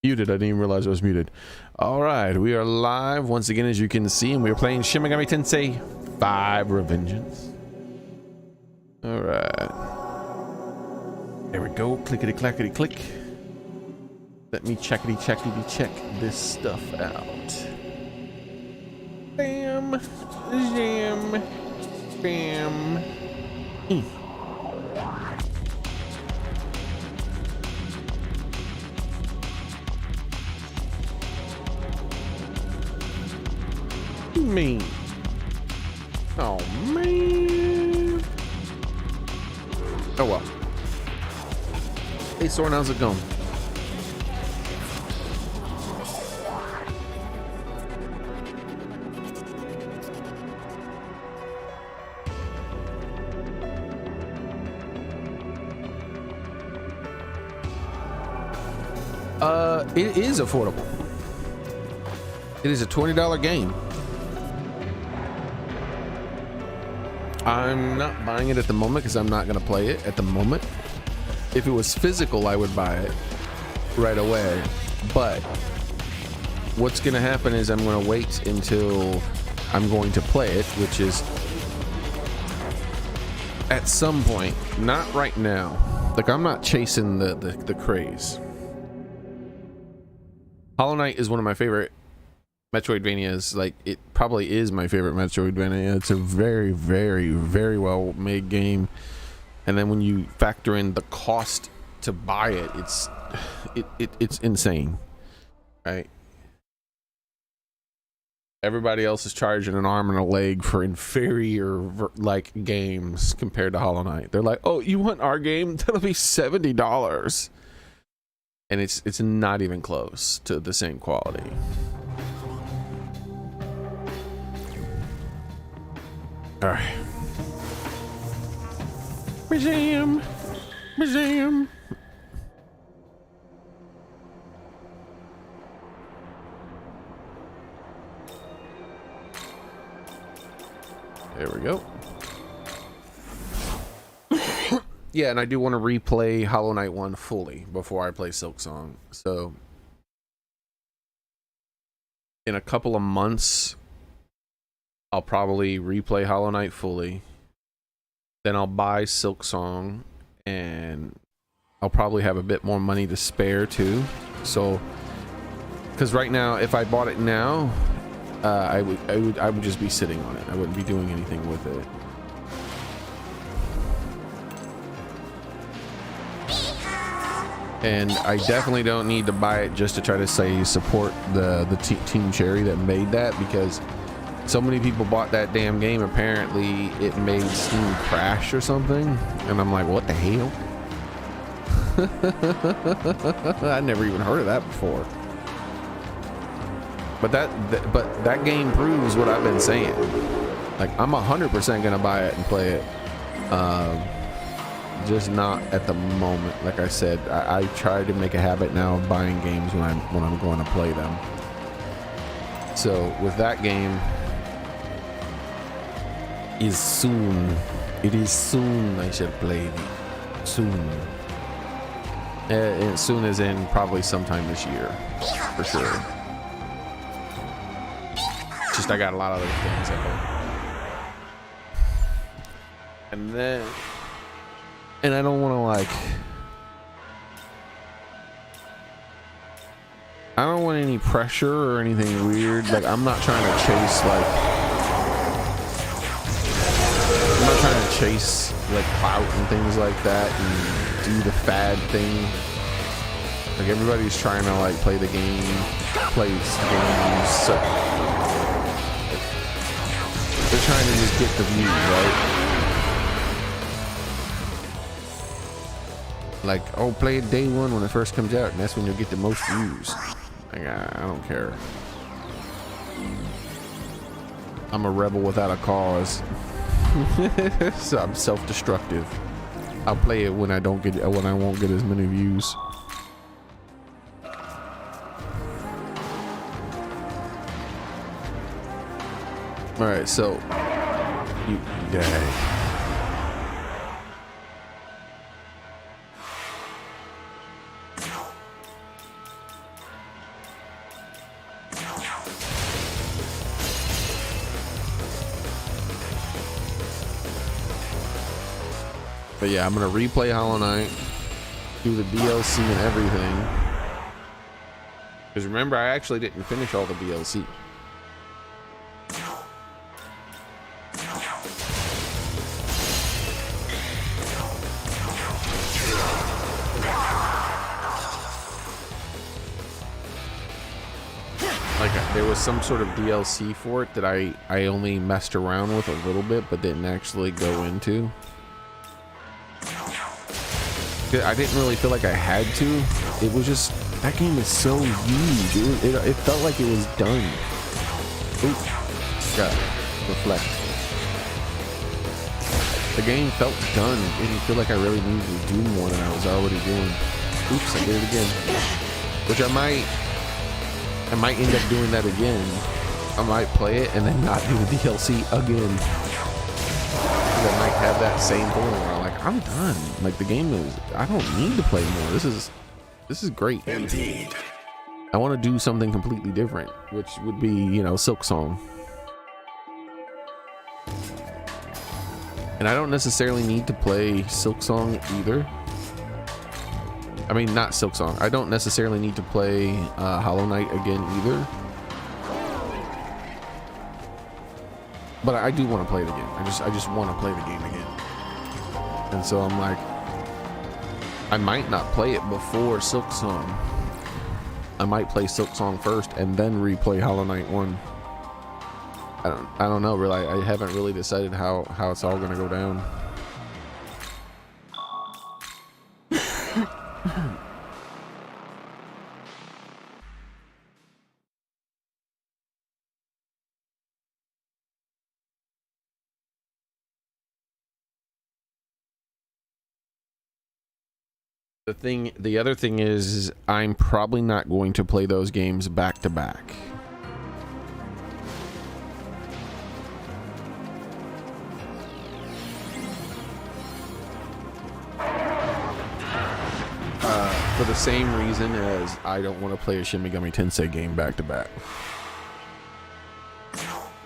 Muted. I didn't even realize I was muted. All right, we are live once again, as you can see, and we are playing Shin Megami Tensei 5 Revengeance. All right. There we go. Clickety clackety click. Let me checkity check this stuff out. Bam. Jam. Bam. Mean. Oh man. Oh well. Hey Soren, how's it going? It is affordable. It is a $20 game. I'm not buying it at the moment because I'm not going to play it at the moment. If it was physical, I would buy it right away. But what's going to happen is I'm going to wait until I'm going to play it, which is at some point, not right now. Like, I'm not chasing the craze. Hollow Knight is one of my favorite Metroidvanias. Like, it probably is my favorite Metroidvania. It's a very, very, very well made game, and then when you factor in the cost to buy it, it's insane, right? Everybody else is charging an arm and a leg for inferior like games compared to Hollow Knight. They're like, oh, you want our game? That'll be $70, and it's not even close to the same quality. All right. Museum. There we go. Yeah, and I do want to replay Hollow Knight 1 fully before I play Silksong. So in a couple of months, I'll probably replay Hollow Knight fully. Then I'll buy Silksong, and I'll probably have a bit more money to spare too. So, because right now, if I bought it now, I would just be sitting on it. I wouldn't be doing anything with it. And I definitely don't need to buy it just to try to say support the Team Cherry that made that, because so many people bought that damn game. Apparently it made Steam crash or something, and I'm like, what the hell? I never even heard of that before. But that game proves what I've been saying. Like, I'm 100% gonna buy it and play it. Just not at the moment. Like I said, I try to make a habit now of buying games when I'm going to play them. So with that game, it is soon I shall play it. Soon. Soon as in probably sometime this year, for sure. Just I got a lot of other things at home. And I don't want to, like, I don't want any pressure or anything weird. Like, I'm not trying to chase, like clout and things like that and do the fad thing. Like, everybody's trying to, like, play the game, games. So they're trying to just get the views, right? Like, oh, play it day one when it first comes out, and that's when you'll get the most views. Like, I don't care. I'm a rebel without a cause. So I'm self-destructive. I'll play it when I won't get as many views. All right, so you die. But yeah, I'm gonna replay Hollow Knight, do the DLC and everything. Because remember, I actually didn't finish all the DLC. Like, there was some sort of DLC for it that I only messed around with a little bit, but didn't actually go into. I didn't really feel like I had to. It was just, that game is so huge. It felt like it was done. Ooh, got reflect. The game felt done. It didn't feel like I really needed to do more than I was already doing. Oops, I did it again. Which I might end up doing that again. I might play it and then not do the DLC again. I might have that same feeling where I'm like, I'm done. Like, the game is, I don't need to play more. This is great. Indeed. I want to do something completely different, which would be, you know, Silk Song. And I don't necessarily need to play Silk Song either. I mean, not Silk Song. I don't necessarily need to play Hollow Knight again either. But I do want to play it again. I just want to play the game again. And so I'm like, I might not play it before Silk Song. I might play Silk Song first and then replay Hollow Knight 1. I don't know, really. I haven't really decided how it's all gonna go down. The other thing is I'm probably not going to play those games back to back. For the same reason as I don't want to play a Shin Megami Tensei game back to back.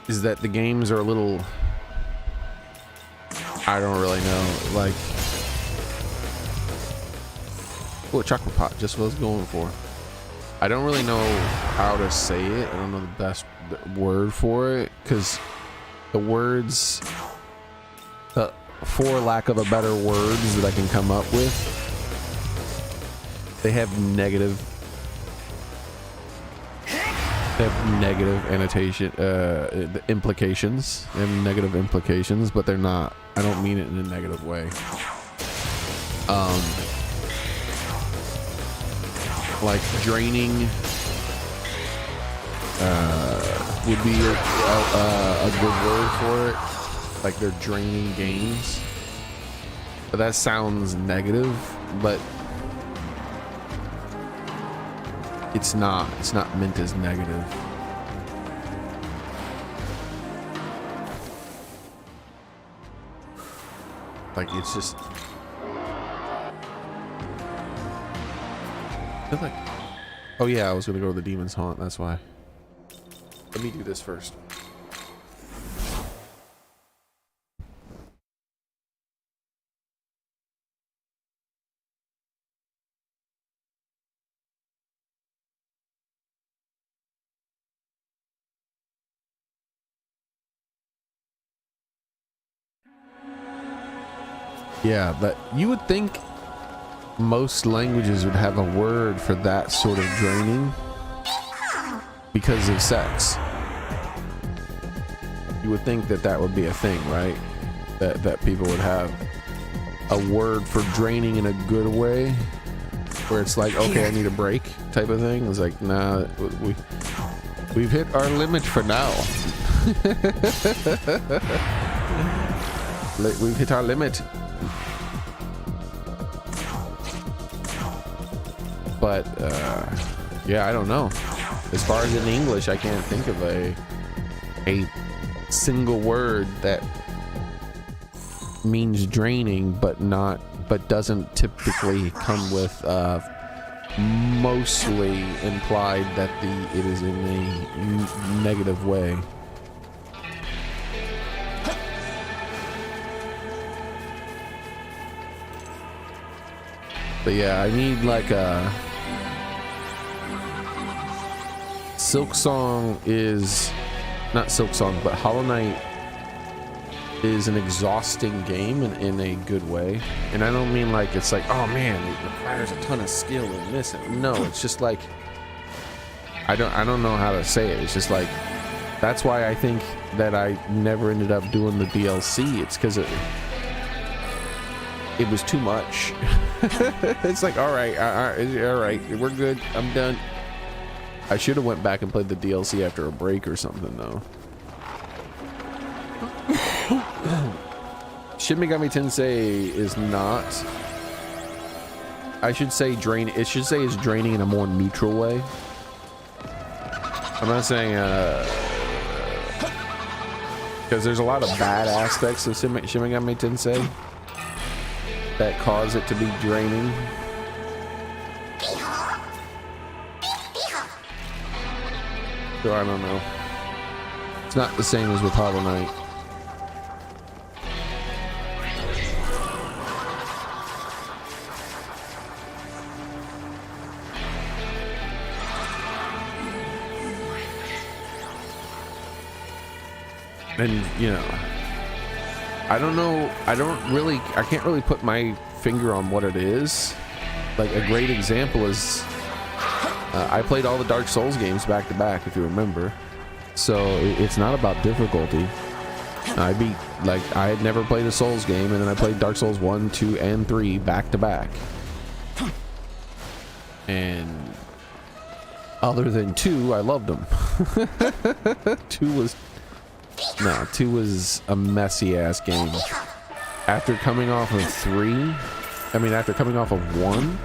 Is that the games are a little, I don't really know, like, oh, chocolate pot, just what I was going for. I don't really know how to say it. I don't know the best word for it, because the words, for lack of a better words that I can come up with, they have negative annotation, implications. They have negative implications, but they're not, I don't mean it in a negative way. Like draining would be a good word for it. Like they're draining games, but that sounds negative, but it's not meant as negative. Like, it's just, I feel like, oh yeah, I was gonna go to the Demon's Haunt, that's why. Let me do this first. Yeah, but you would think most languages would have a word for that sort of draining because of sex. You would think that that would be a thing, right? That people would have a word for draining in a good way, where it's like, okay, I need a break type of thing. It's like, nah, we've hit our limit for now. We've hit our limit. But yeah, I don't know. As far as in English, I can't think of a single word that means draining, but doesn't typically come with mostly implied that it is in a negative way. But yeah, I need like a Silk Song is not Silk Song, but Hollow Knight is an exhausting game in a good way. And I don't mean like it's like, oh man, it requires a ton of skill in this. No, it's just like I don't know how to say it. It's just like that's why I think that I never ended up doing the DLC. It's because it was too much. It's like, all right, we're good. I'm done. I should have went back and played the DLC after a break or something though. Shin Megami Tensei is not. I should say drain. It should say it's draining in a more neutral way. I'm not saying because there's a lot of bad aspects of Shin Megami Tensei that cause it to be draining. So I don't know. It's not the same as with Hollow Knight. And you know, I don't know, I can't really put my finger on what it is. Like a great example is I played all the Dark Souls games back to back, if you remember. So it's not about difficulty. I had never played a Souls game, and then I played Dark Souls 1, 2, and 3 back to back. And other than 2, I loved them. 2 was a messy ass game. After coming off of 3, after coming off of 1,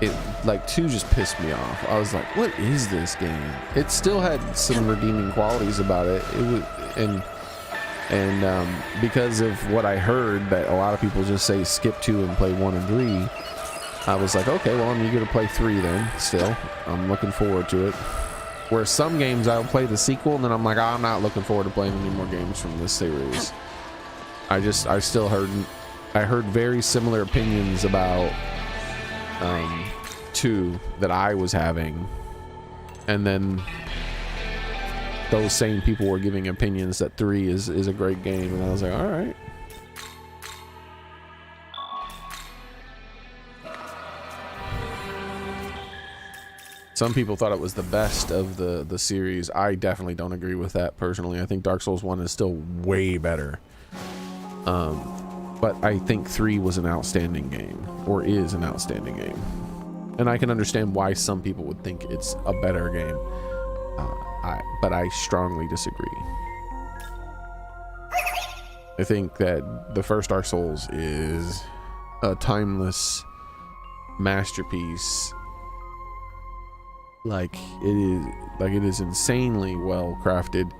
it like 2 just pissed me off. I was like, what is this game? It still had some redeeming qualities about it. It was and because of what I heard that a lot of people just say skip 2 and play 1 and 3, I was like, okay, well, I'm eager to play 3 then. Still, I'm looking forward to it. Where some games I'll play the sequel and then I'm like, I'm not looking forward to playing any more games from this series. I heard very similar opinions about 2 that I was having, and then those same people were giving opinions that 3 is a great game, and I was like, all right. Some people thought it was the best of the series. I definitely don't agree with that personally. I think Dark Souls 1 is still way better. But I think 3 was an outstanding game, or is an outstanding game. And I can understand why some people would think it's a better game. But I strongly disagree. I think that the first Dark Souls is a timeless masterpiece. It is insanely well crafted.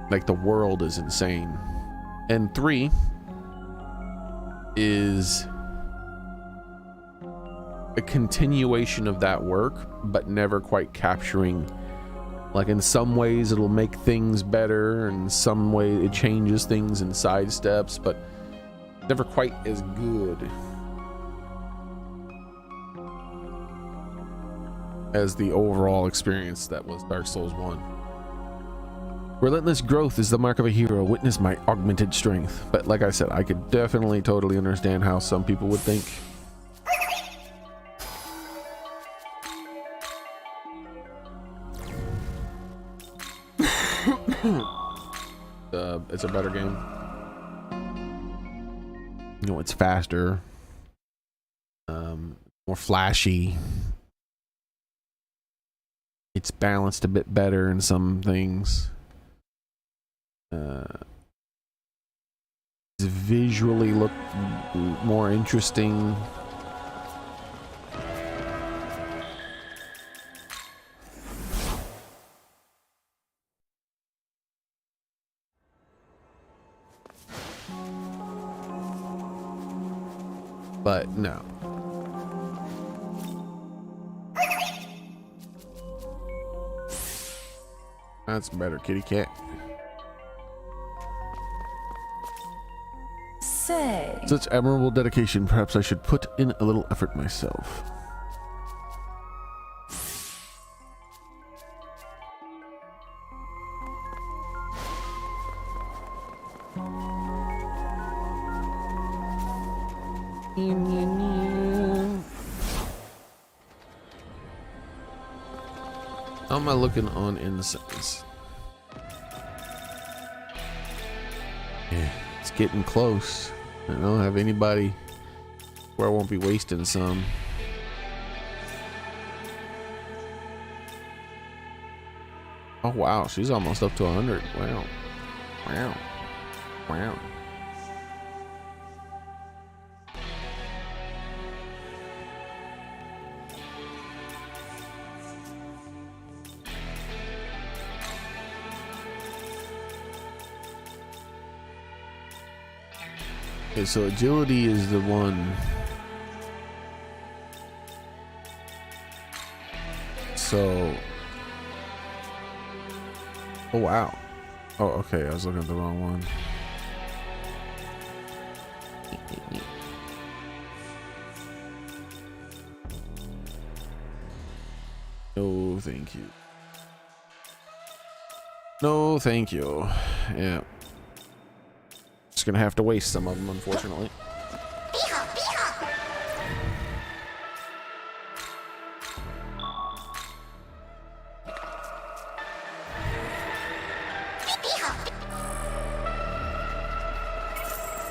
Like the world is insane. And 3 is a continuation of that work, but never quite capturing. Like in some ways it'll make things better, and in some way it changes things and sidesteps, but never quite as good as the overall experience that was Dark Souls 1. Relentless growth is the mark of a hero. Witness my augmented strength. But like I said, I could definitely totally understand how some people would think. It's a better game. You know, it's faster, more flashy. It's balanced a bit better in some things. Visually look more interesting. But no. That's better, kitty cat. Say. What's Such admirable dedication. Perhaps I should put in a little effort myself. How am I looking on incense? Yeah, it's getting close. I don't have anybody where I won't be wasting some. Oh wow, she's almost up to 100. Wow. Wow. Wow. Okay, so agility is the one. So, oh wow. Oh, okay, I was looking at the wrong one. No, thank you. No, thank you. Yeah. Just gonna have to waste some of them, unfortunately.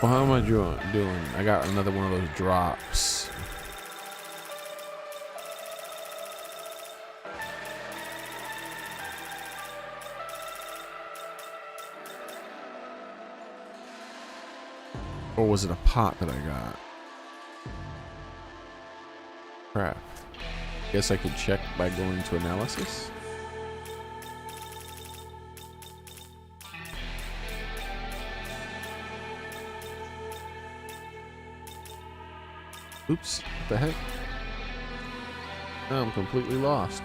Well, how am I doing? I got another one of those drops. Or was it a pot that I got? Crap. Guess I could check by going to analysis. Oops, what the heck? Now I'm completely lost.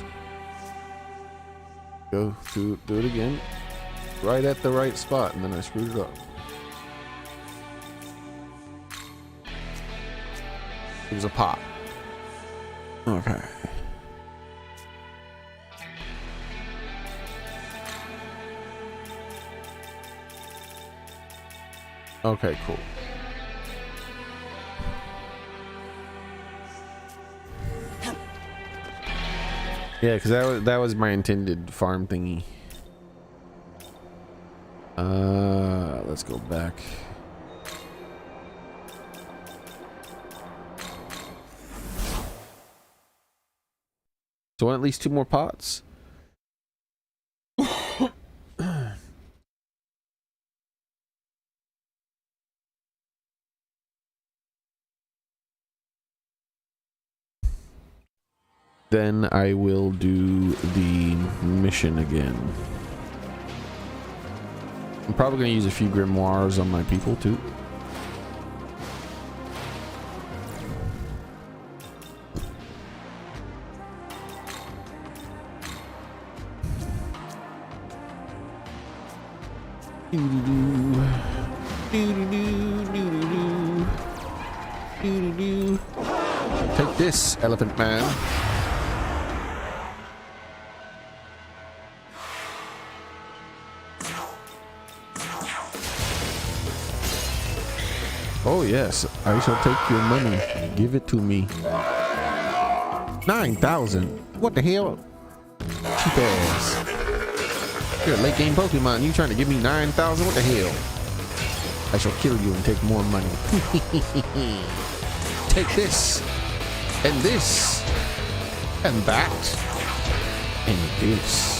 Go through, do it again. Right at the right spot, and then I screwed it up. It was a pot. Okay. Okay, cool. Yeah, because that was my intended farm thingy. Let's go back. So I want at least 2 more pots. Then I will do the mission again. I'm probably going to use a few grimoires on my people too. Take this, Elephant Man. Oh yes, I shall take your money. Give it to me. 9,000. What the hell? Cheap ass. You're a late game Pokemon. You trying to give me 9,000? What the hell? I shall kill you and take more money. Take this, and this, and that, and this.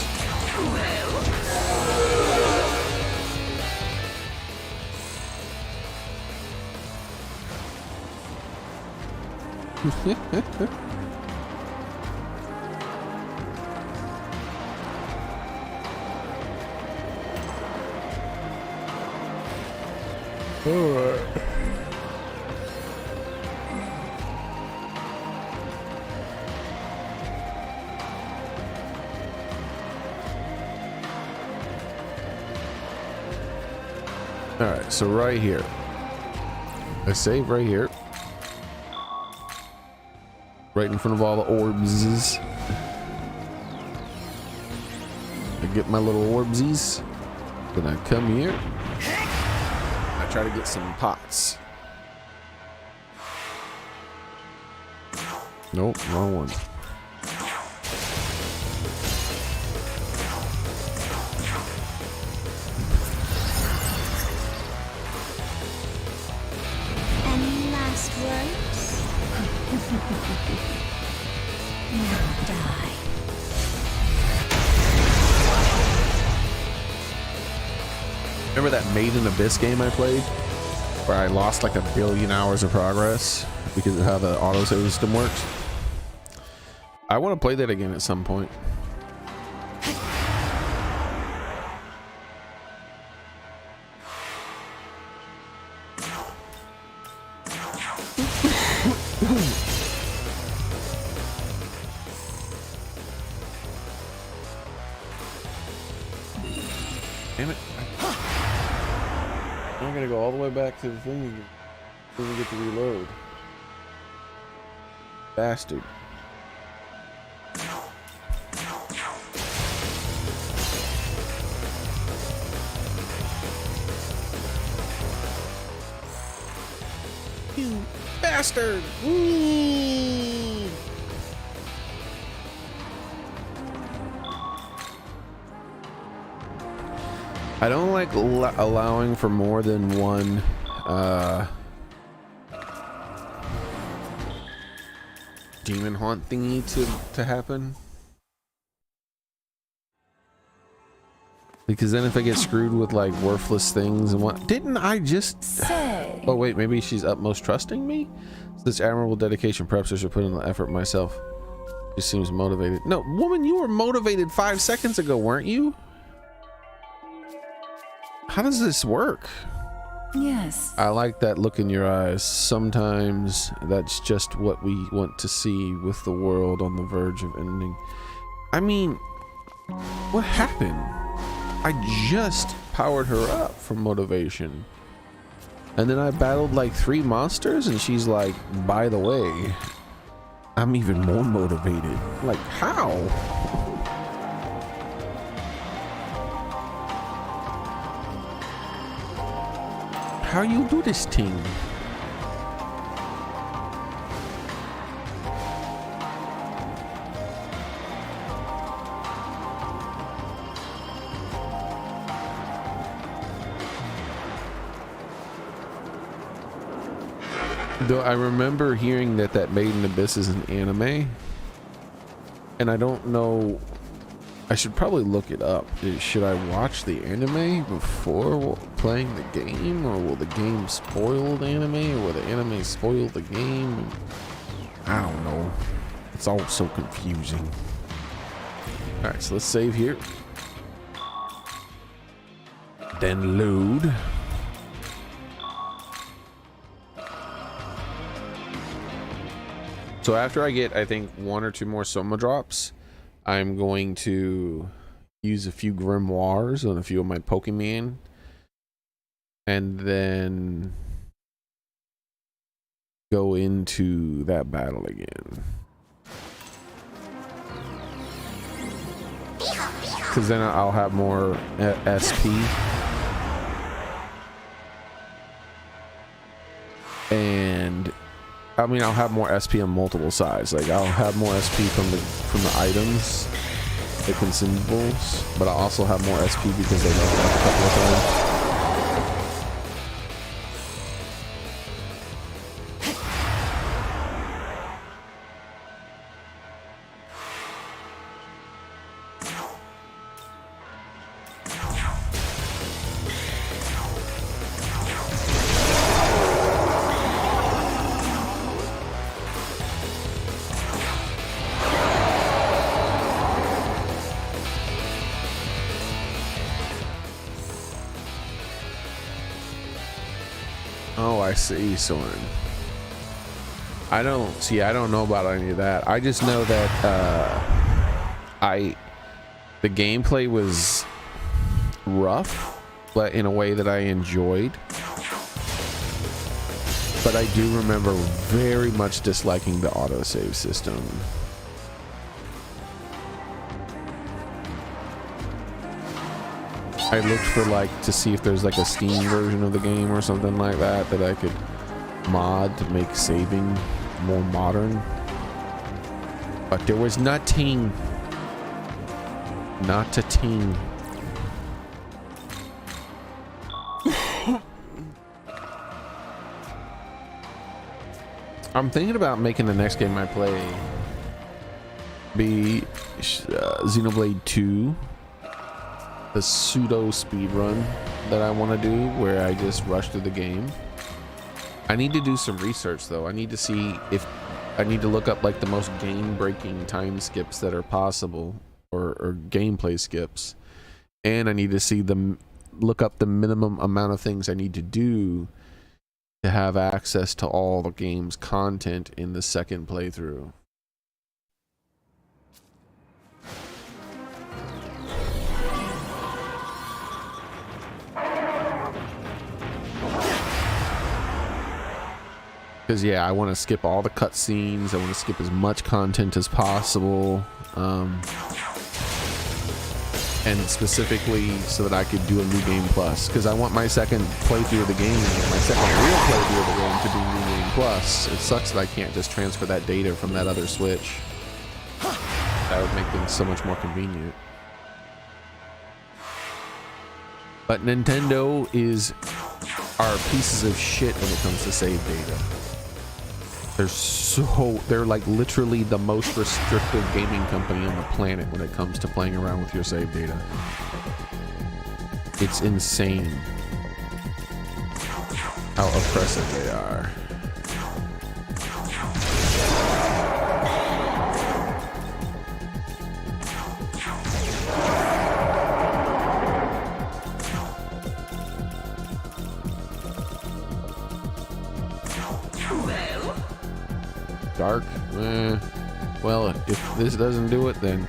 All right, so right here, I save right here. Right in front of all the orbs. I get my little orbsies. Then I come here. I try to get some pots. Nope, wrong one. Any last words? Now die. Remember that Made in Abyss game I played? Where I lost like 1 billion hours of progress because of how the autosave system works? I want to play that again at some point. Damn it. I'm gonna go all the way back to the thing again. Then we get to reload. Bastard. You bastard! Whee! I don't like allowing for more than one demon haunt thingy to happen, because then if I get screwed with like worthless things and what didn't I just Say. Oh wait, maybe she's utmost trusting me. So this admirable dedication, perhaps I should put in the effort myself. She seems motivated. No, woman, you were motivated 5 seconds ago, weren't you? How does this work? Yes. I like that look in your eyes. Sometimes that's just what we want to see with the world on the verge of ending. I mean, what happened? I just powered her up for motivation. And then I battled like 3 monsters and she's like, by the way, I'm even more motivated. Like, how? How you do this thing? Though I remember hearing that Made in Abyss is an anime, and I don't know. I should probably look it up. Should I watch the anime before playing the game, or will the game spoil the anime, or will the anime spoil the game? I don't know. It's all so confusing. All right, so let's save here. Then load. So after I get, I think, 1 or 2 more Soma drops, I'm going to use a few grimoires on a few of my Pokemon, and then go into that battle again. Because then I'll have more SP. And I mean, I'll have more SP on multiple sides. Like, I'll have more SP from the items, the consumables, but I'll also have more SP because they level up a couple of times. Oh, I see, Soren. I don't know about any of that. I just know that the gameplay was rough, but in a way that I enjoyed. But I do remember very much disliking the autosave system. I looked for like to see if there's like a Steam version of the game or something like that that I could mod to make saving more modern. But there was nothing. Not a ting. I'm thinking about making the next game I play be Xenoblade 2, the pseudo speed run that I want to do where I just rush through the game. I need to do some research though. I need to see if I need to look up like the most game-breaking time skips that are possible, or gameplay skips, and I need to see them look up the minimum amount of things I need to do to have access to all the game's content in the second playthrough. Because yeah, I want to skip all the cutscenes. I want to skip as much content as possible, and specifically so that I could do a new game plus. Because I want my second playthrough of the game, my second real playthrough of the game, to be new game plus. It sucks that I can't just transfer that data from that other Switch. That would make things so much more convenient. But Nintendo are pieces of shit when it comes to save data. They're like literally the most restrictive gaming company on the planet when it comes to playing around with your save data. It's insane how oppressive they are. Dark? Well, if this doesn't do it, then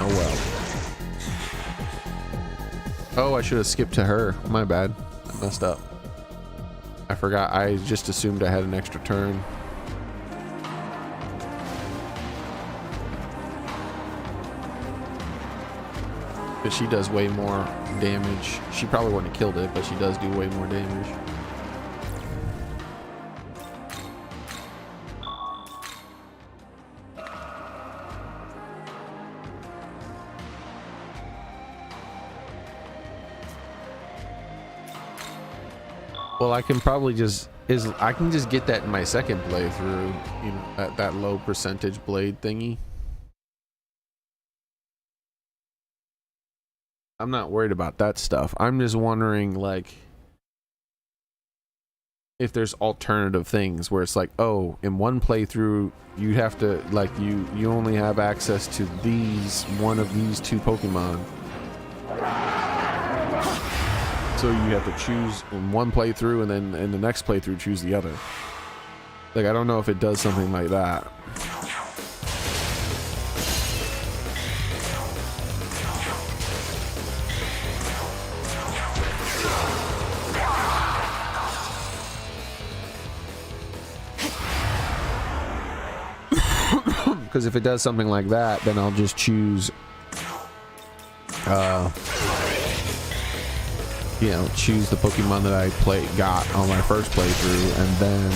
oh well. Oh, I should have skipped to her. My bad. I messed up. I forgot. I just assumed I had an extra turn. But she does way more damage. She probably wouldn't have killed it, but she does do way more damage. Well, I can probably I can just get that in my second playthrough, you know, at that low percentage blade thingy. I'm not worried about that stuff. I'm just wondering, like, if there's alternative things where it's like, oh, in one playthrough you have to, like, you only have access to one of these two Pokemon. So you have to choose in one playthrough and then in the next playthrough choose the other. Like, I don't know if it does something like that. Because if it does something like that, then I'll just choose you know, choose the Pokemon that I got on my first playthrough, and then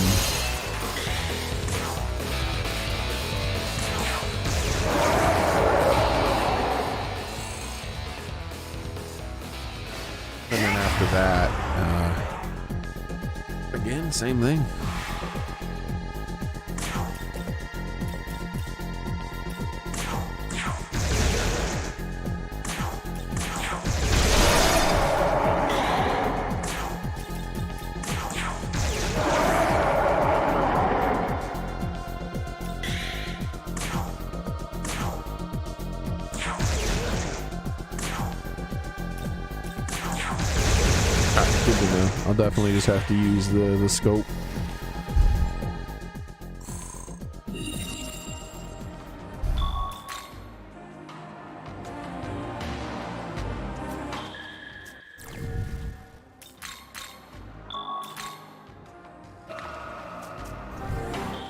after that, again, same thing. I'll definitely just have to use the scope.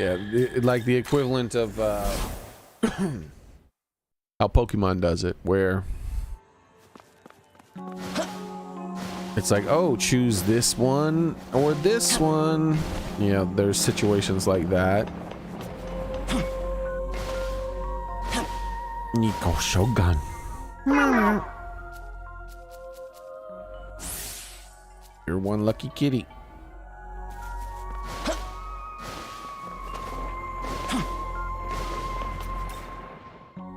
Yeah, like the equivalent of how Pokemon does it, where it's like, oh, choose this one or this one. You know, there's situations like that. Nico Shogun. You're one lucky kitty.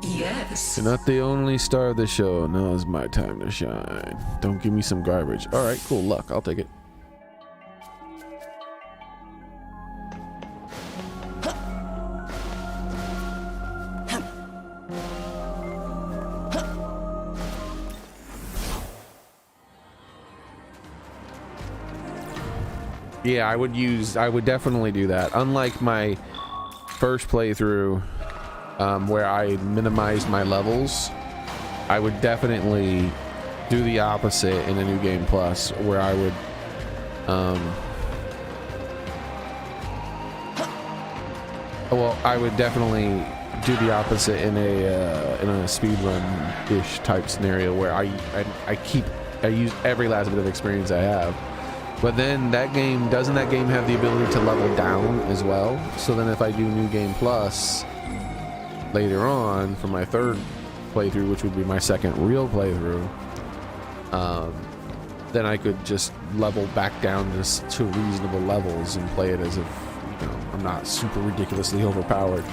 Yes. You're not the only star of the show. Now is my time to shine. Don't give me some garbage. All right, cool. Luck. I'll take it. Yeah, I would definitely do that. Unlike my first playthrough, where I minimized my levels, I would definitely do the opposite in a New Game Plus, where I would, well, I would definitely do the opposite in a speedrun-ish type scenario where I use every last bit of experience I have. But then doesn't that game have the ability to level down as well? So then if I do New Game Plus later on for my third playthrough, which would be my second real playthrough, then I could just level back down to reasonable levels and play it as if, you know, I'm not super ridiculously overpowered.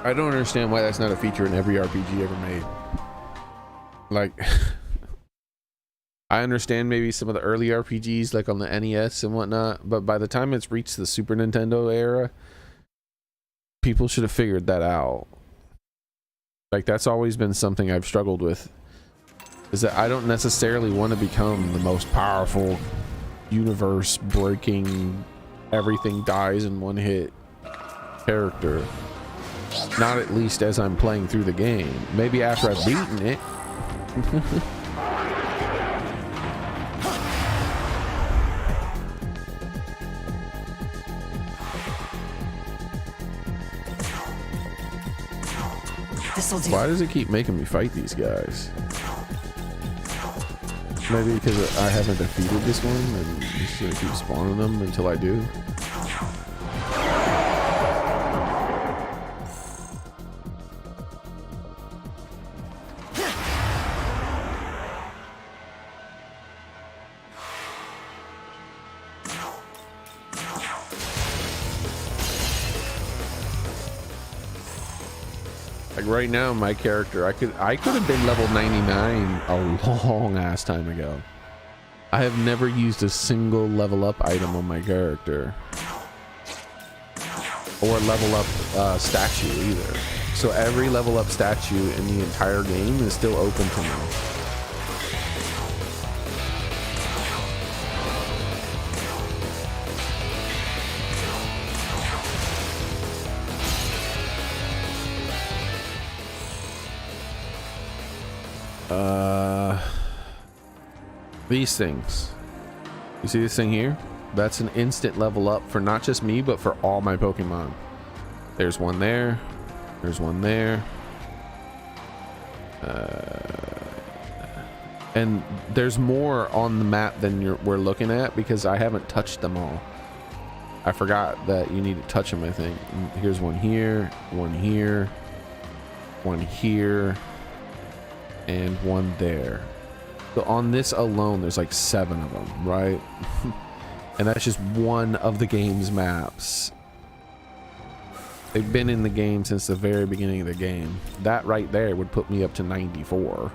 I don't understand why that's not a feature in every RPG ever made. Like, I understand maybe some of the early RPGs, like on the NES and whatnot, but by the time it's reached the Super Nintendo era, people should have figured that out. Like, that's always been something I've struggled with, is that I don't necessarily want to become the most powerful, universe-breaking, everything dies in one hit character. Not at least as I'm playing through the game. Maybe after I've beaten it. This'll do. Why does it keep making me fight these guys? Maybe because I haven't defeated this one and it's gonna keep spawning them until I do. Right now, my character, I could have been level 99 a long ass time ago. I have never used a single level up item on my character, or level up statue either. So every level up statue in the entire game is still open to me. These things. You see this thing here? That's an instant level up for not just me, but for all my Pokemon. There's one there. There's one there. And there's more on the map than we're looking at because I haven't touched them all. I forgot that you need to touch them, I think. Here's one here, one here, one here, and one there. So on this alone, there's like 7 of them, right? And that's just one of the game's maps. They've been in the game since the very beginning of the game. That right there would put me up to 94.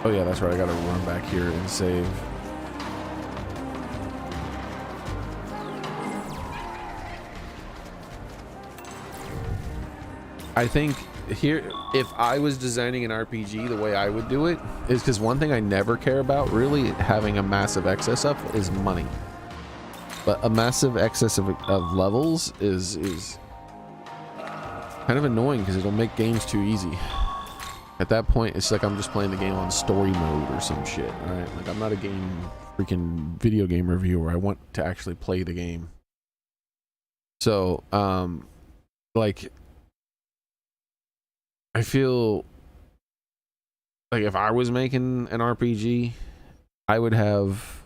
Oh yeah, that's right. I gotta run back here and save. I think here, if I was designing an RPG, the way I would do it is because one thing I never care about really having a massive excess of is money. But a massive excess of levels is kind of annoying because it'll make games too easy. At that point, it's like I'm just playing the game on story mode or some shit, right? Like I'm not a freaking video game reviewer. I want to actually play the game. So, like, I feel like if I was making an RPG, I would have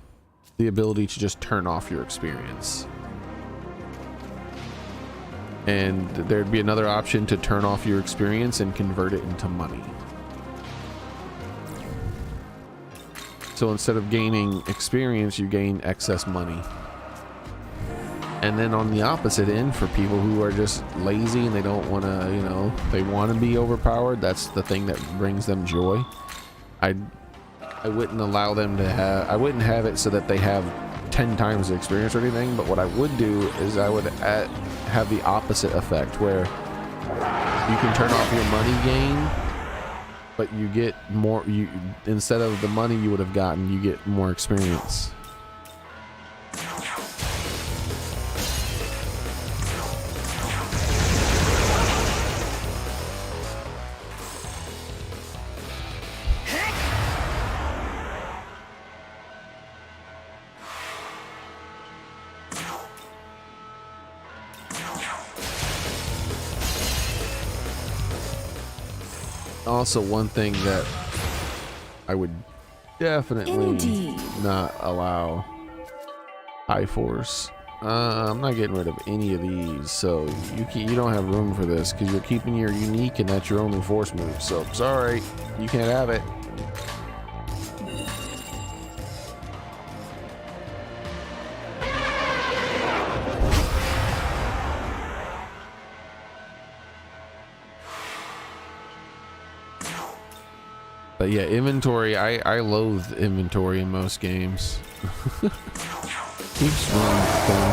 the ability to just turn off your experience. And there'd be another option to turn off your experience and convert it into money. So instead of gaining experience, you gain excess money. And then on the opposite end, for people who are just lazy and they don't want to, you know, they want to be overpowered, that's the thing that brings them joy. I wouldn't allow them to have, I wouldn't have it so that they have 10 times the experience or anything, but what I would do is I would have the opposite effect where you can turn off your money gain, but you get more, instead of the money you would have gotten, you get more experience. Also, one thing that I would definitely not allow, high force. I'm not getting rid of any of these, so you don't have room for this because you're keeping your unique and that's your only force move. So sorry, you can't have it. But yeah, inventory, I loathe inventory in most games. Keeps running thing.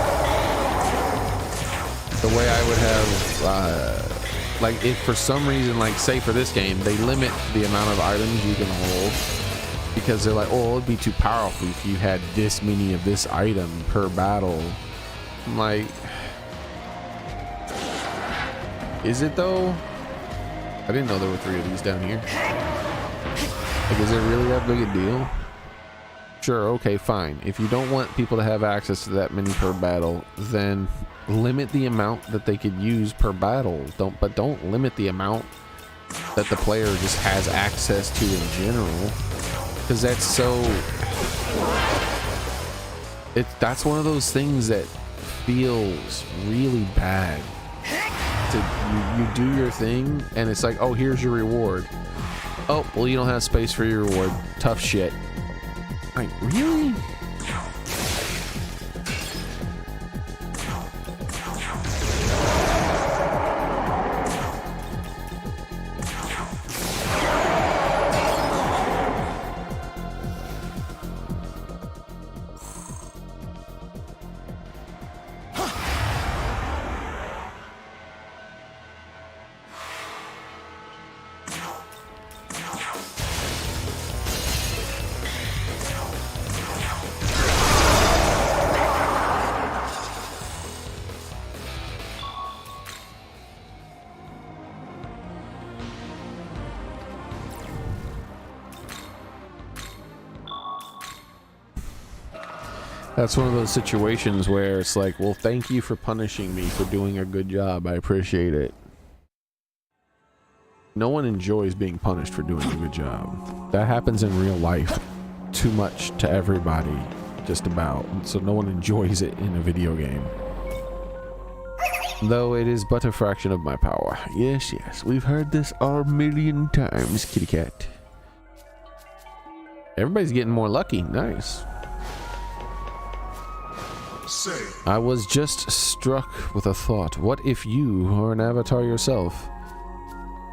The way I would have, like if for some reason, like say for this game, they limit the amount of items you can hold because they're like, oh, it'd be too powerful if you had this many of this item per battle. I'm like, is it though? I didn't know there were 3 of these down here. Like, is it really that big a deal? Sure, okay, fine. If you don't want people to have access to that many per battle, then limit the amount that they could use per battle. Don't limit the amount that the player just has access to in general. Because that's so... that's one of those things that feels really bad. You do your thing, and it's like, oh, here's your reward. Oh, well, you don't have space for your reward. Tough shit. Like, really? That's one of those situations where it's like, well, thank you for punishing me for doing a good job. I appreciate it. No one enjoys being punished for doing a good job. That happens in real life too much to everybody, just about. So no one enjoys it in a video game. Though it is but a fraction of my power. Yes, yes, we've heard this a million times, kitty cat. Everybody's getting more lucky. Nice. I was just struck with a thought. What if you are an avatar yourself?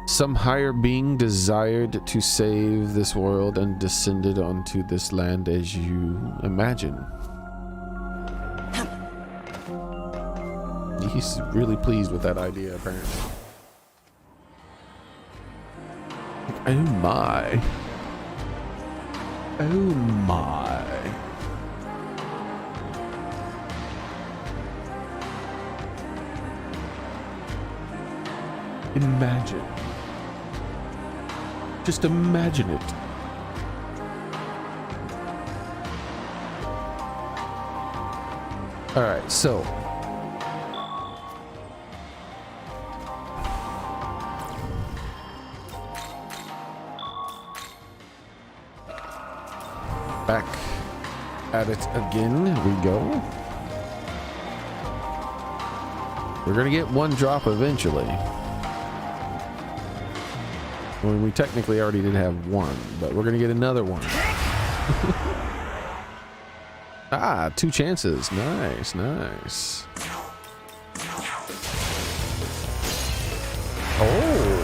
Some higher being desired to save this world and descended onto this land as you imagine. He's really pleased with that idea, apparently. Oh my. Oh my. Imagine. Just imagine it. All right, so back at it again we go. We're gonna get one drop eventually. Well, we technically already did have one, but we're gonna get another one. Ah, 2 chances. Nice, nice. Oh,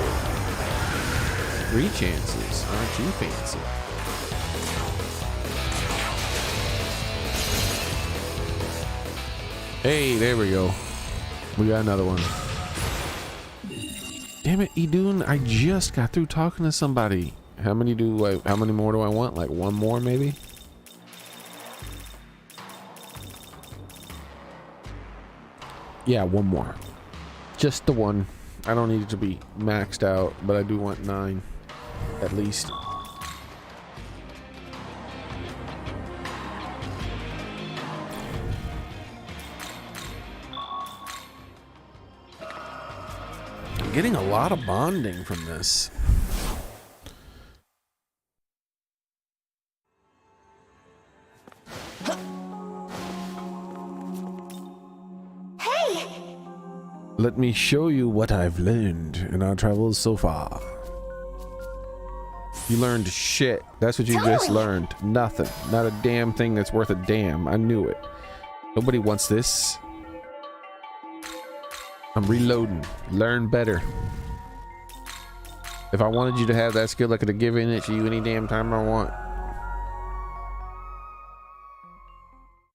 3 chances. Aren't you fancy? Hey, there we go. We got another one. Damn it, Idun, I just got through talking to somebody. How many more do I want? Like one more maybe? Yeah, one more. Just the one. I don't need it to be maxed out, but I do want 9 at least. I'm getting a lot of bonding from this. Let me show you what I've learned in our travels so far. You learned shit. That's what you just learned. Nothing. Not a damn thing that's worth a damn. I knew it. Nobody wants this. I'm reloading. Learn better. If I wanted you to have that skill, I could have given it to you any damn time I want.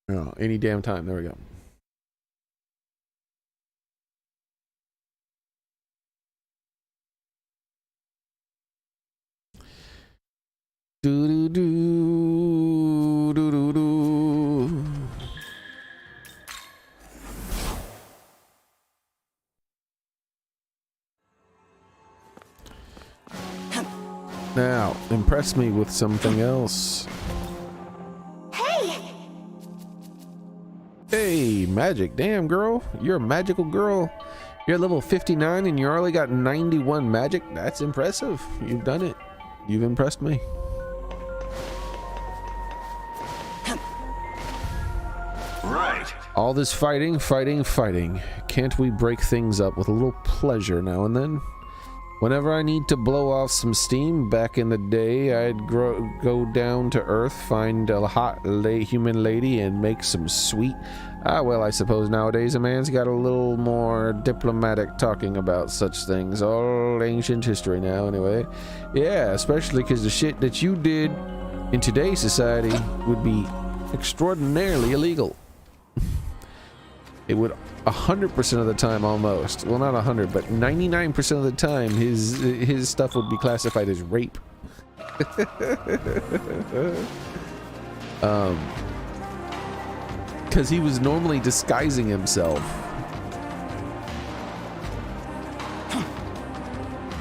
No, any damn time. There we go. Do do do do do do. Now, impress me with something else. Hey, magic. Damn, girl. You're a magical girl. You're level 59 and you already got 91 magic. That's impressive. You've done it. You've impressed me. Right. All this fighting, fighting, fighting. Can't we break things up with a little pleasure now and then? Whenever I need to blow off some steam, back in the day, I'd go down to Earth, find a hot human lady, and make some sweet. Well, I suppose nowadays a man's got a little more diplomatic talking about such things. All ancient history now, anyway. Yeah, especially because the shit that you did in today's society would be extraordinarily illegal. It would 100% of the time, almost. Well, not 100, but 99% of the time, his stuff would be classified as rape. Because he was normally disguising himself.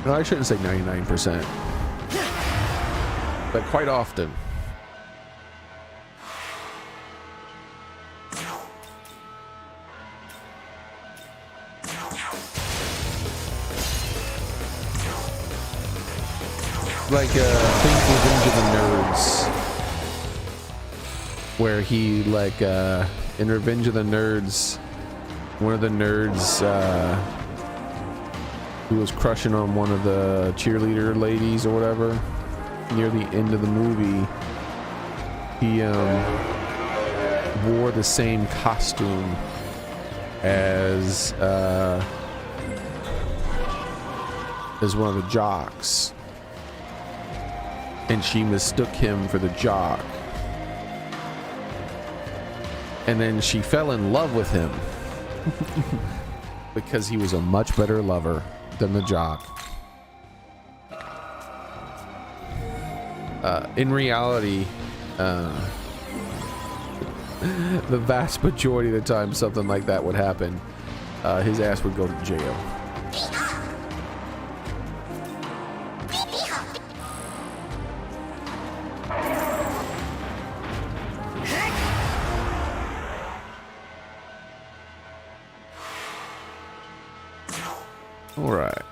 No, I shouldn't say 99%, but quite often. Like think Revenge of the Nerds, where he like in Revenge of the Nerds, one of the nerds who was crushing on one of the cheerleader ladies or whatever near the end of the movie, he wore the same costume as one of the jocks. And she mistook him for the jock. And then she fell in love with him because he was a much better lover than the jock. In reality, the vast majority of the time something like that would happen, his ass would go to jail. All right.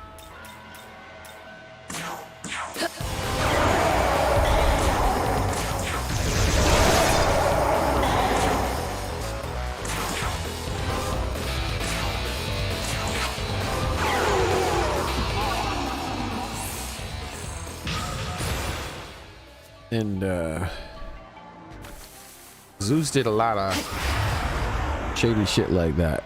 And Zeus did a lot of shady shit like that.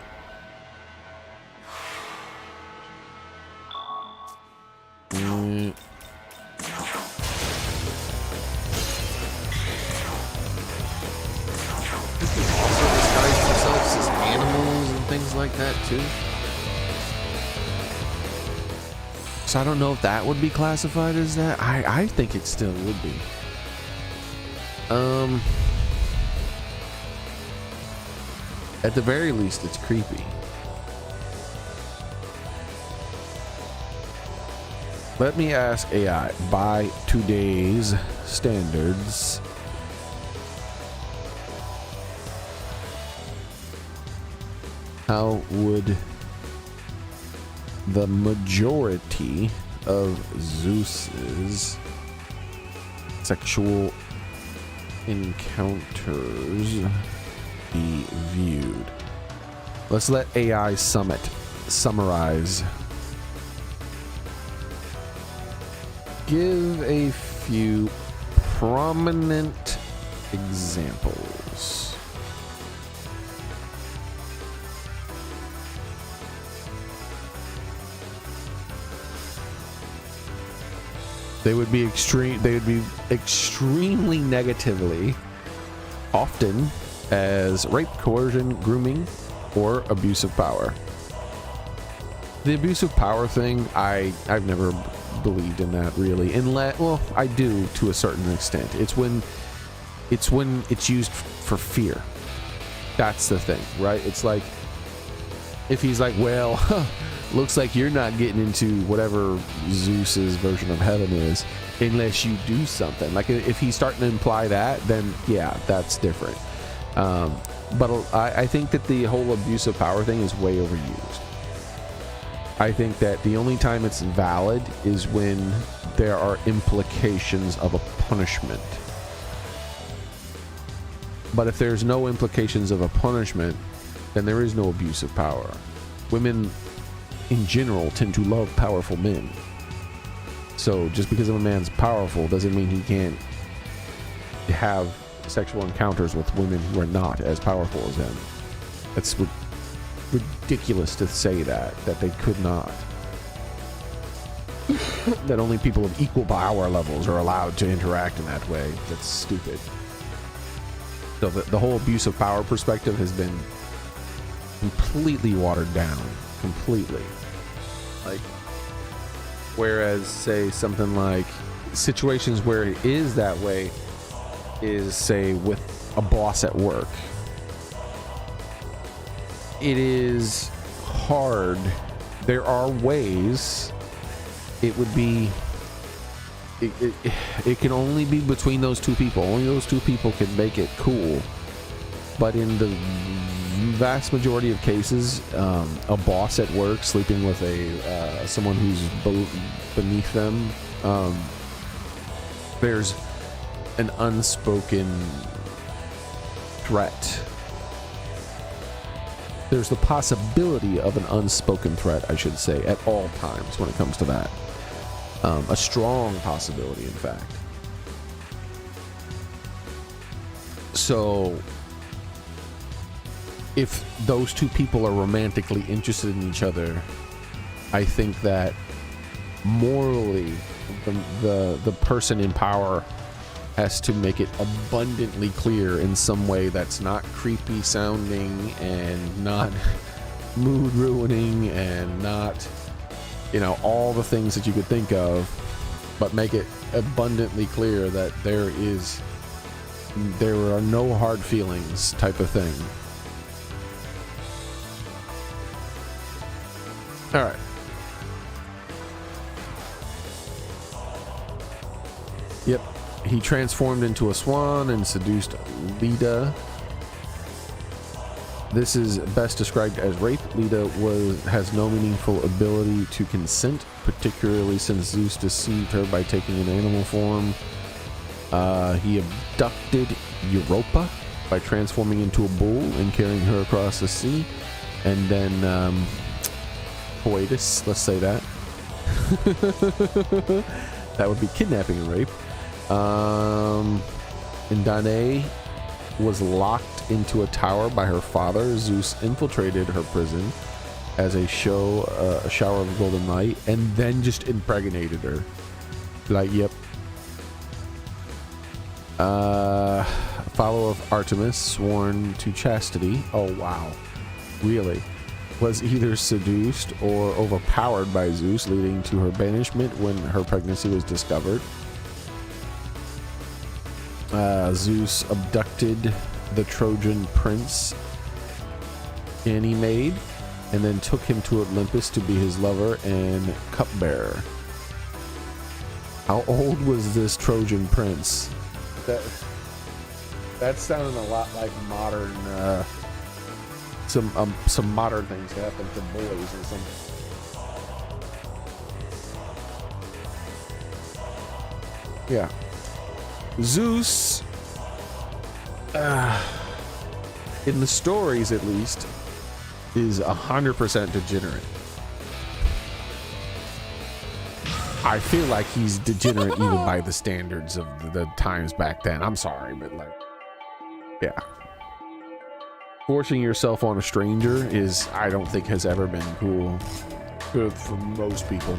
Like that too. So I don't know if that would be classified as that. I think it still would be. At the very least, it's creepy. Let me ask AI, by today's standards, how would the majority of Zeus's sexual encounters be viewed? Let's let AI summarize. Give a few prominent examples. They would be extremely negatively, often as rape, coercion, grooming, or abuse of power. The abuse of power thing, I've never believed in that really, unless, well, I do to a certain extent. It's when it's used for fear. That's the thing, right? It's like if he's like, well, looks like you're not getting into whatever Zeus's version of heaven is unless you do something. Like if he's starting to imply that, then yeah, that's different. But I think that the whole abuse of power thing is way overused. I think that the only time it's valid is when there are implications of a punishment. But if there's no implications of a punishment, then there is no abuse of power. Women in general tend to love powerful men. So just because a man's powerful doesn't mean he can't have sexual encounters with women who are not as powerful as him. That's ridiculous to say that they could not. That only people of equal power levels are allowed to interact in that way. That's stupid. So the whole abuse of power perspective has been completely watered down. Completely. Like, whereas, say, something like situations where it is that way is, say, with a boss at work. It is hard. There are ways it would be. It can only be between those two people. Only those two people can make it cool. But in the vast majority of cases, a boss at work sleeping with someone who's beneath them, there's an unspoken threat. There's the possibility of an unspoken threat, I should say, at all times when it comes to that. A strong possibility, in fact. So, if those two people are romantically interested in each other, I think that morally, the person in power has to make it abundantly clear in some way that's not creepy sounding and not mood ruining and not, all the things that you could think of, but make it abundantly clear that there are no hard feelings type of thing. All right. Yep. He transformed into a swan and seduced Leda. This is best described as rape. Leda has no meaningful ability to consent, particularly since Zeus deceived her by taking an animal form. He abducted Europa by transforming into a bull and carrying her across the sea. And then coitus, let's say that. That would be kidnapping and rape. And Danae was locked into a tower by her father. Zeus infiltrated her prison as a shower of golden light, and then just impregnated her. Like, yep. Follower of Artemis, sworn to chastity. Oh wow, really? Was either seduced or overpowered by Zeus, leading to her banishment when her pregnancy was discovered. Zeus abducted the Trojan prince Ganymede and then took him to Olympus to be his lover and cupbearer. How old was this Trojan prince? That sounded a lot like modern some modern things that happen to boys or something. Yeah. Zeus, in the stories at least, is 100% degenerate. I feel like he's degenerate even by the standards of the times back then. I'm sorry, but like, yeah. Forcing yourself on a stranger is, I don't think, has ever been cool for most people.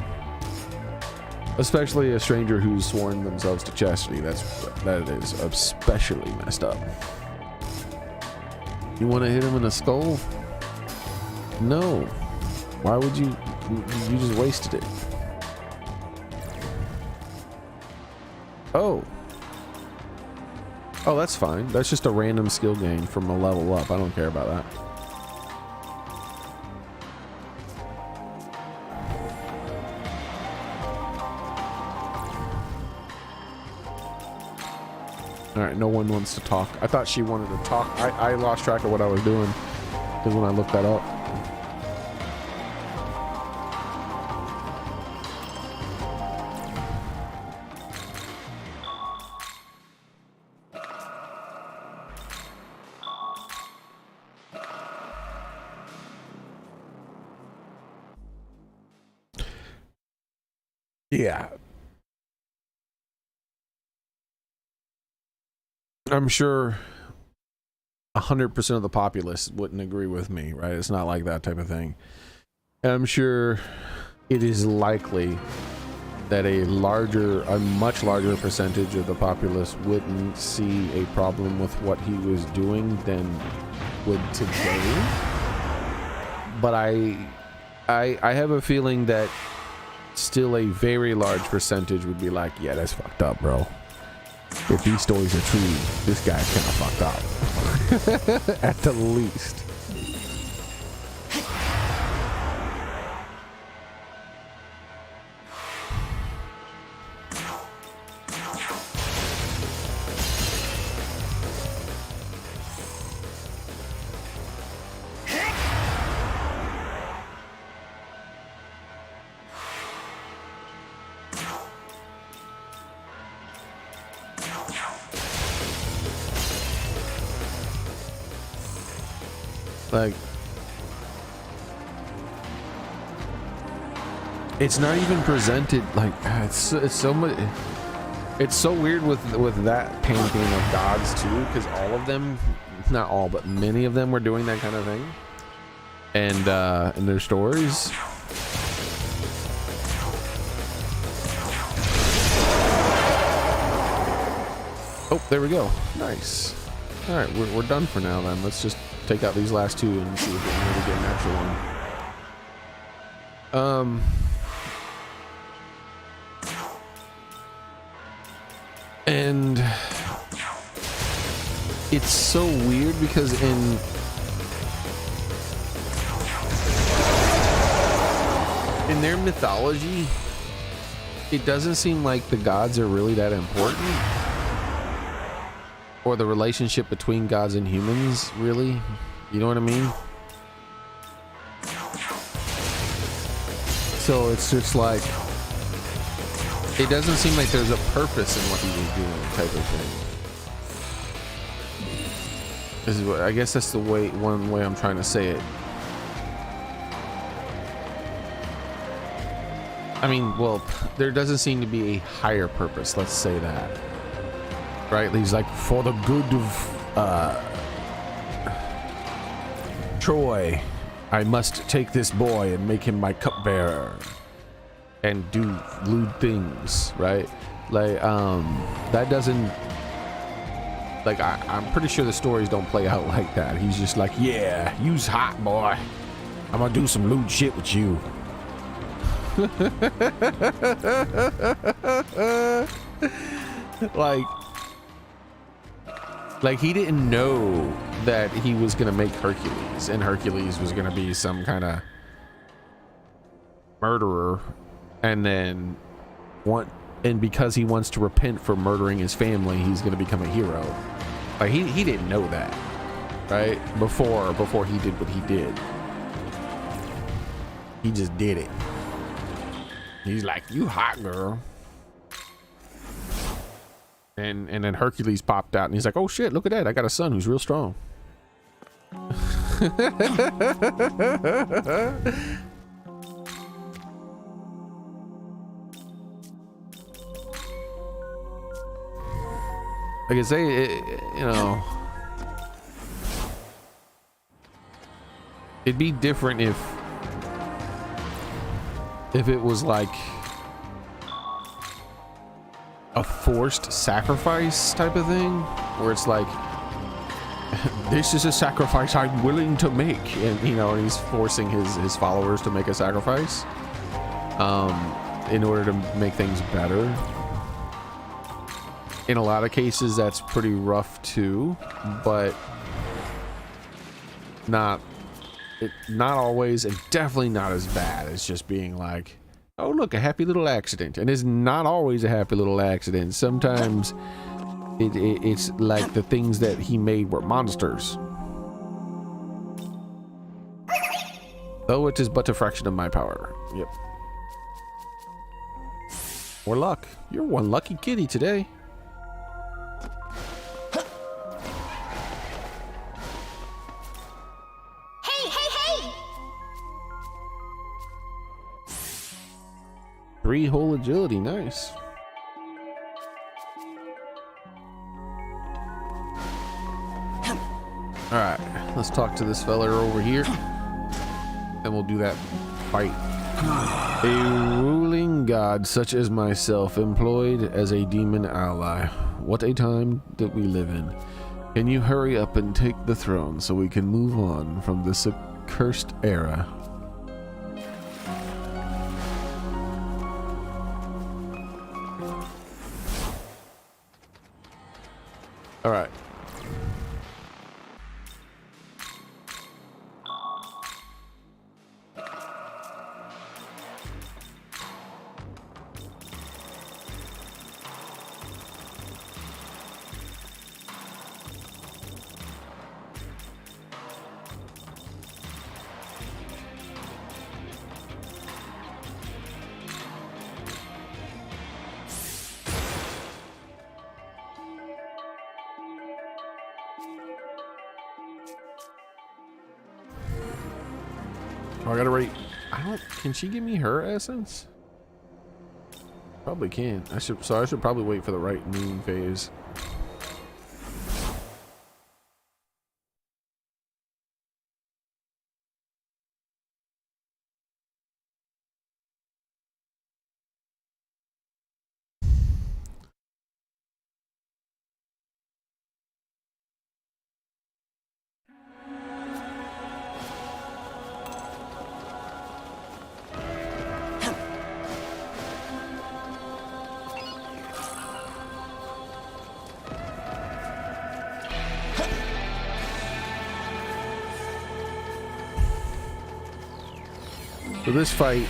Especially a stranger who's sworn themselves to chastity. That is especially messed up. You want to hit him in the skull? No. Why would you? You just wasted it. Oh. Oh, that's fine. That's just a random skill gain from a level up. I don't care about that. All right, no one wants to talk. I thought she wanted to talk. I lost track of what I was doing because when I looked that up. Yeah. I'm sure 100% of the populace wouldn't agree with me, right? It's not like that type of thing. And I'm sure it is likely that a much larger percentage of the populace wouldn't see a problem with what he was doing than would today. But I have a feeling that still a very large percentage would be like, yeah, that's fucked up, bro. If these stories are true, this guy's kind of fucked up. At the least. Like, it's not even presented like it's so much. It's so weird with that painting of gods too, because all of them, not all, but many of them were doing that kind of thing, and in their stories. Oh, there we go. Nice. All right, we're done for now then. Let's just take out these last two and see if we can really get an actual one. And it's so weird because in their mythology, it doesn't seem like the gods are really that important, or the relationship between gods and humans, really. You know what I mean? So it's just like, it doesn't seem like there's a purpose in what he was doing, type of thing. This is what, I guess that's the way, one way I'm trying to say it. I mean, well, there doesn't seem to be a higher purpose, let's say that. Right? He's like, for the good of Troy, I must take this boy and make him my cupbearer and do lewd things, right? Like, that doesn't, like, I'm pretty sure the stories don't play out like that. He's just like, yeah, you's hot, boy. I'm gonna do some lewd shit with you. like he didn't know that he was gonna make Hercules, and Hercules was gonna be some kind of murderer, and then because he wants to repent for murdering his family, he's gonna become a hero. Like he didn't know that, right? Before he did what he did. He just did it. He's like, you hot girl. And then Hercules popped out and he's like, oh shit, look at that. I got a son who's real strong. Like I say, you know, it'd be different if it was like a forced sacrifice type of thing, where it's like, this is a sacrifice I'm willing to make, and you know, and he's forcing his followers to make a sacrifice in order to make things better. In a lot of cases that's pretty rough too, but not always, and definitely not as bad as just being like, oh look, a happy little accident. And it's not always a happy little accident. Sometimes it's like the things that he made were monsters. Though it is but a fraction of my power. Yep. Or luck. You're one lucky kitty today. Three-hole agility, nice. All right, let's talk to this fella over here, and we'll do that fight. A ruling god such as myself, employed as a demon ally. What a time that we live in. Can you hurry up and take the throne so we can move on from this accursed era? All right. Oh, I gotta rate. Can she give me her essence? Probably can. I should probably wait for the right moon phase. So this fight,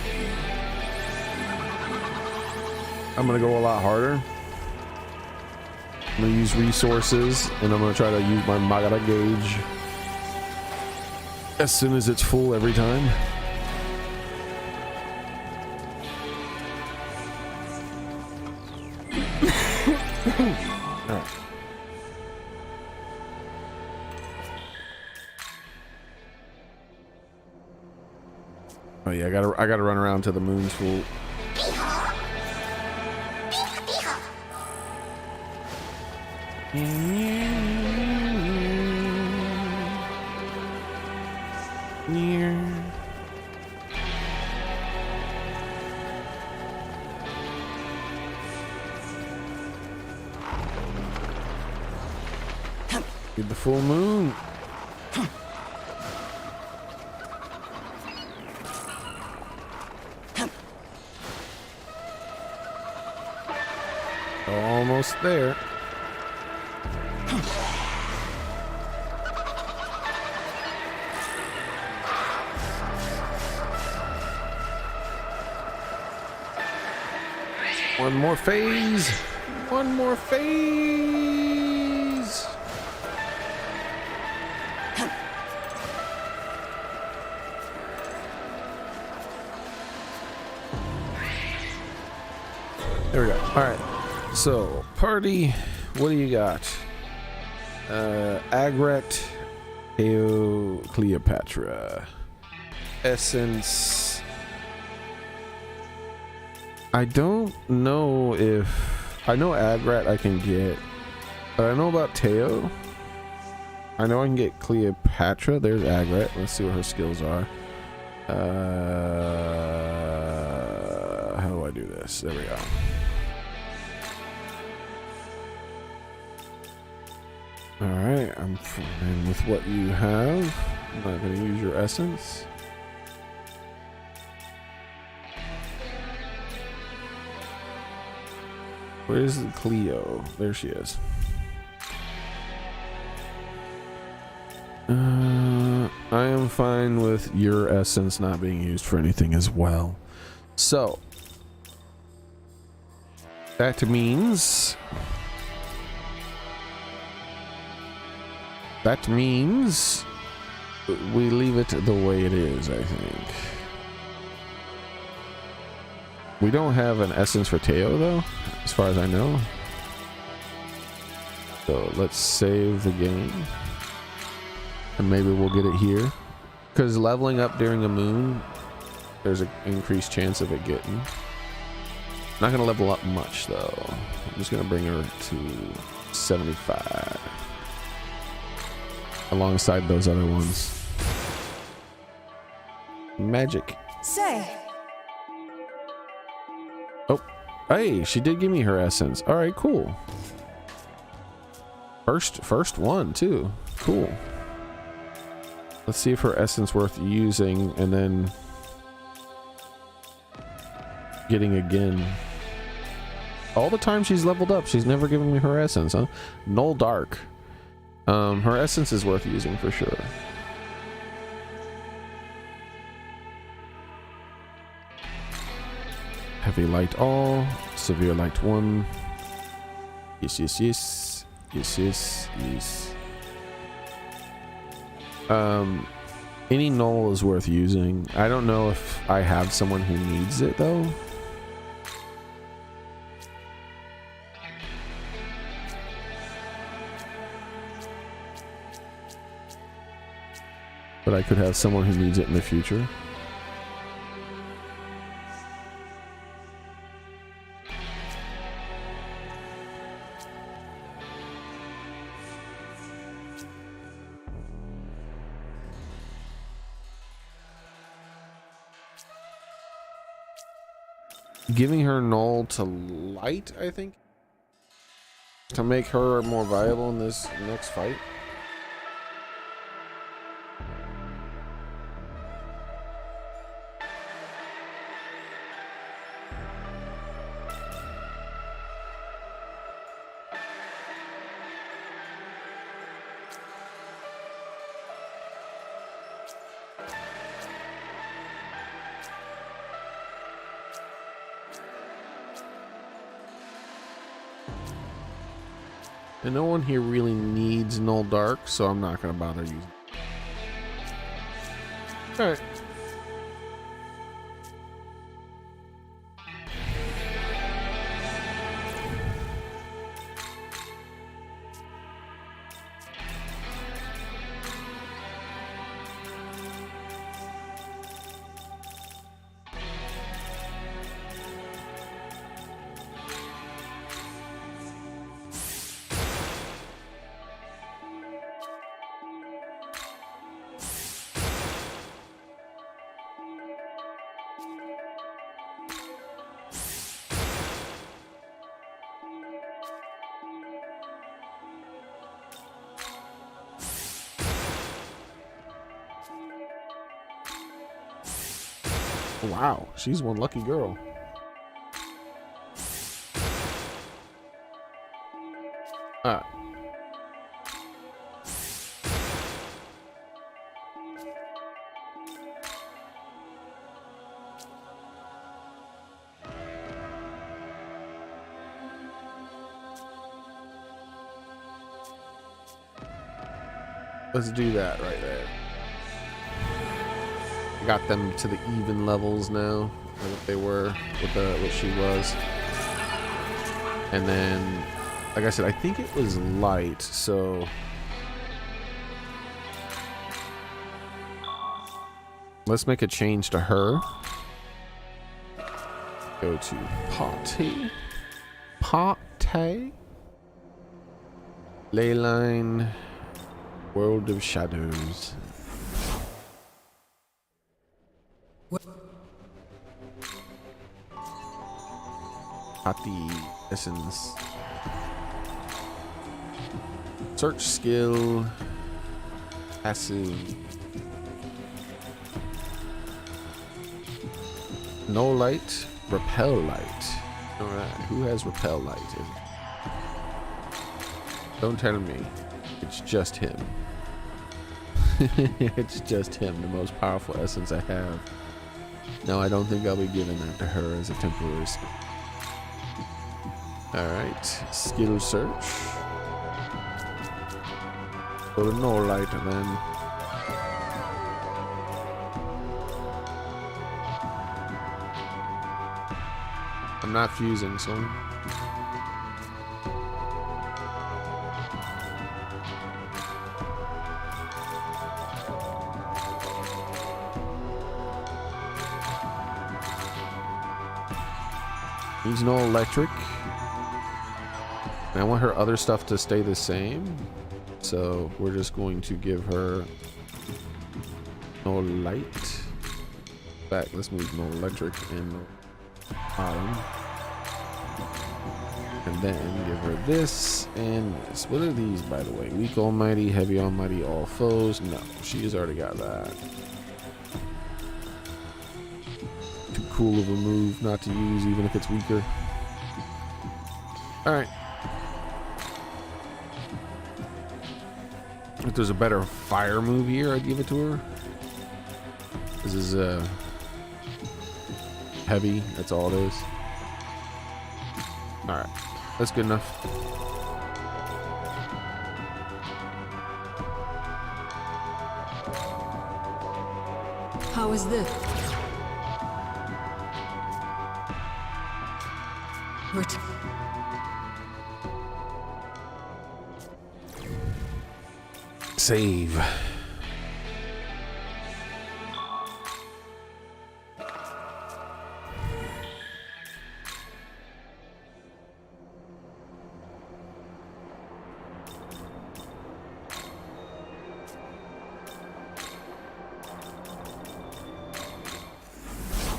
I'm gonna go a lot harder. I'm gonna use resources, and I'm gonna try to use my Magara gauge as soon as it's full every time. All right. Oh yeah, I gotta run around to the moon's full. Get the full moon. Almost there. One more phase. One more phase. There we go. All right. So, party, what do you got? Agret, Eo, Cleopatra, Essence. I don't know if I know Agret I can get, but I don't know about Teo. I know I can get Cleopatra. There's Agret. Let's see what her skills are. How do I do this? There we go. Alright, I'm fine with what you have. I'm not going to use your essence. Where's the Cleo? There she is. I am fine with your essence not being used for anything as well. So, that means... That means we leave it the way it is, I think. We don't have an essence for Teo, though, as far as I know. So let's save the game. And maybe we'll get it here. Because leveling up during a moon, there's an increased chance of it getting. Not going to level up much, though. I'm just going to bring her to 75. Alongside those other ones. Magic. Say. Oh, hey, she did give me her essence. All right, cool. First one too. Cool. Let's see if her essence worth using and then getting again. All the time she's leveled up, she's never given me her essence, huh? Null Dark. Her essence is worth using for sure. Heavy Light all, Severe Light 1. Yes, yes, yes. Yes, yes, yes. Any null is worth using. I don't know if I have someone who needs it though. But I could have someone who needs it in the future. Giving her null to light, I think, to make her more viable in this next fight. And no one here really needs Null Dark, so I'm not going to bother using it. Alright. Wow, she's one lucky girl. Alright. Let's do that right there. Got them to the even levels now, what they were, what she was. And then, like I said, I think it was light, so let's make a change to her. Go to party, Leyline, World of Shadows. Party essence. Search skill. Passive. No light. Repel light. Alright. Who has repel light? Don't tell me. It's just him. It's just him. The most powerful essence I have. No, I don't think I'll be giving that to her as a temporary skill. Alright. Skill search. Go to no light then. I'm not fusing, so needs no electric. And I want her other stuff to stay the same, so we're just going to give her no light. Back, let's move no electric and no bottom. And then give her this and this. What are these, by the way? Weak Almighty, Heavy Almighty, all foes. No, she's already got that. Too cool of a move not to use, even if it's weaker. Alright. If there's a better fire move here, I'd give it to her. This is heavy, that's all it is. Alright, that's good enough. How is this? Save.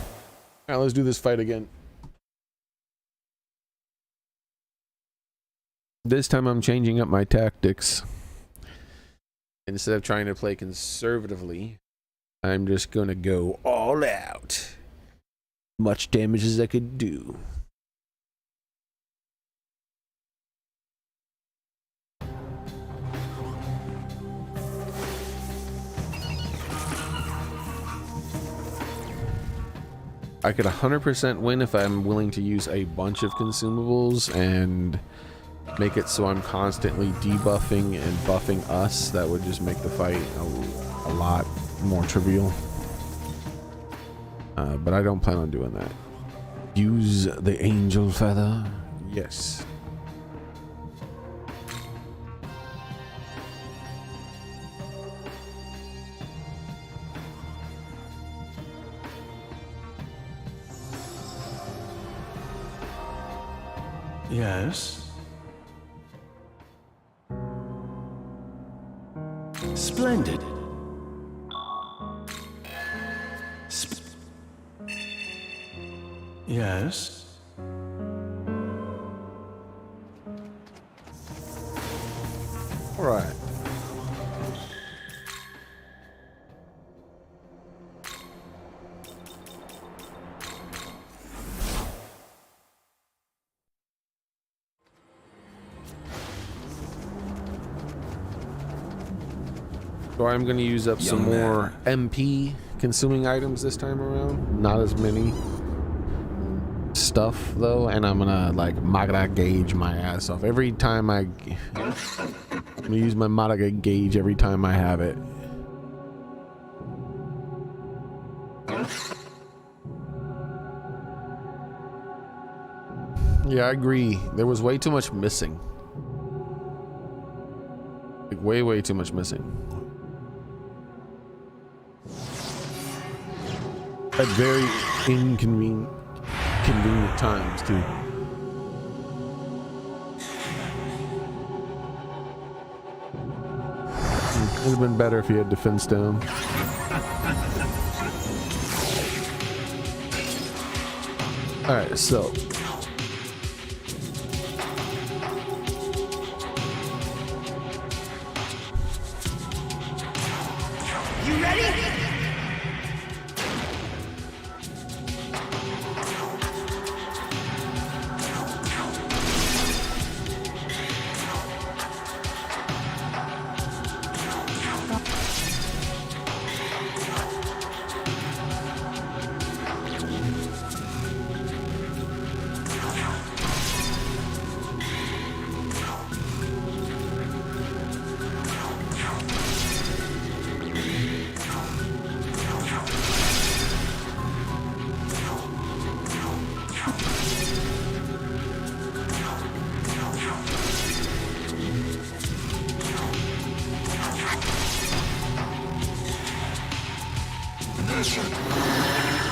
All right, let's do this fight again. This time I'm changing up my tactics. Instead of trying to play conservatively, I'm just gonna go all out. Much damage as I could do. I could 100% win if I'm willing to use a bunch of consumables and make it so I'm constantly debuffing and buffing us, that would just make the fight a lot more trivial. But I don't plan on doing that. Use the angel feather. Yes. Yes. Splendid. Yes. All right. So I'm going to use up some more MP consuming items this time around. Not as many stuff though, and I'm gonna like Magara gauge my ass off every time I'm gonna use my Magara gauge every time I have it. Yeah, I agree. There was way too much missing. Like way too much missing. At very convenient times too. It would have been better if he had defense down. Alright, so You ready?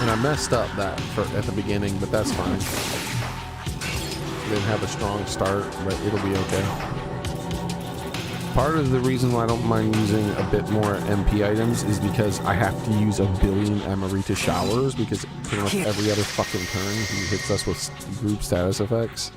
and I messed up that at the beginning, but that's fine. Didn't have a strong start, but it'll be okay. Part of the reason why I don't mind using a bit more MP items is because I have to use a billion Amarita showers, because pretty much every other fucking turn he hits us with group status effects.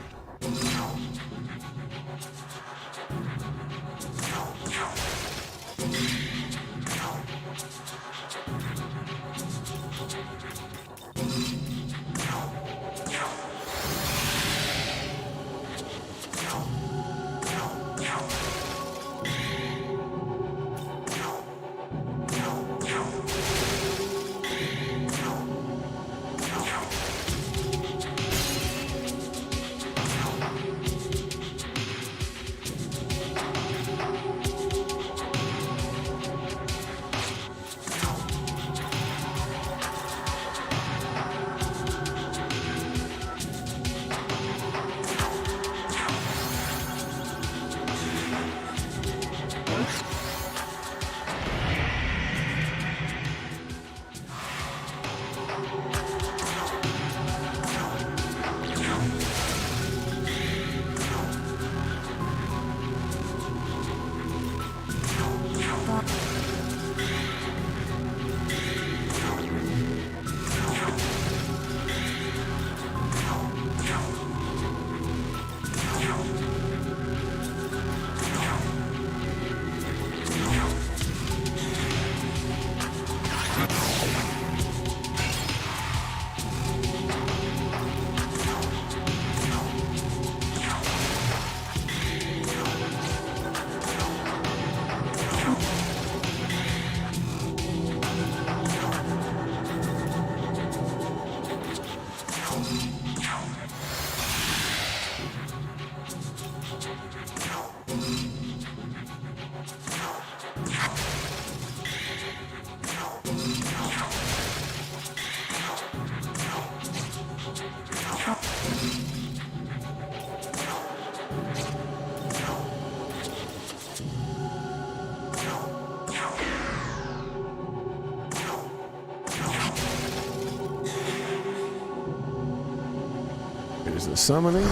There's the summoning.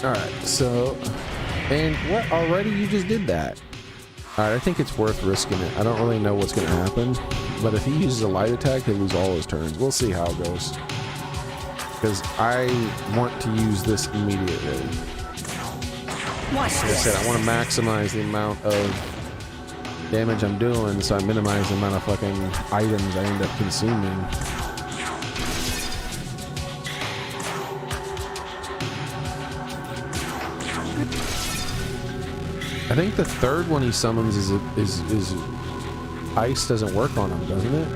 Alright, so... And what? Already? You just did that. Alright, I think it's worth risking it. I don't really know what's going to happen. But if he uses a light attack, he'll lose all his turns. We'll see how it goes. Because I want to use this immediately. Like I said, I want to maximize the amount of damage I'm doing, so I minimize the amount of fucking items I end up consuming. I think the third one he summons is ice doesn't work on him, doesn't it?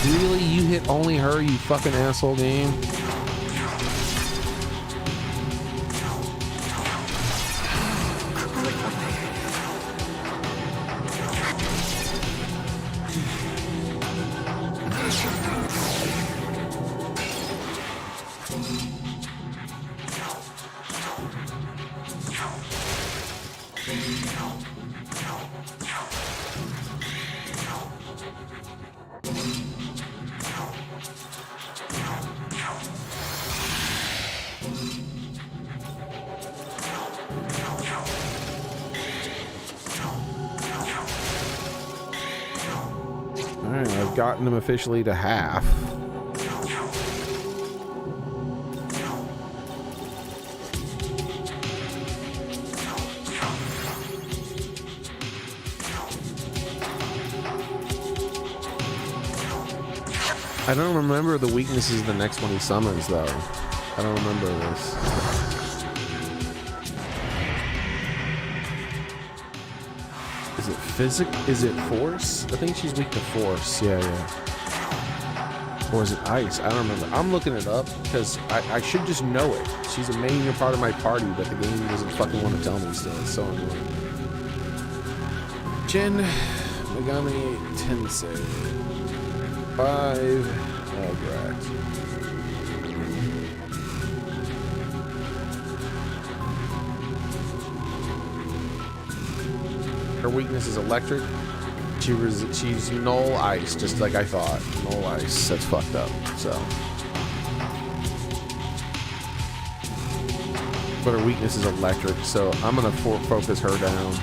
Really? You hit only her, you fucking asshole game? Alright, I've gotten him officially to half. I don't remember the weaknesses the next one he summons, though. I don't remember this. Is it physic? Is it force? I think she's weak to force. Yeah, yeah. Or is it ice? I don't remember. I'm looking it up because I should just know it. She's a major part of my party, but the game doesn't fucking want to tell me still. It's so annoying. Shin Megami Tensei 5. Oh, right. Her weakness is electric. She's null ice, just like I thought. Null ice. That's fucked up. So, but her weakness is electric. So I'm gonna focus her down.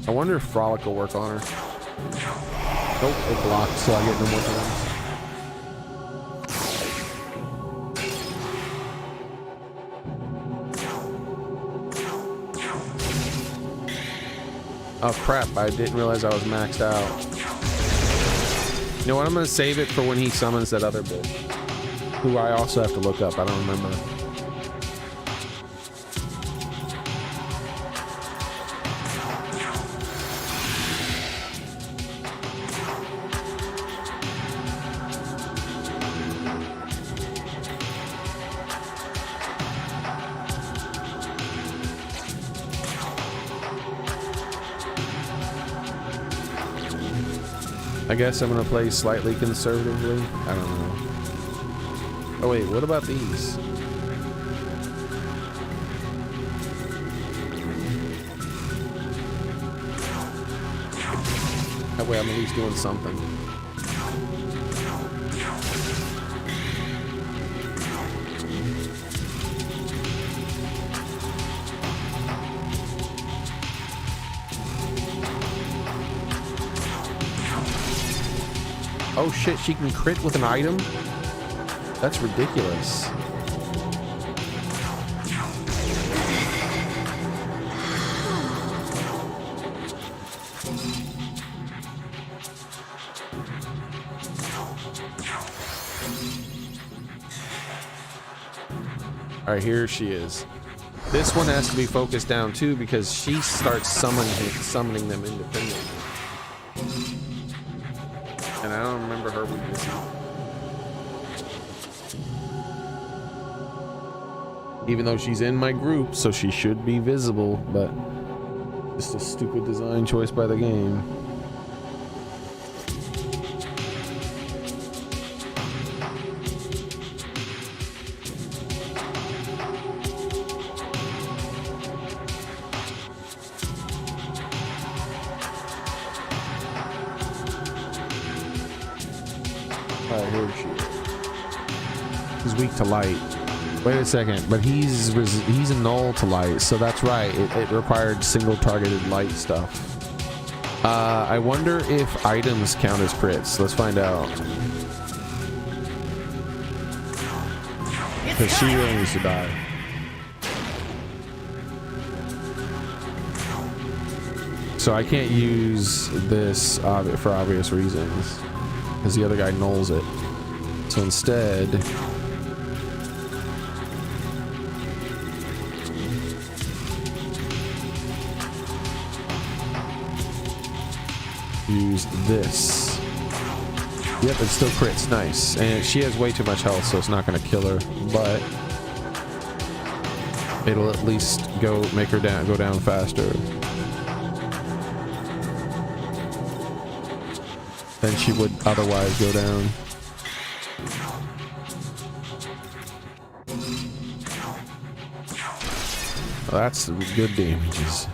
I wonder if Frolic will work on her. Nope, it blocked, so I get no more turns. Oh crap, I didn't realize I was maxed out. You know what, I'm gonna save it for when he summons that other bitch. Who I also have to look up, I don't remember. I guess I'm gonna play slightly conservatively. I don't know. Oh wait, what about these? That way I'm at least doing something. Oh shit, she can crit with an item? That's ridiculous. All right, here she is. This one has to be focused down too because she starts summoning them independently. And I don't remember her weaknesses. Even though she's in my group, so she should be visible, but just a stupid design choice by the game. Alright, here she is. He's weak to light. Wait a second, but he's a null to light, so that's right. It required single targeted light stuff. I wonder if items count as crits. Let's find out. Because she really needs to die. So I can't use this for obvious reasons. Because the other guy nulls it. So instead, use this. Yep, it still crits. Nice. And she has way too much health, so it's not going to kill her, but it'll at least go down faster than she would otherwise go down. Well, that's good damages.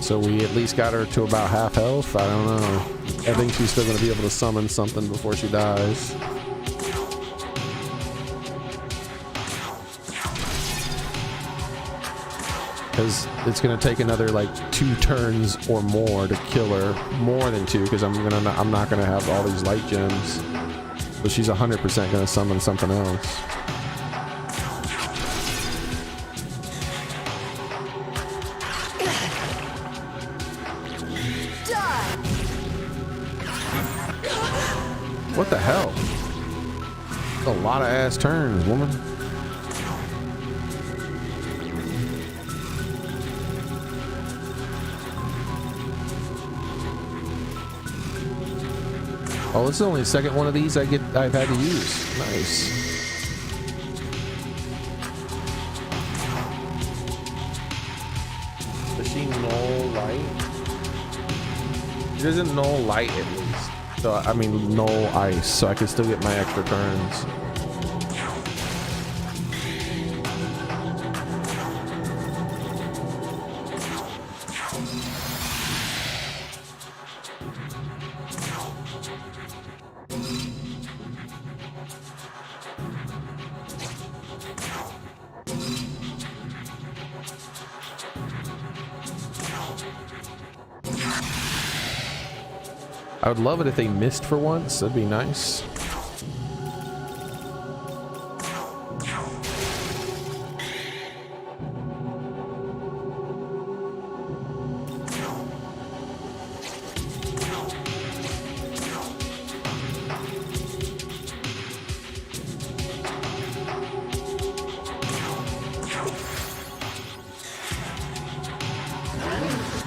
So we at least got her to about half health. I don't know. I think she's still going to be able to summon something before she dies. Because it's going to take another like 2 turns or more to kill her. More than 2, because I'm not going to have all these light gems. So she's 100% going to summon something else. What the hell? That's a lot of ass turns, woman. Oh, this is only the second one of these I've had to use. Nice. Does she null light? She doesn't null light at least. So, I mean, null ice, so I can still get my extra turns. I would love it if they missed for once. That'd be nice.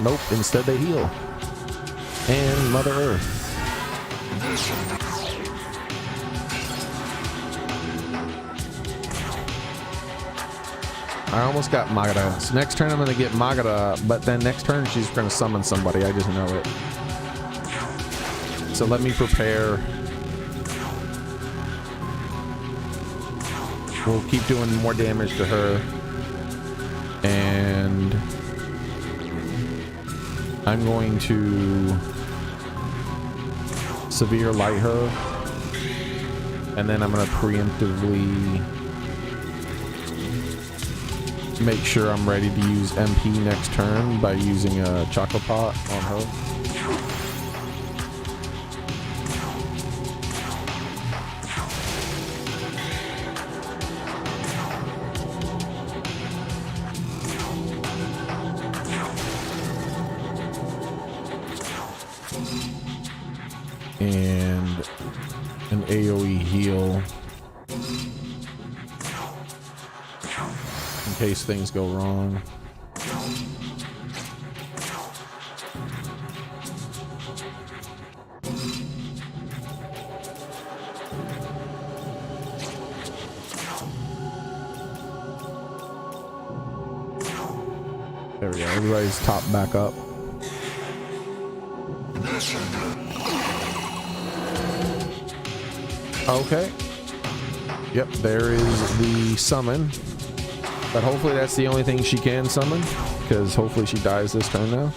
Nope, instead they heal. And Mother Earth. I almost got Magara. So next turn I'm going to get Magara, but then next turn she's going to summon somebody. I just know it. So let me prepare. We'll keep doing more damage to her. And I'm going to severe light her, and then I'm going to preemptively make sure I'm ready to use MP next turn by using a Choco Pot on her. and an AoE heal in case things go wrong. There we go. Everybody's topped back up. Okay. Yep, there is the summon. But hopefully that's the only thing she can summon, because hopefully she dies this turn now.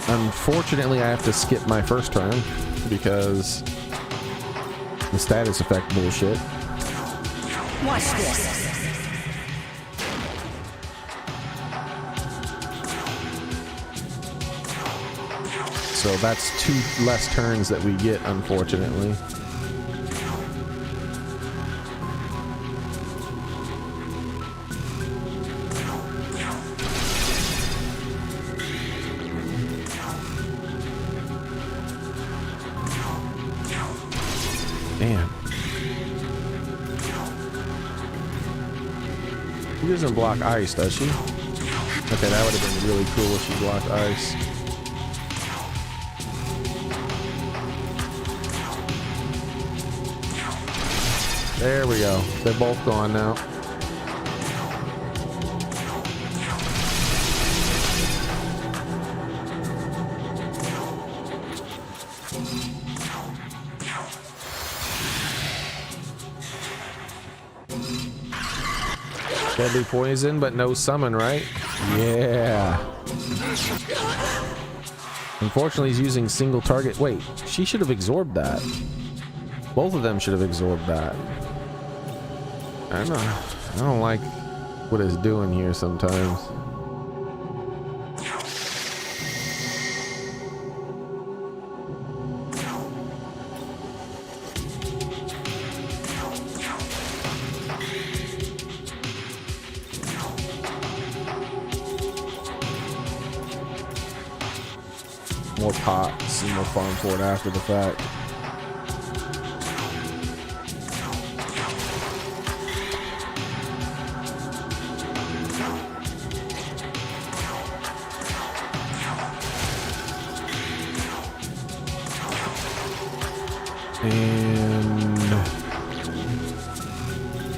Unfortunately, I have to skip my first turn because the status effect bullshit. Watch this. So that's 2 less turns that we get, unfortunately. Damn. She doesn't block ice, does she? Okay, that would have been really cool if she blocked ice. There we go. They're both gone now. Deadly poison, but no summon, right? Yeah. Unfortunately, he's using single target. Wait, she should have absorbed that. Both of them should have absorbed that. I don't like what it's doing here sometimes. More pots and more farm for it after the fact. And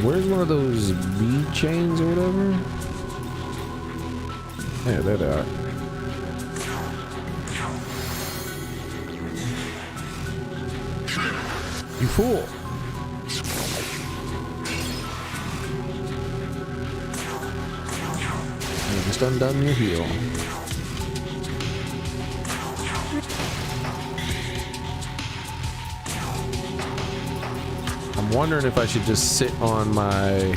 where's one of those bead chains or whatever? Yeah, there they are. You fool! You just undone your heel. I'm wondering if I should just sit on my...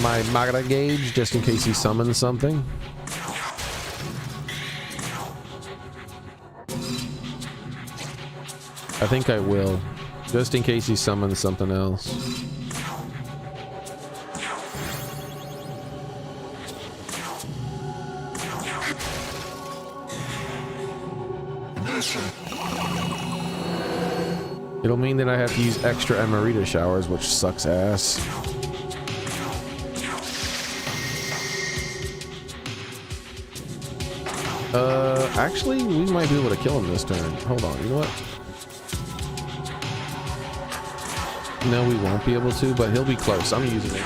my Magara gauge, just in case he summons something. I think I will, just in case he summons something else. It'll mean that I have to use extra Emerita showers, which sucks ass. Actually, we might be able to kill him this turn. Hold on, you know what? No, we won't be able to, but he'll be close. I'm using it.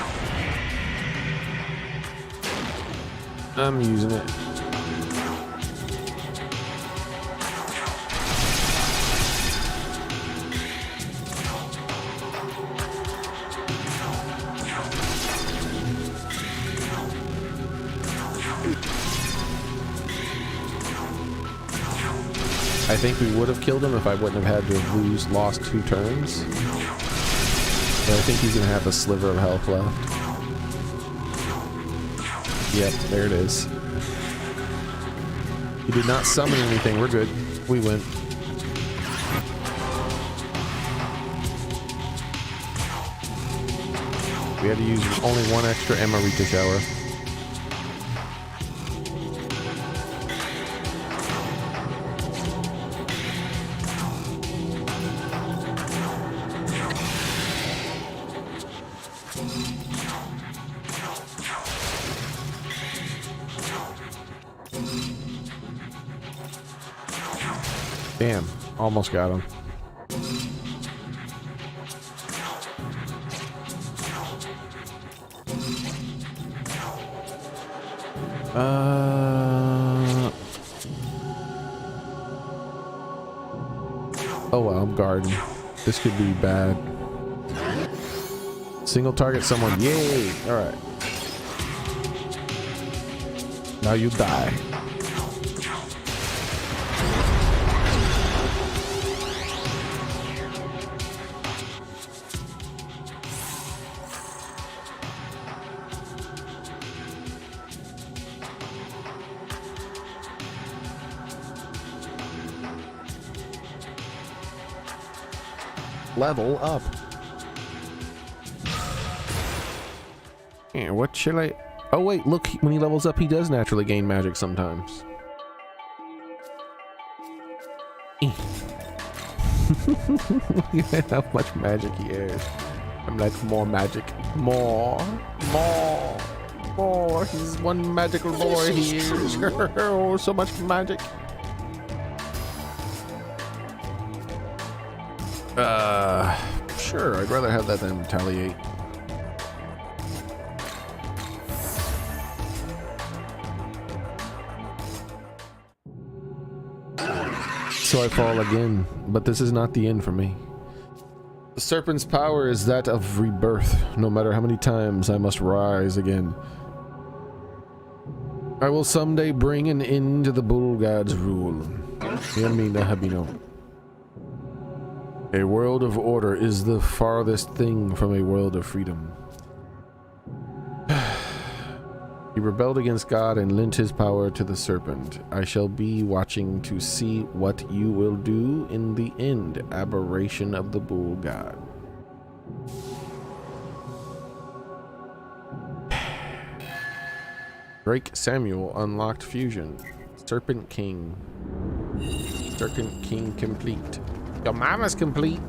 I'm using it. I think we would have killed him if I wouldn't have had to have lost 2 turns. But I think he's gonna have a sliver of health left. Yep, there it is. He did not summon anything. We're good. We win. We had to use only one extra Emerita shower. Damn, almost got him. Oh well, I'm guarding. This could be bad. Single target someone. Yay! Alright. Now you die. Level up. Yeah, what should I... Oh wait, look, when he levels up, he does naturally gain magic sometimes. Look at how much magic he has. I'm like, more magic. More. He's one magical boy here. Oh, so much magic. Sure, I'd rather have that than retaliate. So I fall again, but this is not the end for me. The serpent's power is that of rebirth. No matter how many times I must rise again, I will someday bring an end to the bull god's rule. Hear me, Nahabino. A world of order is the farthest thing from a world of freedom. He rebelled against God and lent his power to the serpent. I shall be watching to see what you will do in the end, aberration of the bull god. Drake Samuel unlocked fusion. Serpent King. Serpent King complete. Your mama's complete.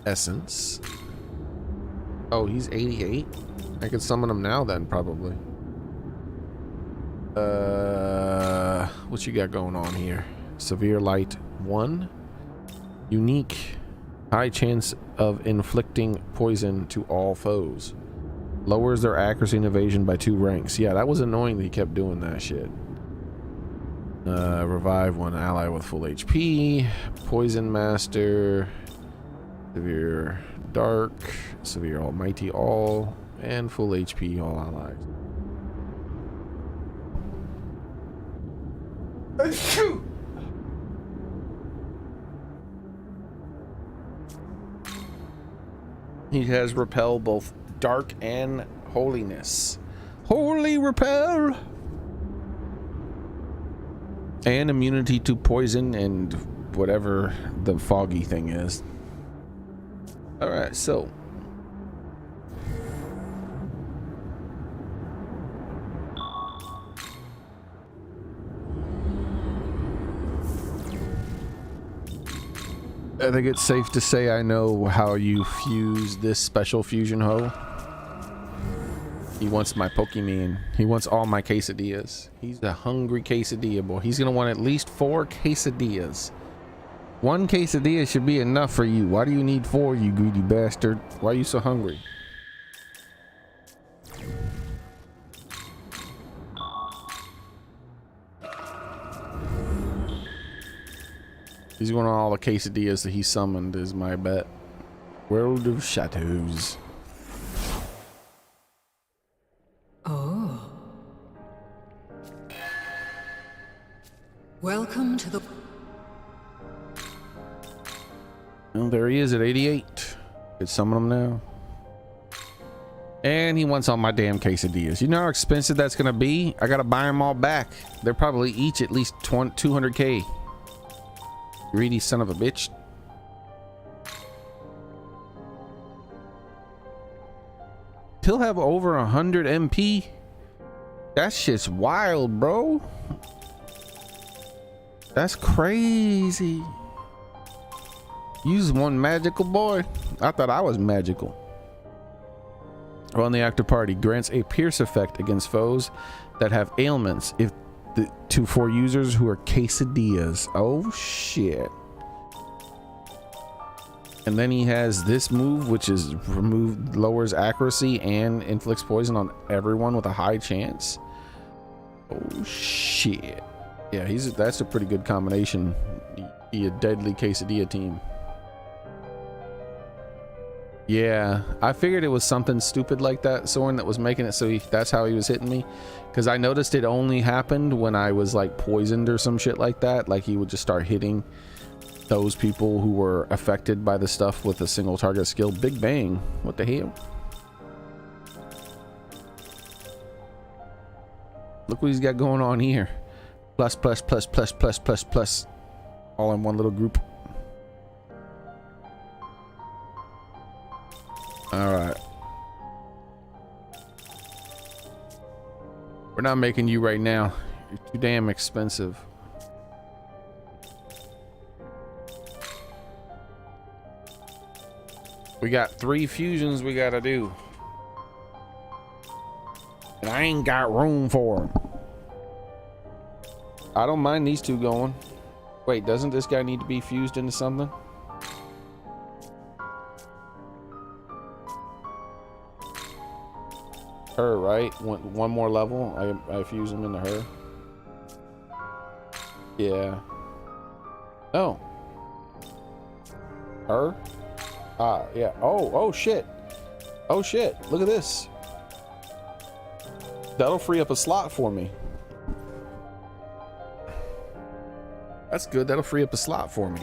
Essence. Oh, he's 88. I could summon him now then, probably. What you got going on here? Severe Light 1. Unique. High chance of inflicting poison to all foes. Lowers their accuracy and evasion by 2 ranks. Yeah, that was annoying that he kept doing that shit. Revive one ally with full HP. Poison Master. Severe Dark. Severe Almighty All. And full HP all allies. He has Repel both Dark and Holiness. Holy Repel! And immunity to poison and whatever the foggy thing is. Alright, so. I think it's safe to say I know how you fuse this special fusion hoe. He wants my Pokemon. He wants all my quesadillas. He's a hungry quesadilla boy. He's gonna want at least 4 quesadillas. 1 quesadilla should be enough for you. Why do you need 4, you greedy bastard? Why are you so hungry? He's going on all the quesadillas that he summoned is my bet. World of Shadows. Oh. Welcome to the... Well, there he is at 88. Could summon him now. And he wants all my damn quesadillas. You know how expensive that's gonna be? I gotta buy them all back. They're probably each at least 200k. Greedy son of a bitch. he'll have over 100 MP. That shit's wild, bro. That's crazy. Use one magical boy. I thought I was magical. On the active party grants a pierce effect against foes that have ailments to 4 users who are quesadillas. Oh shit. And then he has this move, which is lowers accuracy and inflicts poison on everyone with a high chance. Oh shit. Yeah, that's a pretty good combination. Be a deadly quesadilla team. Yeah, I figured it was something stupid like that, Soren, that was making it so that's how he was hitting me. Because I noticed it only happened when I was like poisoned or some shit like that. Like he would just start hitting those people who were affected by the stuff with a single target skill. Big bang. What the hell? Look what he's got going on here. Plus, plus, plus, plus, plus, plus, plus. All in one little group. All right. We're not making you right now. You're too damn expensive. We got 3 fusions we gotta do. And I ain't got room for them. I don't mind these 2 going. Wait, doesn't this guy need to be fused into something? Her, right? One more level. I fuse him into her. Yeah. Oh. Her? Ah, yeah. Oh shit. Oh shit. Look at this. That'll free up a slot for me. That's good. That'll free up a slot for me.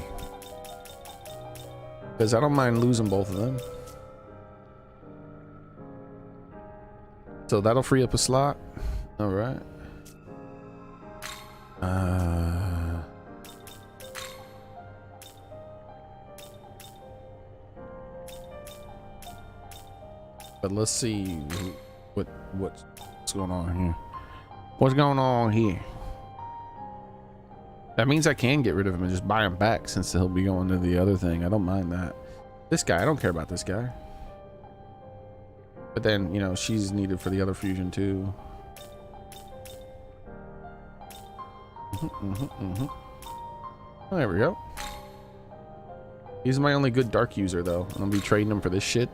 Because I don't mind losing both of them. So that'll free up a slot. All right. But let's see what's going on here. What's going on here? That means I can get rid of him and just buy him back since he'll be going to the other thing. I don't mind that. This guy, I don't care about this guy. But then, you know, she's needed for the other fusion too. Oh, there we go. He's my only good dark user though. I'm gonna be trading him for this shit.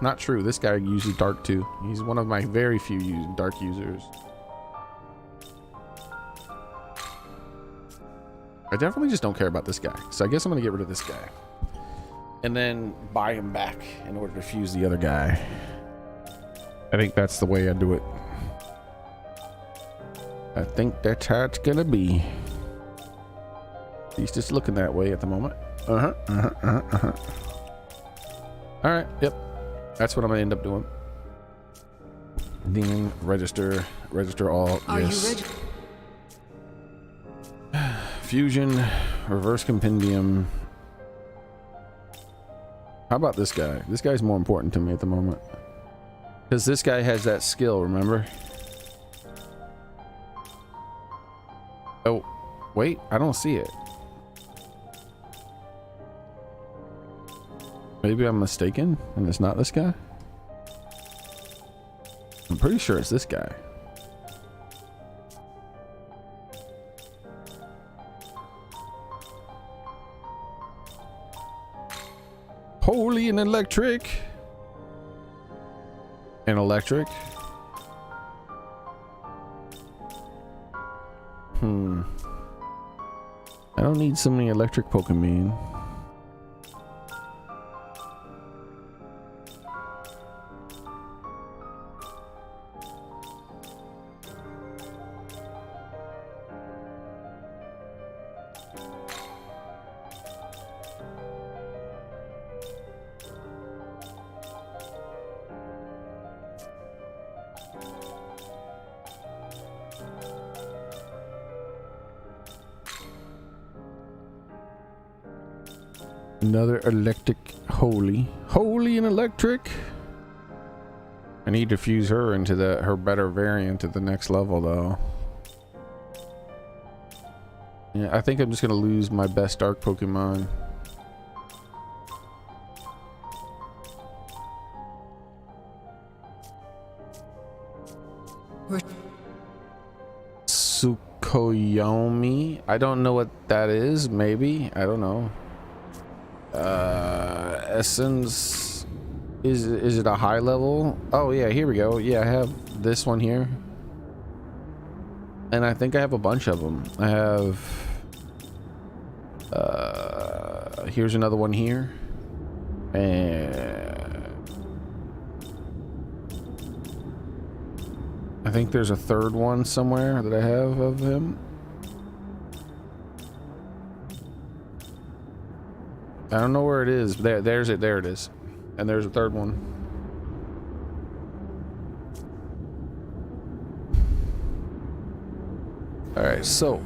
Not true. This guy uses dark too. He's one of my very few dark users. I definitely just don't care about this guy. So I guess I'm gonna get rid of this guy. And then buy him back in order to fuse the other guy. I think that's the way I do it. I think that's how it's gonna be. He's just looking that way at the moment. All right, yep. That's what I'm gonna end up doing. Then register all. Are yes. you ready? Fusion, reverse compendium. How about this guy? This guy's more important to me at the moment. Because this guy has that skill, remember? Oh, wait, I don't see it. Maybe I'm mistaken and it's not this guy? I'm pretty sure it's this guy. Holy and electric. And electric. I don't need so many electric Pokemon. Another electric holy. Holy and electric. I need to fuse her into her better variant at the next level though. Yeah, I think I'm just gonna lose my best dark Pokemon. Tsukuyomi. I don't know what that is. Maybe. I don't know. Essence. Is it a high level? Oh yeah, here we go. Yeah, I have this one here. And I think I have a bunch of them. I have... here's another one here. And... I think there's a third one somewhere that I have of him. I don't know where it is. There's it. There it is. And there's a third one. All right, so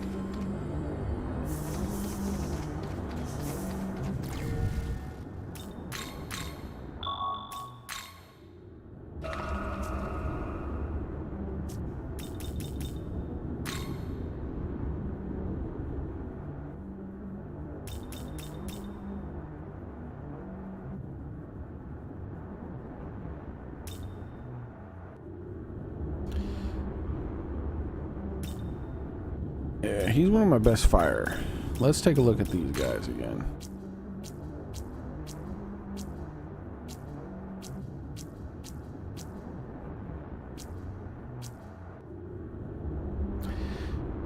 yeah, he's one of my best fire. Let's take a look at these guys again.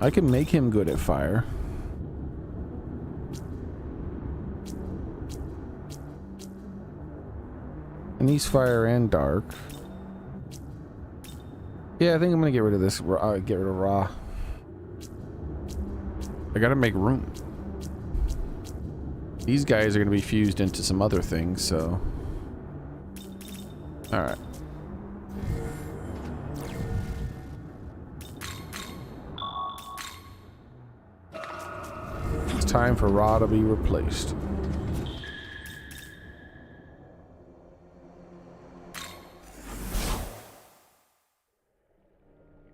I can make him good at fire. And he's fire and dark. Yeah, I think I'm gonna get rid of this. Get rid of raw. I gotta make room. These guys are gonna be fused into some other things, so. Alright. It's time for Ra to be replaced.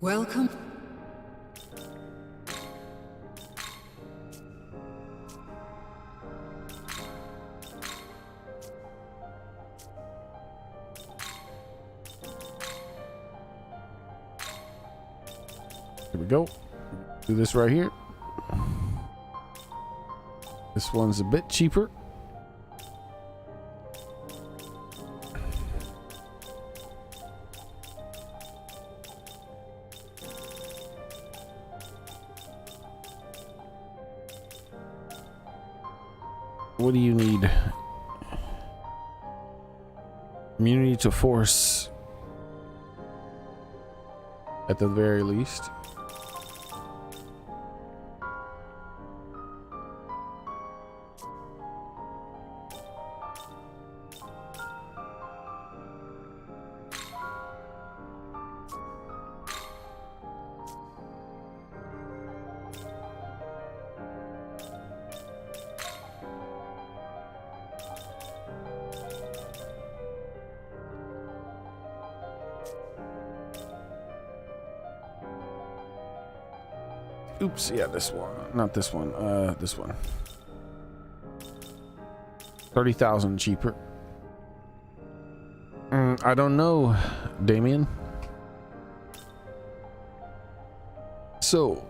Welcome. Here we go. Do this right here. This one's a bit cheaper. What do you need? Immunity to force. At the very least. Oops, yeah, this one. Not this one. This one. 30,000 cheaper. I don't know, Damien. So,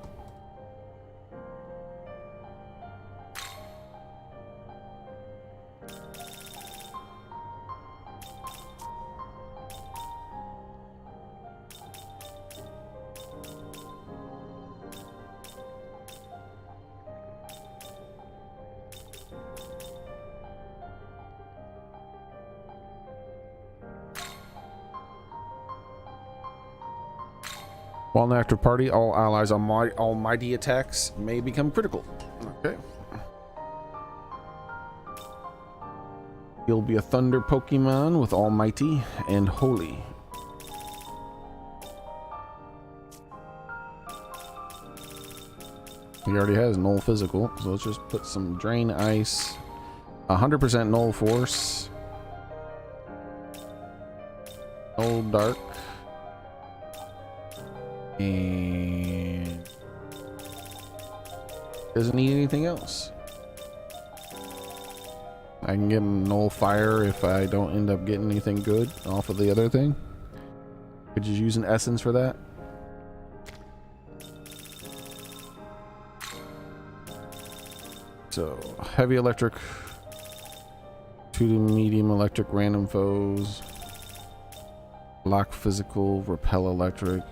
while after party, all allies on my almighty attacks may become critical. Okay. He'll be a thunder Pokemon with almighty and holy. He already has null physical, so let's just put some drain ice 100% null force. Null dark. And doesn't need anything else. I can get null fire if I don't end up getting anything good off of the other thing. Could you use an essence for that? So heavy electric, 2 to medium electric, random foes, lock physical, repel electric.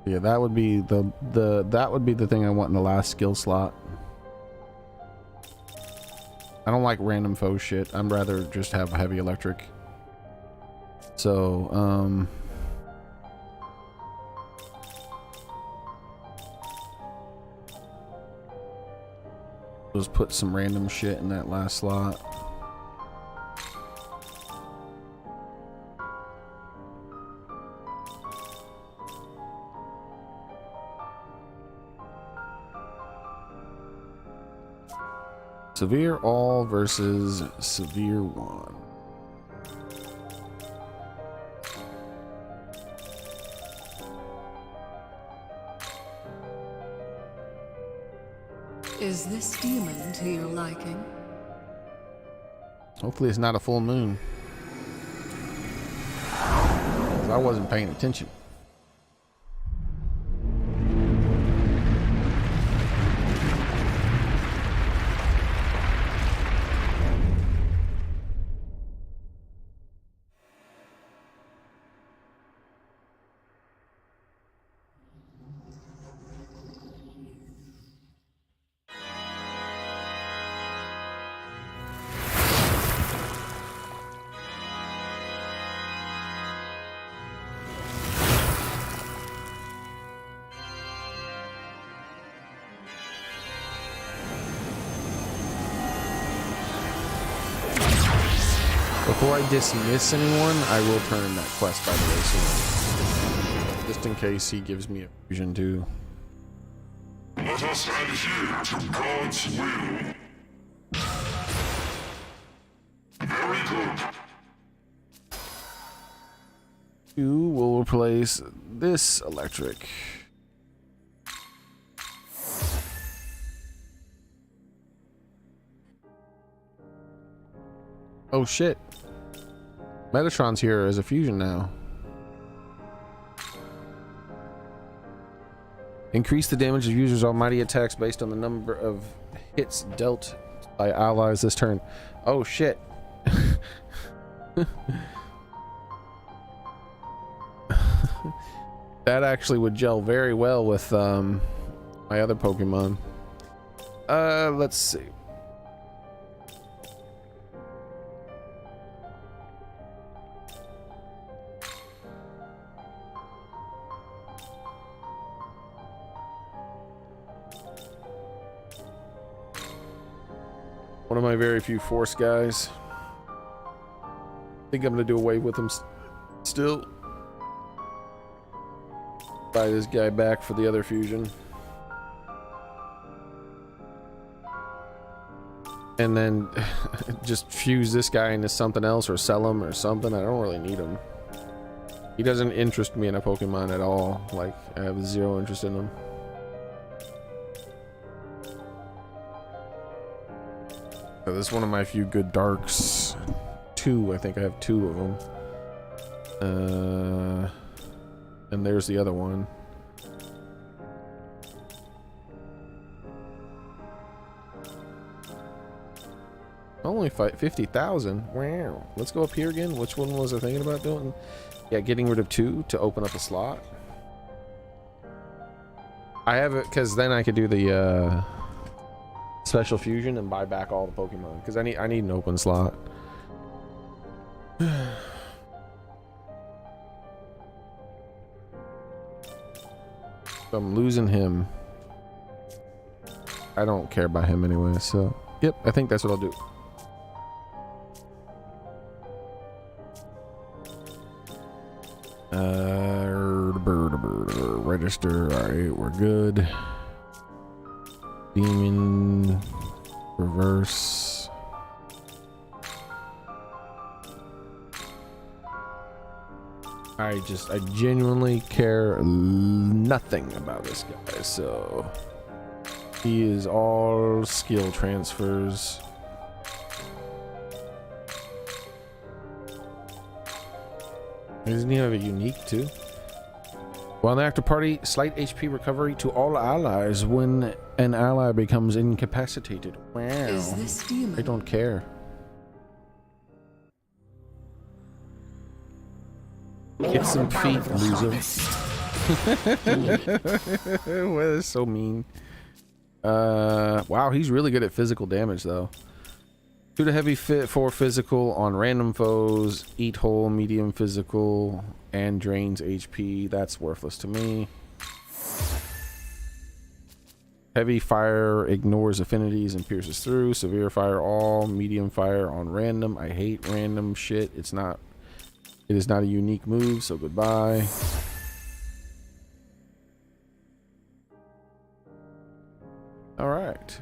Yeah, that would be the thing I want in the last skill slot. I don't like random foe shit. I'd rather just have heavy electric. So, just put some random shit in that last slot. Severe all versus severe one. Is this demon to your liking? Hopefully it's not a full moon. 'Cause I wasn't paying attention. Before I dismiss anyone, I will turn that quest by the way soon. Just in case he gives me a fusion too. Let us adhere to God's will. Very good. You will replace this electric. Oh shit. Metatron's here as a fusion now. Increase the damage of users' almighty attacks based on the number of hits dealt by allies this turn. Oh shit. That actually would gel very well with my other Pokemon. Let's see. One of my very few force guys. I think I'm gonna do away with him still. Buy this guy back for the other fusion. And then just fuse this guy into something else or sell him or something. I don't really need him. He doesn't interest me in a Pokemon at all. Like, I have zero interest in him. So this is one of my few good darks. Two, I think I have 2 of them. And there's the other one. Only 50,000. Wow. Let's go up here again. Which one was I thinking about doing? Yeah, getting rid of 2 to open up a slot. I have it because then I could do the special fusion and buy back all the Pokemon because I need an open slot. So I'm losing him. I don't care about him anyway, so yep, I think that's what I'll do. Register. All right, we're good. Demon. Reverse. I genuinely care nothing about this guy, so he is all skill transfers. Doesn't he have a unique too? While in the active party, slight HP recovery to all allies when an ally becomes incapacitated. Wow. Is this demon? I don't care. Get some feet, loser. Well, that's so mean. Wow, he's really good at physical damage though. 2 to heavy, 4 physical on random foes, eat whole, medium physical, and drains HP. That's worthless to me. Heavy fire ignores affinities and pierces through. Severe fire all, medium fire on random. I hate random shit. It is not a unique move, so goodbye. All right.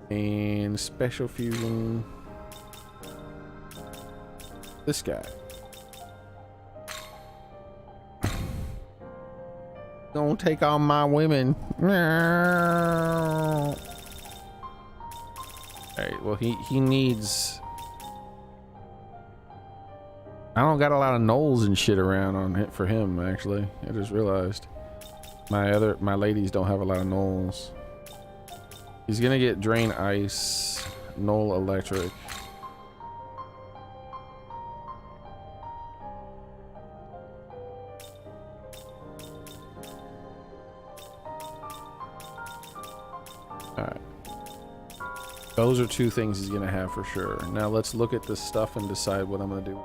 And special fusion. This guy. Don't take on my women. Alright, well he needs. I don't got a lot of gnolls and shit around on it for him, actually. I just realized. My ladies don't have a lot of gnolls. He's gonna get drain ice, null electric. Alright. Those are 2 things he's gonna have for sure. Now let's look at this stuff and decide what I'm gonna do.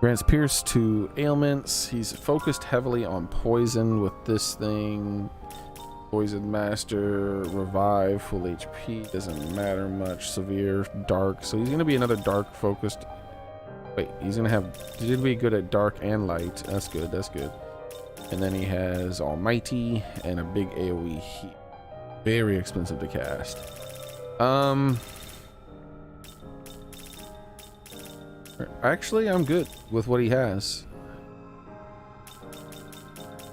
Grants Pierce to ailments. He's focused heavily on poison with this thing. Poison Master, revive, full HP, doesn't matter much. Severe, dark, so he's gonna be another dark focused. Wait, he's gonna be good at dark and light. That's good, that's good. And then he has Almighty and a big AoE heat. Very expensive to cast. Actually, I'm good with what he has.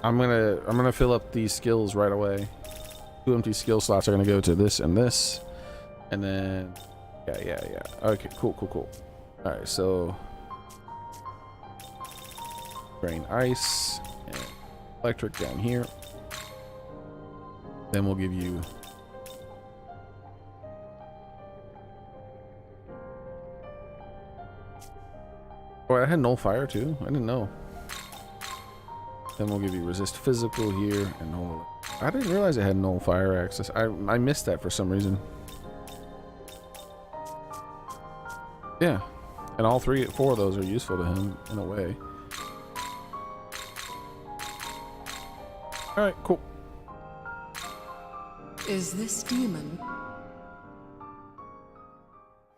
I'm gonna fill up these skills right away. 2 empty skill slots are gonna go to this, and then yeah. Okay, cool. All right, so drain ice and electric down here. Then we'll give you. Oh, I had null fire too. I didn't know. Then we'll give you resist physical here and null. I didn't realize it had null fire access. I missed that for some reason. Yeah, and all 4 of those are useful to him in a way. All right, cool. Is this demon?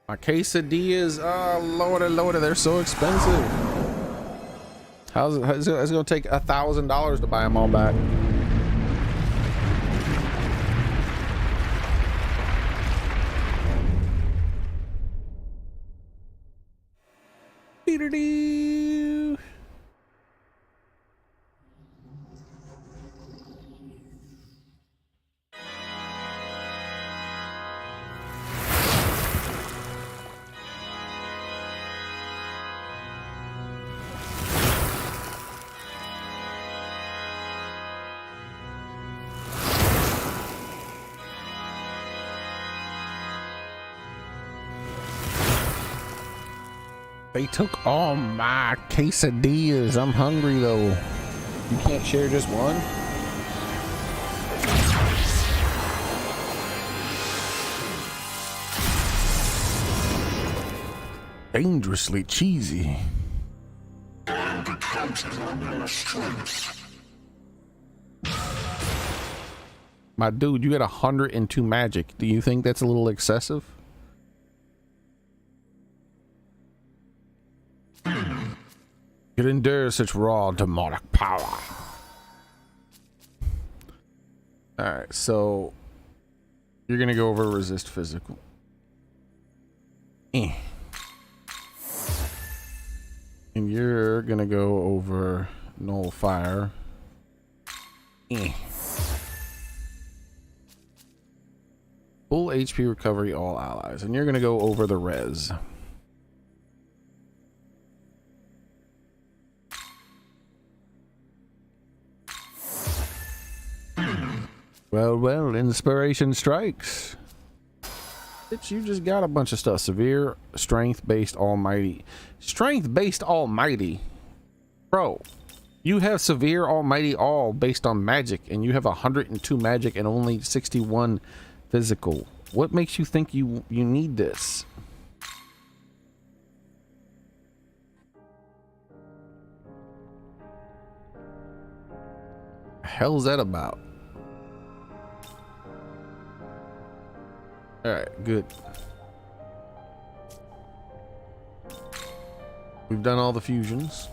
My quesadillas, oh lordy, they're so expensive. It's gonna take $1,000 to buy them all back. Dee-dee-dee. They took all my quesadillas. I'm hungry though. You can't share just one? Dangerously cheesy. I'll be counting on your strength. My dude, you got 102 magic. Do you think that's a little excessive? You can endure such raw demonic power. Alright, so you're gonna go over resist physical. And you're gonna go over null fire. Full HP recovery all allies. And you're gonna go over the res. Well, inspiration strikes. Bitch, you just got a bunch of stuff. Severe, strength-based, almighty. Strength-based, almighty. Bro, you have severe, almighty, all based on magic, and you have 102 magic and only 61 physical. What makes you think you need this? The hell's that about? Alright, good. We've done all the fusions.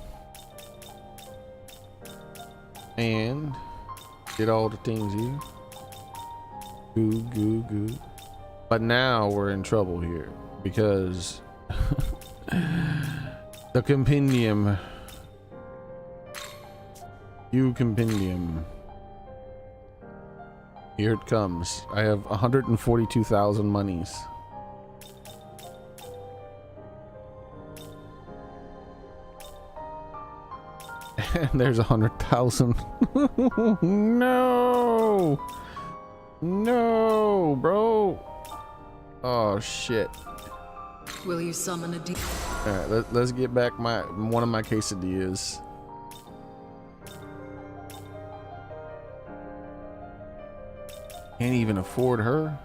And did all the things here. Goo. But now we're in trouble here because the compendium. Compendium. Here it comes. I have 142,000 monies. And there's 100,000. No, bro. Oh shit. Will you summon a demon? All right, let's get back one of my quesadillas. Can't even afford her.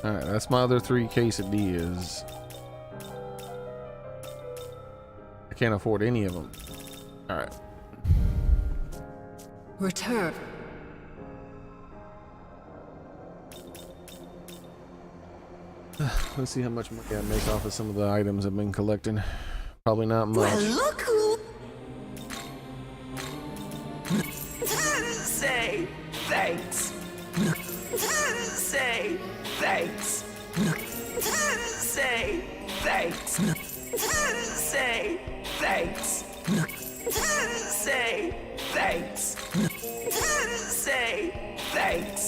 All right, that's my other 3 quesadillas. I can't afford any of them. All right. Return. Let's see how much money I make off of some of the items I've been collecting. Probably not much. Well, look who. Say thanks. Say thanks. Say thanks. Say thanks. Say thanks. Say thanks. Say thanks.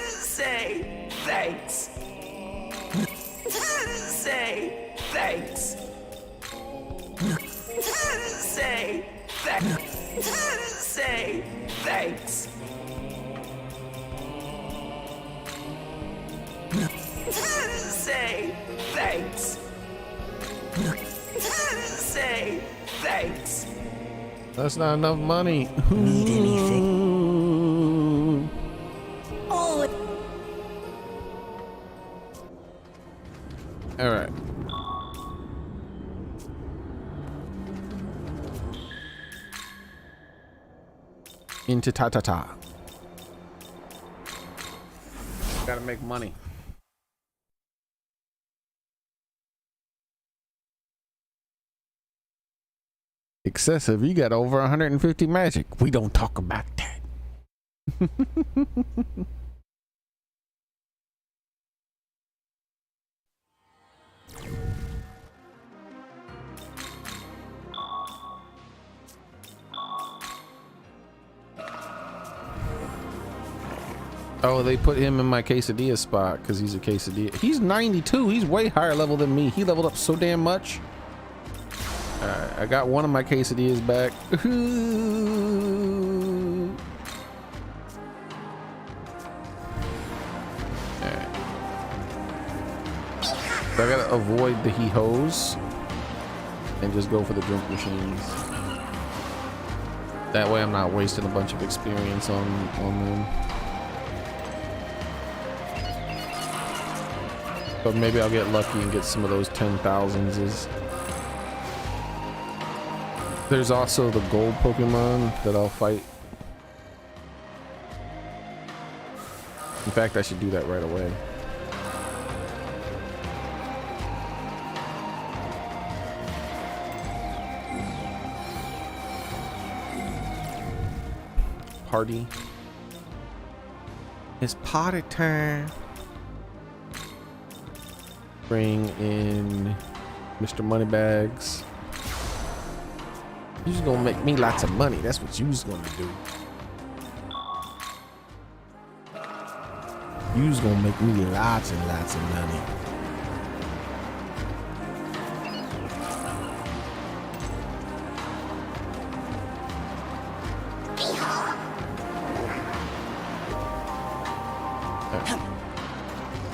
Say thanks. Say thanks. Say thanks. Say thanks. Say thanks. That's not enough money. Need anything? Oh. All right. Into ta-ta-ta. Gotta make money. Excessive. You got over 150 magic. We don't talk about that. Oh, they put him in my quesadilla spot because he's a quesadilla. He's 92. He's way higher level than me. He leveled up so damn much. I got one of my quesadillas back. So I gotta avoid the he-hos and just go for the drink machines. That way I'm not wasting a bunch of experience on them. But maybe I'll get lucky and get some of those 10,000s. There's also the gold Pokemon that I'll fight. In fact, I should do that right away. party. It's party time. Bring in Mr. Moneybags. You's gonna make me lots of money. That's what you's gonna do. You's gonna make me lots and lots of money.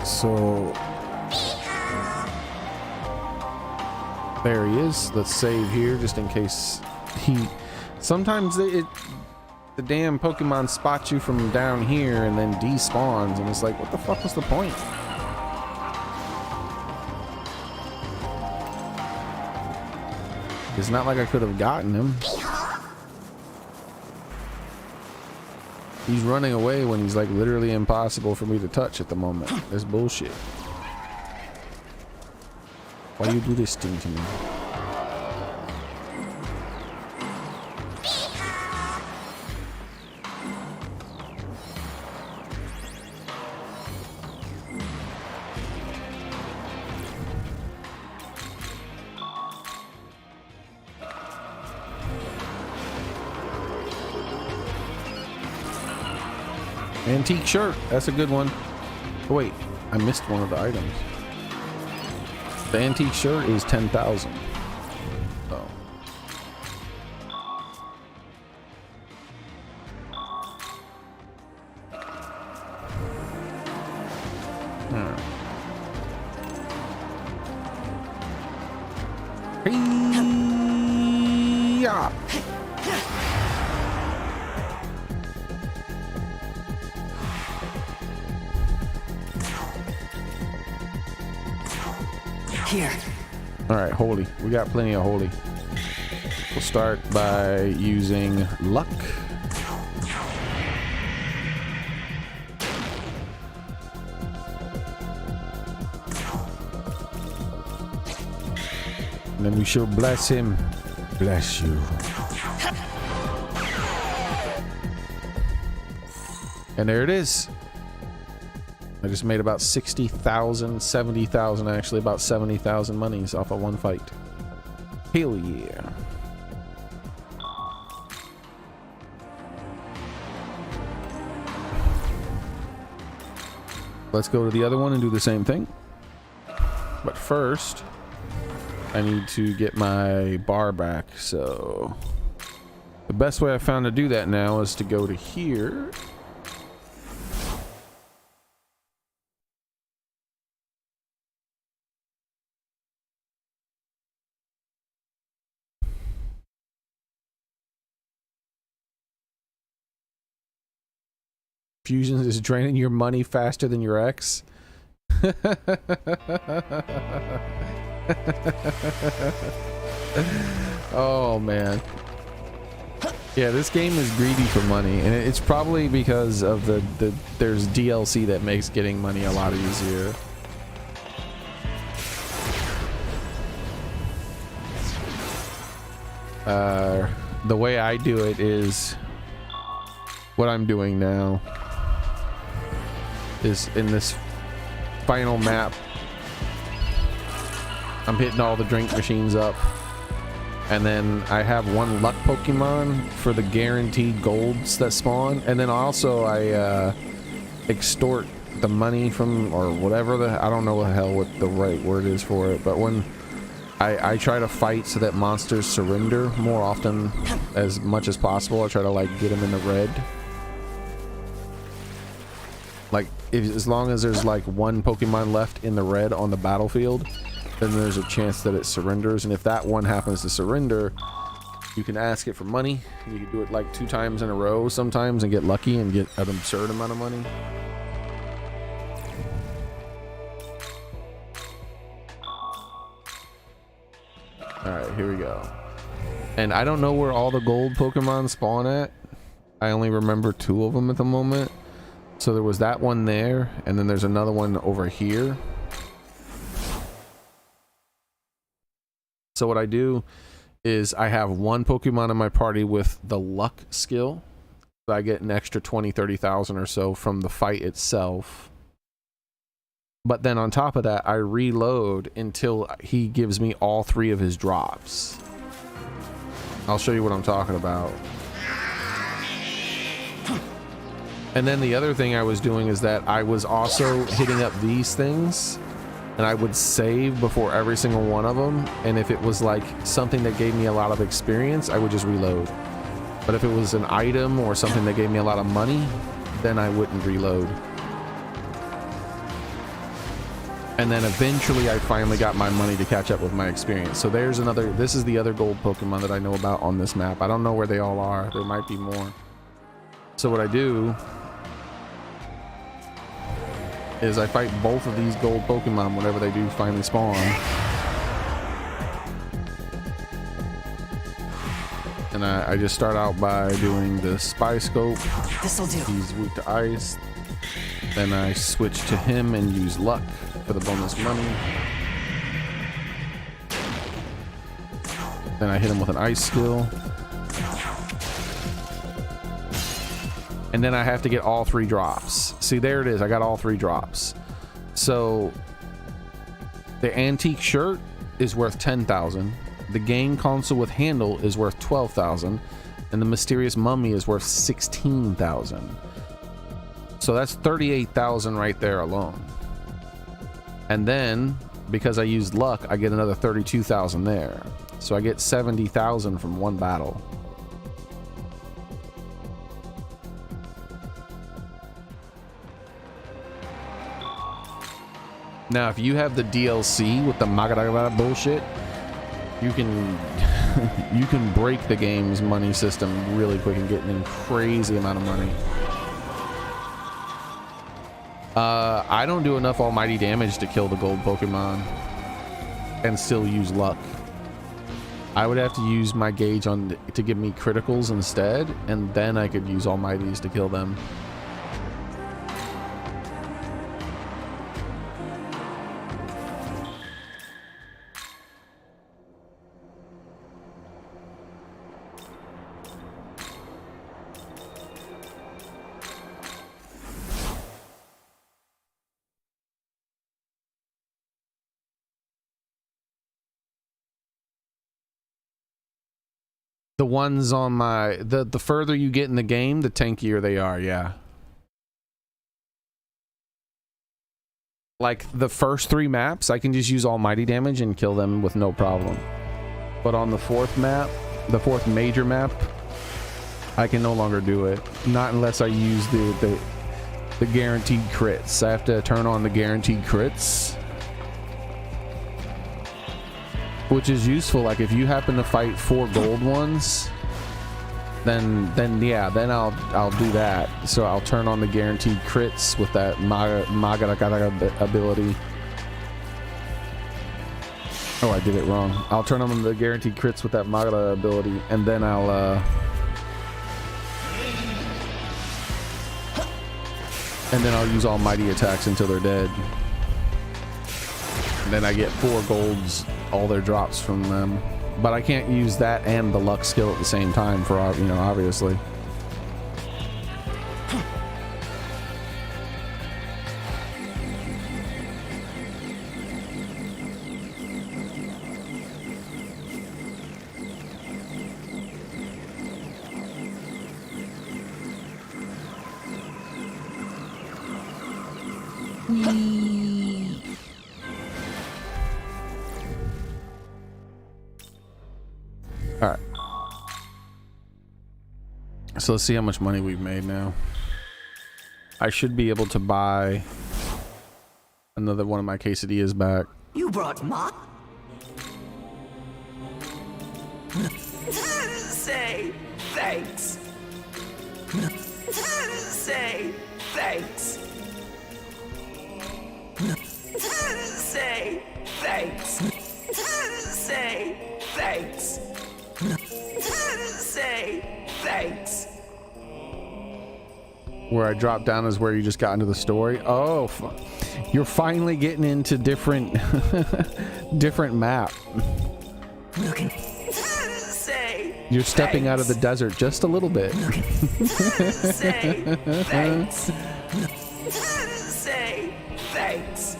So there he is. Let's save here just in case he. Sometimes the damn Pokemon spots you from down here and then despawns, and it's like, what the fuck was the point? It's not like I could have gotten him. He's running away when he's like literally impossible for me to touch at the moment. That's bullshit. Why you do this thing to me? Antique shirt. That's a good one. Oh, wait, I missed one of the items. The antique shirt is 10,000. Oh. Alright. Hey-ya! Here. All right, holy. We got plenty of holy. We'll start by using luck. And then we shall bless him. Bless you. And there it is. I just made about 60,000, 70,000, actually about 70,000 monies off of one fight. Hell yeah. Let's go to the other one and do the same thing. But first, I need to get my bar back. So the best way I found to do that now is to go to here. Fusions is draining your money faster than your ex. Oh man. Yeah, this game is greedy for money, and it's probably because of there's DLC that makes getting money a lot easier. The way I do it is what I'm doing now is in this final map, I'm hitting all the drink machines up, and then I have one luck Pokemon for the guaranteed golds that spawn, and then also I extort the money from, or whatever I don't know what the hell what the right word is for it, but when I try to fight so that monsters surrender more often as much as possible, I try to like get them in the red. Like, as long as there's like one Pokemon left in the red on the battlefield, then there's a chance that it surrenders. And if that one happens to surrender, you can ask it for money. You can do it like 2 times in a row sometimes and get lucky and get an absurd amount of money. Alright, here we go. And I don't know where all the gold Pokemon spawn at. I only remember 2 of them at the moment. So there was that one there, and then there's another one over here. So what I do is I have one Pokemon in my party with the luck skill. So I get an extra 20,000-30,000 or so from the fight itself. But then on top of that, I reload until he gives me all 3 of his drops. I'll show you what I'm talking about. And then the other thing I was doing is that I was also hitting up these things, and I would save before every single one of them. And if it was like something that gave me a lot of experience, I would just reload. But if it was an item or something that gave me a lot of money, then I wouldn't reload. And then eventually I finally got my money to catch up with my experience. So there's another, this is the other gold Pokemon that I know about on this map. I don't know where they all are. There might be more. So what I do is I fight both of these gold Pokemon whenever they do finally spawn. And I just start out by doing the Spy Scope. This'll do. He's weak to ice. Then I switch to him and use luck for the bonus money. Then I hit him with an ice skill. And then I have to get all 3 drops. See, there it is. I got all 3 drops. So the antique shirt is worth 10,000. The game console with handle is worth 12,000. And the mysterious mummy is worth 16,000. So that's 38,000 right there alone. And then because I used luck, I get another 32,000 there. So I get 70,000 from one battle. Now, if you have the DLC with the Magara bullshit, you can you can break the game's money system really quick and get an crazy amount of money. I don't do enough almighty damage to kill the gold Pokemon and still use luck. I would have to use my gauge on to give me criticals instead, and then I could use almighties to kill them. The ones on my the further you get in the game, the tankier they are, yeah. Like the first 3 maps, I can just use almighty damage and kill them with no problem. But on the 4th map, the 4th major map, I can no longer do it. Not unless I use the guaranteed crits. I have to turn on the guaranteed crits, which is useful. Like if you happen to fight 4 gold ones, then yeah, then I'll do that. So I'll turn on the guaranteed crits with that Magara ability. Oh, I did it wrong. I'll turn on the guaranteed crits with that Magara ability, and then I'll use almighty attacks until they're dead. And then I get 4 golds, all their drops from them. But I can't use that and the luck skill at the same time for, you know, obviously. Alright. So let's see how much money we've made now. I should be able to buy another one of my quesadillas back. You brought Say thanks. Say thanks. Say thanks. Say thanks. Say thanks. Where I dropped down is where you just got into the story. Oh, you're finally getting into different different map. Say You're stepping out of the desert just a little bit. Say thanks. Say thanks.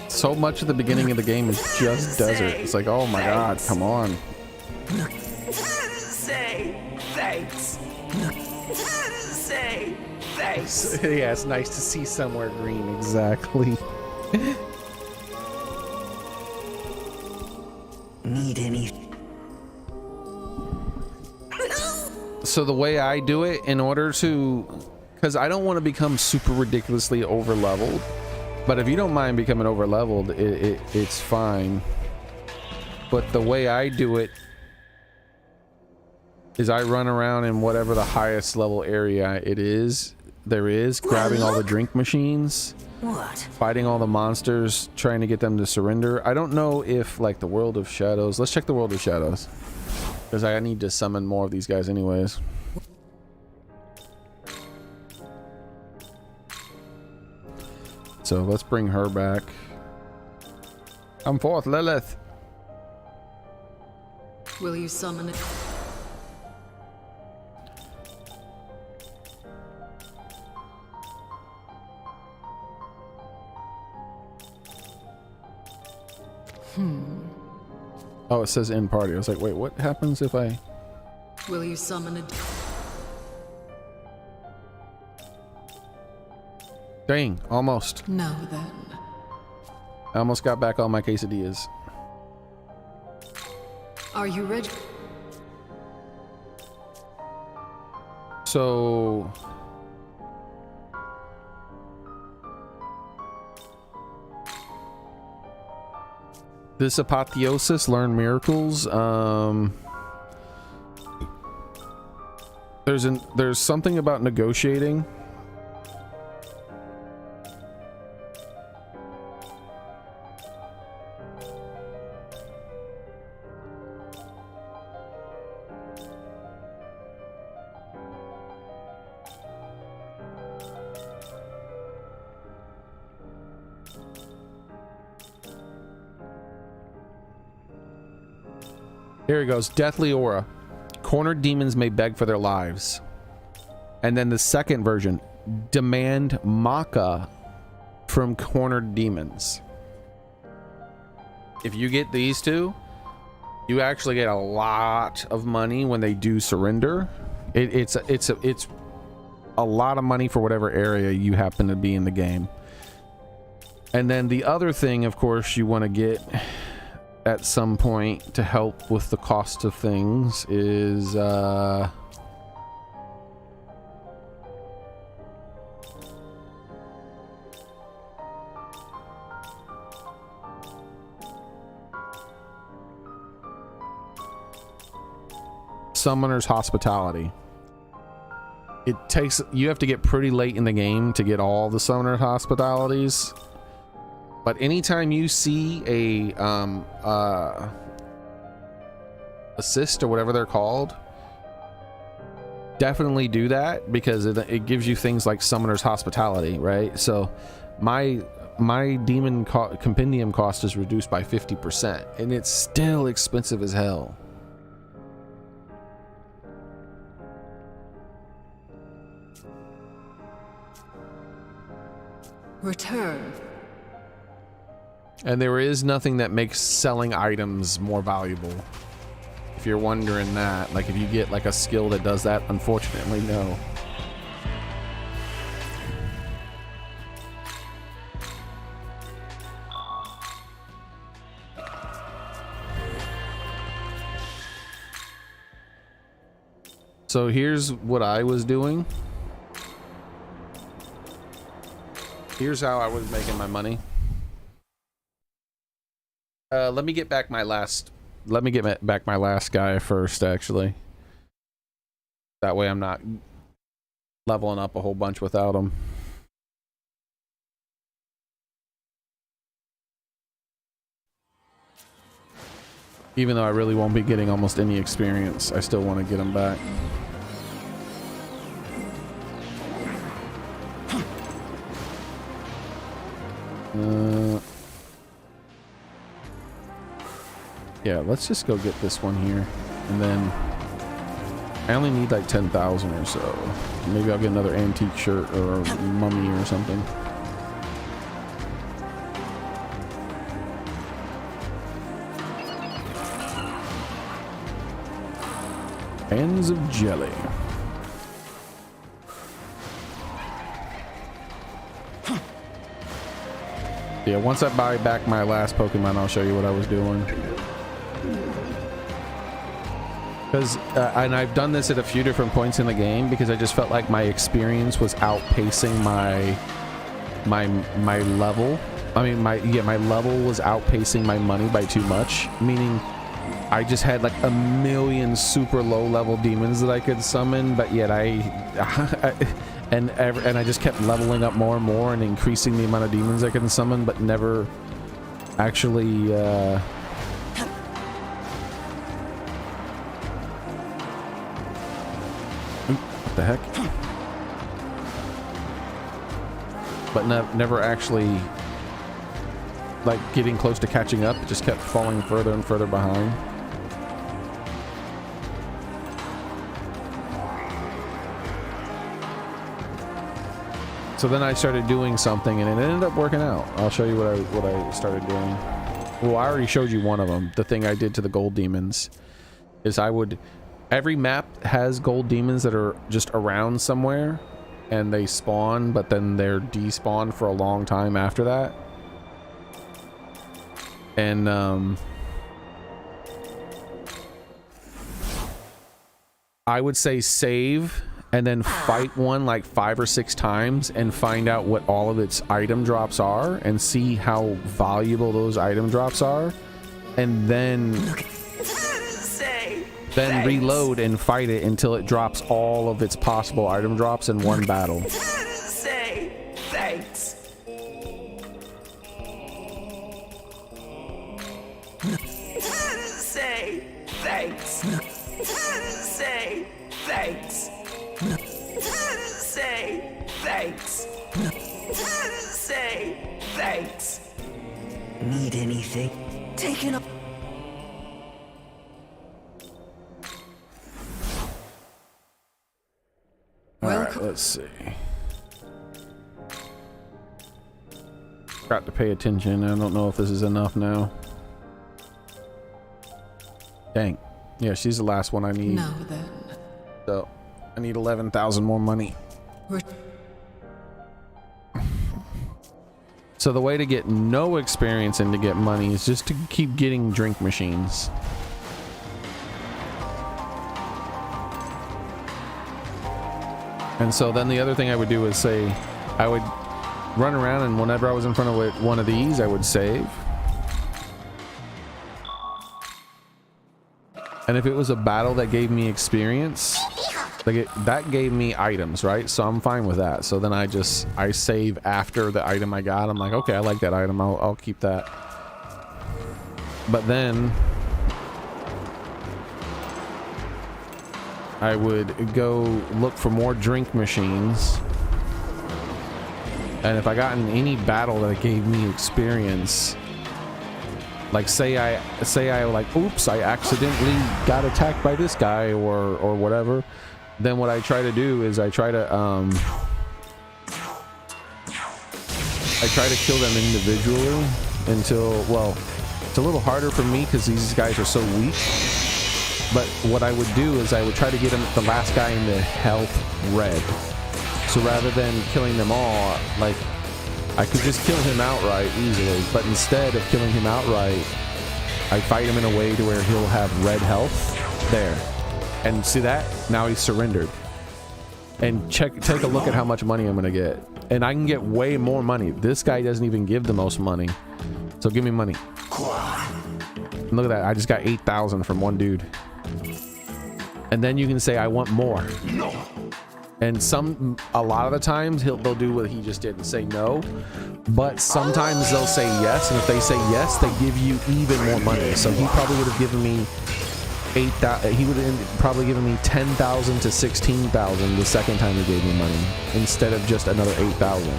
So much of the beginning of the game is just desert. It's like, oh my god, come on. Say thanks. Say thanks. Yeah, it's nice to see somewhere green. Exactly. Need any? So the way I do it, in order to, because I don't want to become super ridiculously over leveled, but if you don't mind becoming over leveled, it's fine. But the way I do it is I run around in whatever the highest level area there is, grabbing all the drink machines, What? fighting all the monsters, trying to get them to surrender. I don't know if like the World of Shadows, let's check the World of Shadows, because I need to summon more of these guys anyways. So let's bring her back. Come forth, Lilith. Will you summon it? Oh, it says in party. I was like, wait, what happens if I... Will you summon a... Dang, almost. No, then. I almost got back all my quesadillas. Are you ready? So... this apotheosis, learn miracles. There's something about negotiating. Here he goes. Deathly Aura. Cornered demons may beg for their lives. And then the second version. Demand Maca from cornered demons. If you get these two, you actually get a lot of money when they do surrender. It's a lot of money for whatever area you happen to be in the game. And then the other thing, of course, you want to get at some point to help with the cost of things is Summoner's Hospitality. It takes, you have to get pretty late in the game to get all the Summoner's Hospitalities. But anytime you see a assist or whatever they're called, definitely do that, because it gives you things like Summoner's Hospitality, right? So my demon compendium cost is reduced by 50%, and it's still expensive as hell. Return. And there is nothing that makes selling items more valuable. If you're wondering that, like if you get like a skill that does that, unfortunately, no. So here's what I was doing. Here's how I was making my money. Let me get back my last guy first, actually. That way I'm not leveling up a whole bunch without him. Even though I really won't be getting almost any experience, I still want to get him back. Yeah, let's just go get this one here, and then I only need like 10,000 or so. Maybe I'll get another antique shirt or a mummy or something. Hands of jelly. Yeah, once I buy back my last Pokemon, I'll show you what I was doing. Because, and I've done this at a few different points in the game because I just felt like my experience was outpacing my level. I mean, my level was outpacing my money by too much. Meaning, I just had like a million super low level demons that I could summon, but yet and I just kept leveling up more and more and increasing the amount of demons I can summon, but never actually what the heck? But never actually like getting close to catching up. It just kept falling further and further behind. So then I started doing something and it ended up working out. I'll show you what I started doing. Well, I already showed you one of them. The thing I did to the gold demons is every map has gold demons that are just around somewhere and they spawn, but then they're despawned for a long time after that. And I would say save and then fight one like 5 or 6 times and find out what all of its item drops are and see how valuable those item drops are, and then reload and fight it until it drops all of its possible item drops in one battle. Say thanks. Say thanks. Say thanks. Say thanks. Say thanks. Need anything? Taken up. Alright, let's see. Got to pay attention. I don't know if this is enough now. Dang. Yeah, she's the last one I need. Now then. So, I need 11,000 more money. So the way to get no experience and to get money is just to keep getting drink machines. And so then the other thing I would do is say, I would run around and whenever I was in front of one of these, I would save. And if it was a battle that gave me experience, like that gave me items, right? So I'm fine with that. So then I save after the item I got. I'm like, okay, I like that item. I'll keep that. But then I would go look for more drink machines. And if I got in any battle that gave me experience, like say I like, oops, I accidentally got attacked by this guy or whatever, then what I try to do is I try to kill them individually until, well, it's a little harder for me because these guys are so weak. But what I would do is I would try to get the last guy in the health red. So rather than killing them all, like I could just kill him outright easily. But instead of killing him outright, I fight him in a way to where he'll have red health there. And see that? Now he's surrendered. And take a look at how much money I'm gonna get. And I can get way more money. This guy doesn't even give the most money. So give me money. And look at that, I just got 8,000 from one dude. And then you can say, I want more. No. And a lot of the times they'll do what he just did and say no. But sometimes they'll say yes. And if they say yes, they give you even more money. So he probably would have given me 8,000. He would have probably given me 10,000 to 16,000 the second time he gave me money, instead of just another 8,000.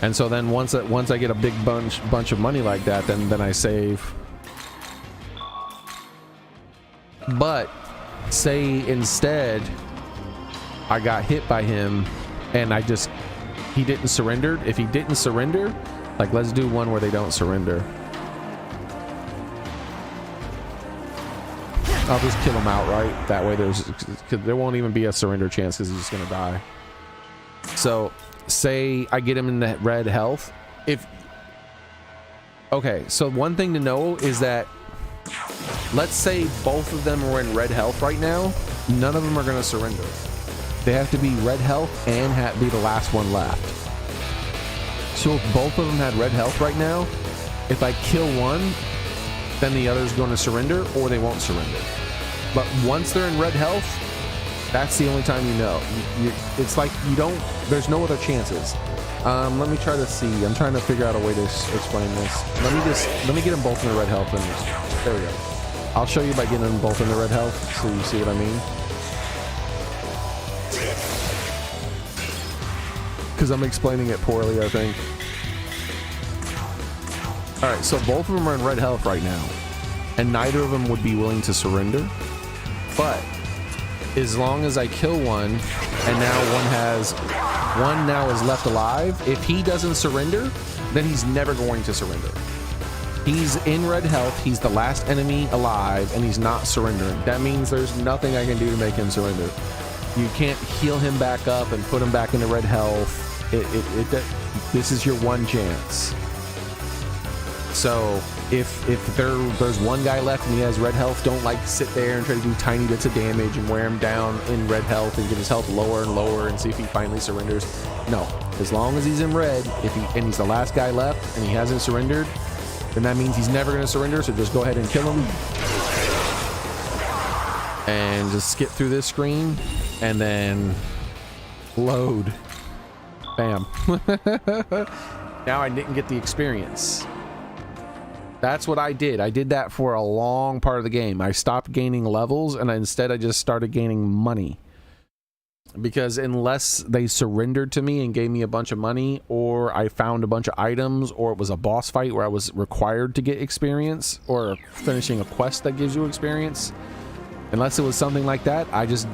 And so then once I get a big bunch of money like that, then I save. But say instead I got hit by him and he didn't surrender. If he didn't surrender, like let's do one where they don't surrender. I'll just kill him outright. That way there won't even be a surrender chance because he's just gonna die. So say I get him in the red health. Okay, so one thing to know is that let's say both of them are in red health right now. None of them are gonna surrender. They have to be red health and be the last one left. So if both of them had red health right now, if I kill one, then the other's going to surrender or they won't surrender. But once they're in red health, that's the only time you know. It's like there's no other chances. Let me try to see. I'm trying to figure out a way to explain this. Let me get them both in the red health. And there we go. I'll show you by getting them both in the red health so you see what I mean. Because I'm explaining it poorly, I think. Alright, so both of them are in red health right now. And neither of them would be willing to surrender. But as long as I kill one, and now one now is left alive, if he doesn't surrender, then he's never going to surrender. He's in red health, he's the last enemy alive, and he's not surrendering. That means there's nothing I can do to make him surrender. You can't heal him back up and put him back into red health. This is your one chance. So if there's one guy left and he has red health, don't like sit there and try to do tiny bits of damage and wear him down in red health and get his health lower and lower and see if he finally surrenders. No, as long as he's in red, and he's the last guy left and he hasn't surrendered, then that means he's never going to surrender. So just go ahead and kill him and just skip through this screen and then load. Bam. Now I didn't get the experience. That's what I did. I did that for a long part of the game. I stopped gaining levels and instead I just started gaining money. Because unless they surrendered to me and gave me a bunch of money, or I found a bunch of items, or it was a boss fight where I was required to get experience, or finishing a quest that gives you experience, unless it was something like that, I just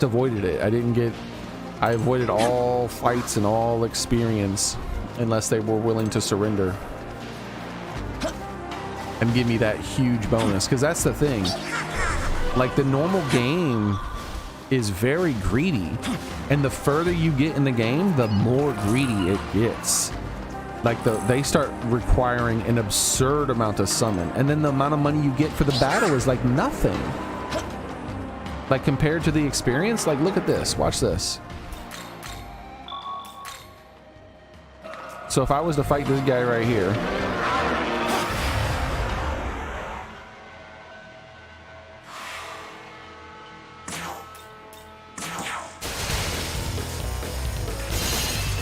avoided it. I avoided all fights and all experience unless they were willing to surrender and give me that huge bonus. Because that's the thing, like the normal game is very greedy, and the further you get in the game, the more greedy it gets. Like they start requiring an absurd amount of summon, and then the amount of money you get for the battle is like nothing. Like compared to the experience, like look at this, watch this. So if I was to fight this guy right here,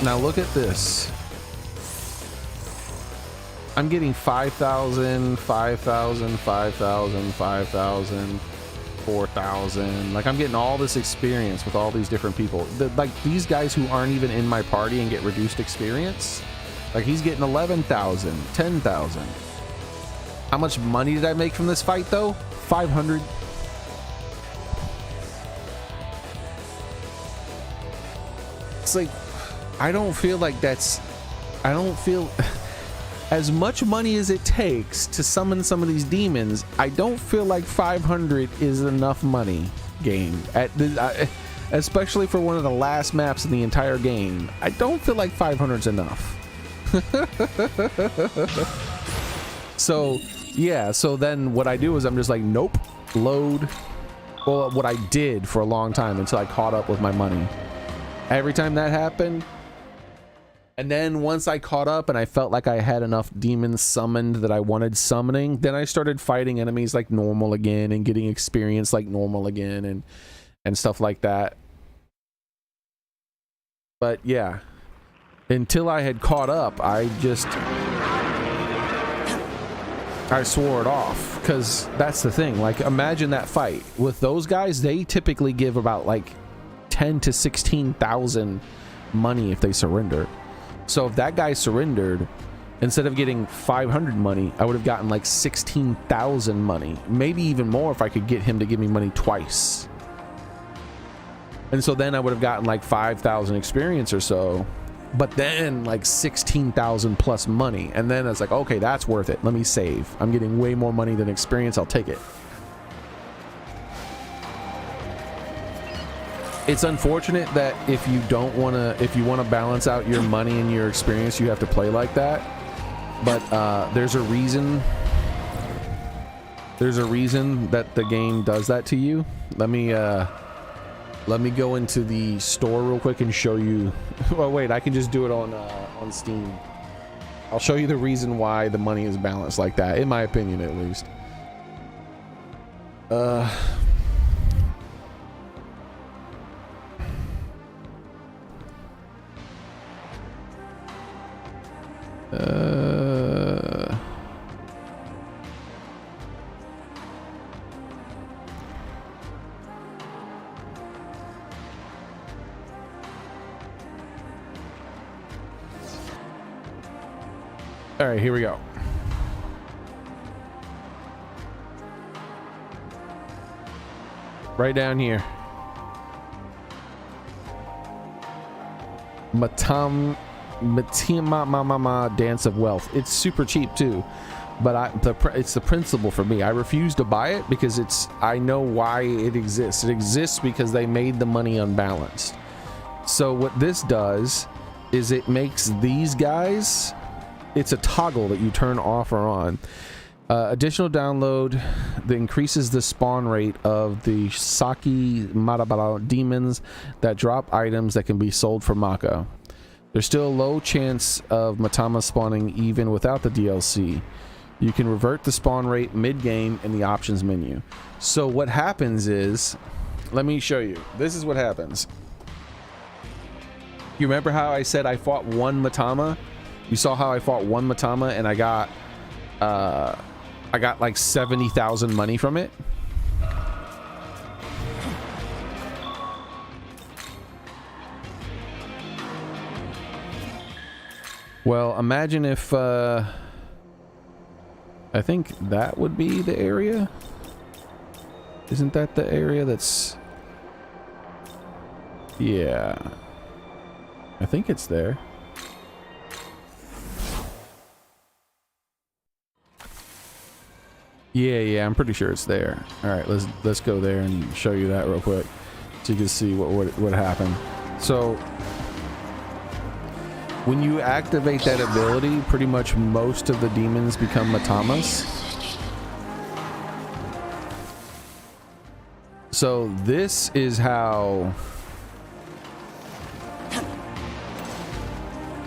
now look at this. I'm getting 5,000, 5,000, 5,000, 5,000, 4,000. Like I'm getting all this experience with all these different people. Like these guys who aren't even in my party and get reduced experience, like he's getting 11,000, 10,000. How much money did I make from this fight though? 500. It's like, I don't feel as much money as it takes to summon some of these demons. I don't feel like 500 is enough money game especially for one of the last maps in the entire game. I don't feel like 500 is enough. So yeah, so then what I do is I'm just like, nope, load. Well, what I did for a long time until I caught up with my money. Every time that happened, and then once I caught up and I felt like I had enough demons summoned that I wanted summoning, then I started fighting enemies like normal again and getting experience like normal again and stuff like that. But yeah, until I had caught up, I swore it off, because that's the thing. Like imagine that fight with those guys. They typically give about like 10 to 16,000 money if they surrender. So if that guy surrendered, instead of getting 500 money, I would have gotten like 16,000 money, maybe even more if I could get him to give me money twice. And so then I would have gotten like 5,000 experience or so, but then like 16,000 plus money. And then it's like, okay, that's worth it. Let me save. I'm getting way more money than experience. I'll take it. It's unfortunate that if you want to balance out your money and your experience, you have to play like that. But there's a reason that the game does that to you. Let me go into the store real quick and show you. Oh wait, I can just do it on Steam. I'll show you the reason why the money is balanced like that, in my opinion at least. All right, here we go. Right down here. Matima Dance of Wealth. It's super cheap too, but it's the principle for me. I refuse to buy it because I know why it exists. It exists because they made the money unbalanced. So what this does is it makes these guys, it's a toggle that you turn off or on. Additional download that increases the spawn rate of the Saki Marabara demons that drop items that can be sold for Maka. There's still a low chance of Matama spawning even without the DLC. You can revert the spawn rate mid-game in the options menu. So what happens is, let me show you. This is what happens. You remember how I said I fought one Matama? You saw how I fought one Matama and I got like 70,000 money from it. Well, imagine if I think that would be the area. Isn't that the area that's... Yeah. I think it's there. Yeah, I'm pretty sure it's there. All right, let's go there and show you that real quick, so you can see what happened. So when you activate that ability, pretty much most of the demons become Matamas. So this is how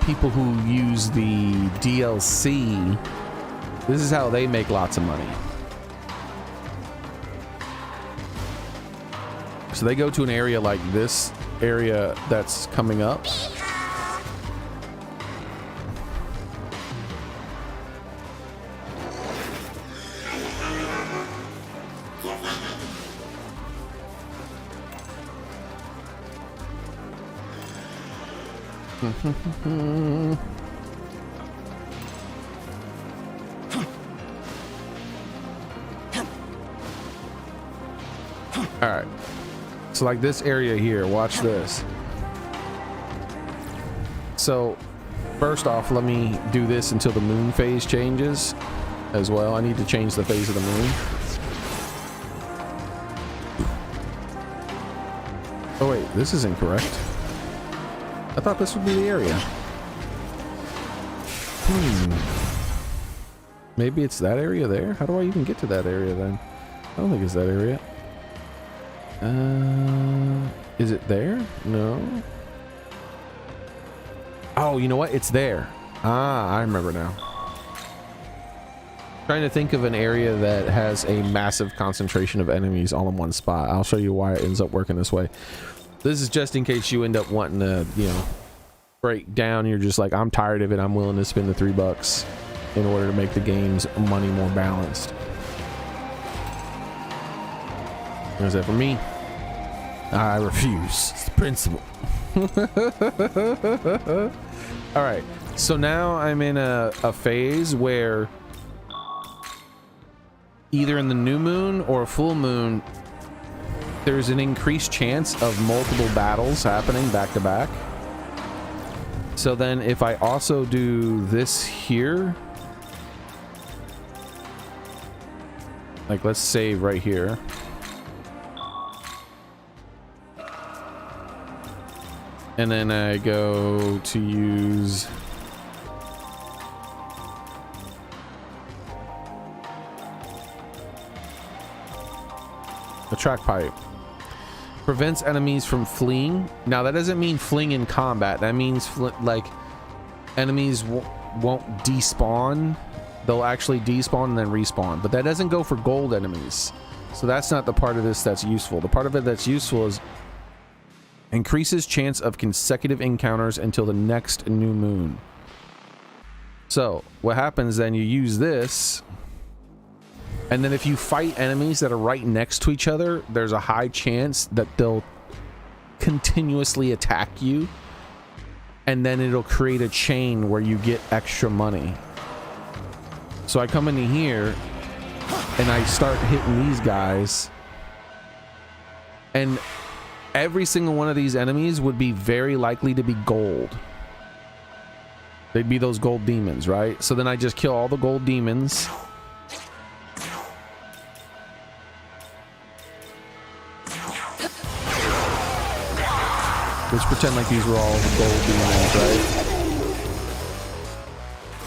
people who use the DLC, this is how they make lots of money. So they go to an area like this area that's coming up. All right. So like this area here, watch this. So first off, let me do this until the moon phase changes as well. I need to change the phase of the moon. Oh wait, this is incorrect. I thought this would be the area. Maybe it's that area there? How do I even get to that area then? I don't think it's that area. Is it there? No. Oh, you know what? It's there. Ah, I remember now. Trying to think of an area that has a massive concentration of enemies all in one spot. I'll show you why it ends up working this way. This is just in case you end up wanting to, you know, break down. You're just like, I'm tired of it. I'm willing to spend the $3 in order to make the game's money more balanced. There's that for me. I refuse. It's the principle. All right, so now I'm in a phase where either in the new moon or a full moon, there's an increased chance of multiple battles happening back to back. So then if I also do this here, like let's save right here. And then I go to use the track pipe. Prevents enemies from fleeing. Now that doesn't mean fleeing in combat. That means like enemies won't despawn. They'll actually despawn and then respawn. But that doesn't go for gold enemies. So that's not the part of this that's useful. The part of it that's useful is increases chance of consecutive encounters until the next new moon. So what happens then, you use this, and then if you fight enemies that are right next to each other, there's a high chance that they'll continuously attack you, and then it'll create a chain where you get extra money. So I come into here and I start hitting these guys, and every single one of these enemies would be very likely to be gold. They'd be those gold demons, right? So then I just kill all the gold demons. Let's pretend like these were all the gold demons, right?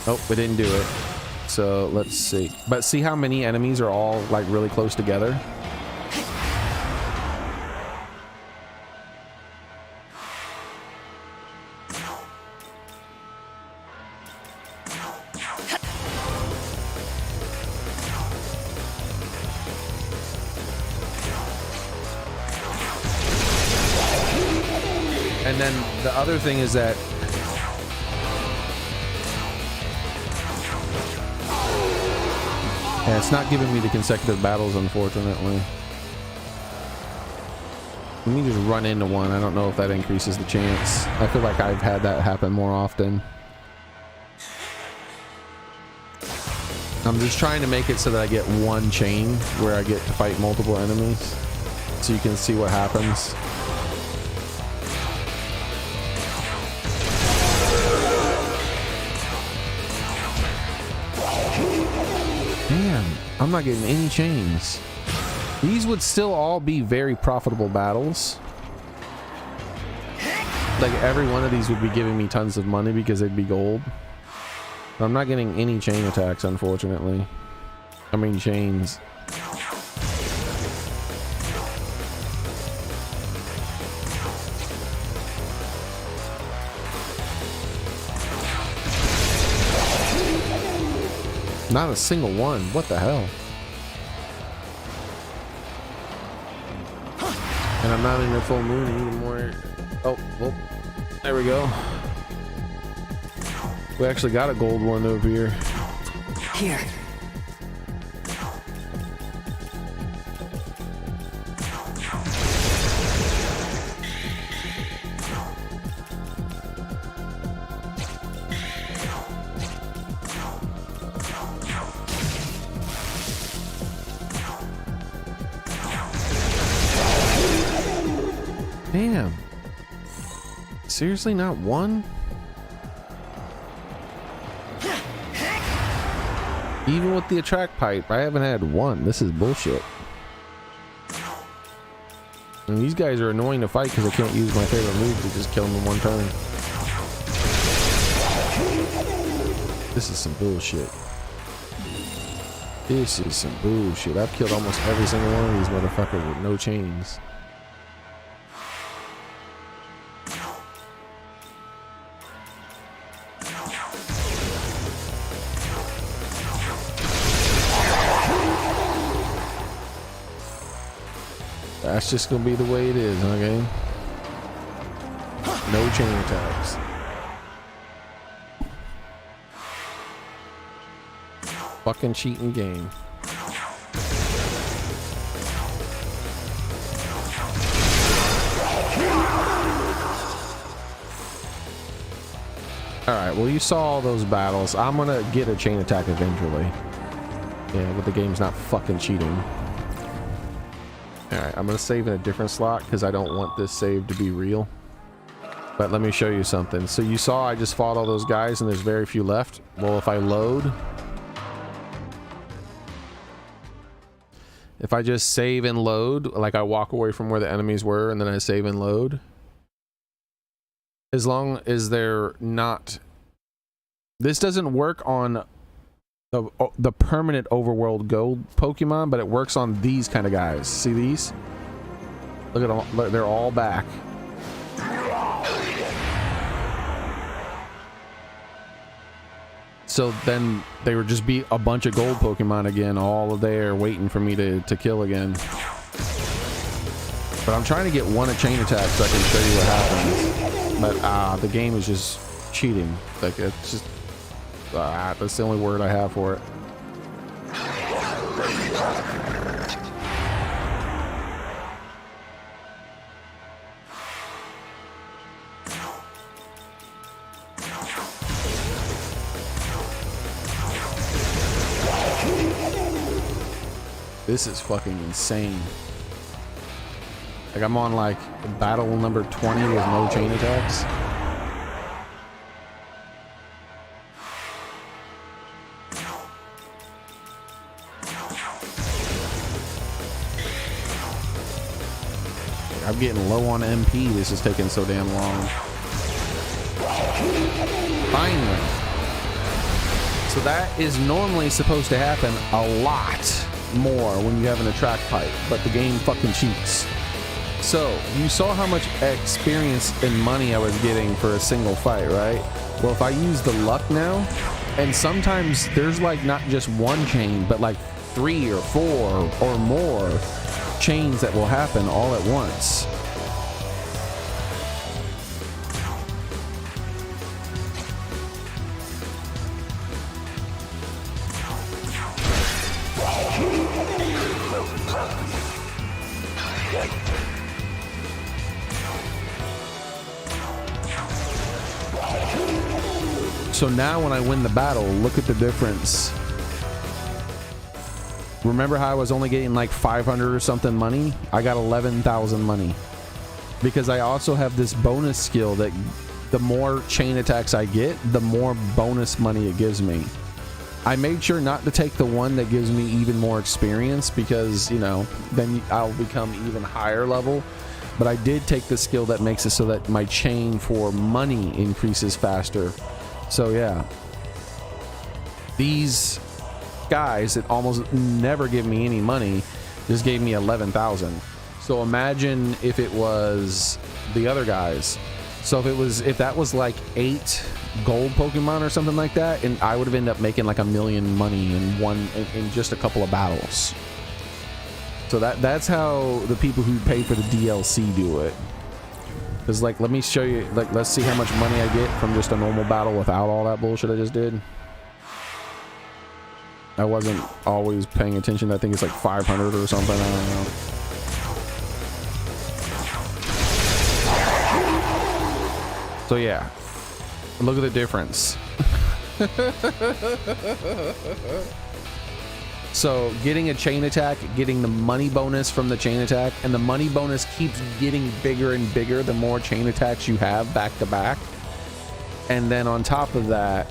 Oh, we didn't do it. So let's see. But see how many enemies are all like really close together? And then the other thing is that yeah, it's not giving me the consecutive battles, unfortunately. Let me just run into one. I don't know if that increases the chance. I feel like I've had that happen more often. I'm just trying to make it so that I get one chain where I get to fight multiple enemies, so you can see what happens. Damn, I'm not getting any chains. These would still all be very profitable battles. Like every one of these would be giving me tons of money because they'd be gold. But I'm not getting any chain attacks, unfortunately. I mean chains. Not a single one. What the hell? And I'm not in the full moon anymore. Oh, well, there we go. We actually got a gold one over here. Here. Damn. Seriously, not one? Even with the attract pipe, I haven't had one. This is bullshit. And these guys are annoying to fight because I can't use my favorite move to just kill them in one turn. This is some bullshit. This is some bullshit. I've killed almost every single one of these motherfuckers with no chains. That's just gonna be the way it is, okay? No chain attacks. Fucking cheating game. Alright, well you saw all those battles. I'm gonna get a chain attack eventually. Yeah, but the game's not fucking cheating. Alright, I'm gonna save in a different slot because I don't want this save to be real. But let me show you something. So you saw I just fought all those guys and there's very few left. Well, if I load... If I just save and load, like I walk away from where the enemies were and then I save and load, as long as they're not... This doesn't work on the permanent overworld gold Pokemon, but it works on these kind of guys. See these? Look at all, they're all back. So then they would just be a bunch of gold Pokemon again, all there waiting for me to kill again. But I'm trying to get one a chain attack so I can show you what happens. But the game is just cheating. Like it's just that's the only word I have for it. This is fucking insane. Like I'm on like battle number 20 with no chain attacks. I'm getting low on MP. This is taking so damn long. Finally. So that is normally supposed to happen a lot more when you have an attract pipe, but the game fucking cheats. So you saw how much experience and money I was getting for a single fight, right? Well, if I use the luck now, and sometimes there's like not just one chain, but like 3 or 4 or more chains that will happen all at once. So now when I win the battle, look at the difference. Remember how I was only getting like 500 or something money? I got 11,000 money. Because I also have this bonus skill that the more chain attacks I get, the more bonus money it gives me. I made sure not to take the one that gives me even more experience because, you know, then I'll become even higher level. But I did take the skill that makes it so that my chain for money increases faster. So yeah, these guys that almost never give me any money just gave me 11,000. So imagine if it was the other guys. So if that was like 8 gold Pokemon or something like that, and I would have ended up making like $1 million money in just a couple of battles. So that's how the people who pay for the DLC do it. Because like, let me show you, like, let's see how much money I get from just a normal battle without all that bullshit I just did. I wasn't always paying attention. I think it's like 500 or something. I don't know. So yeah, look at the difference. So getting a chain attack, getting the money bonus from the chain attack, and the money bonus keeps getting bigger and bigger the more chain attacks you have back to back. And then on top of that,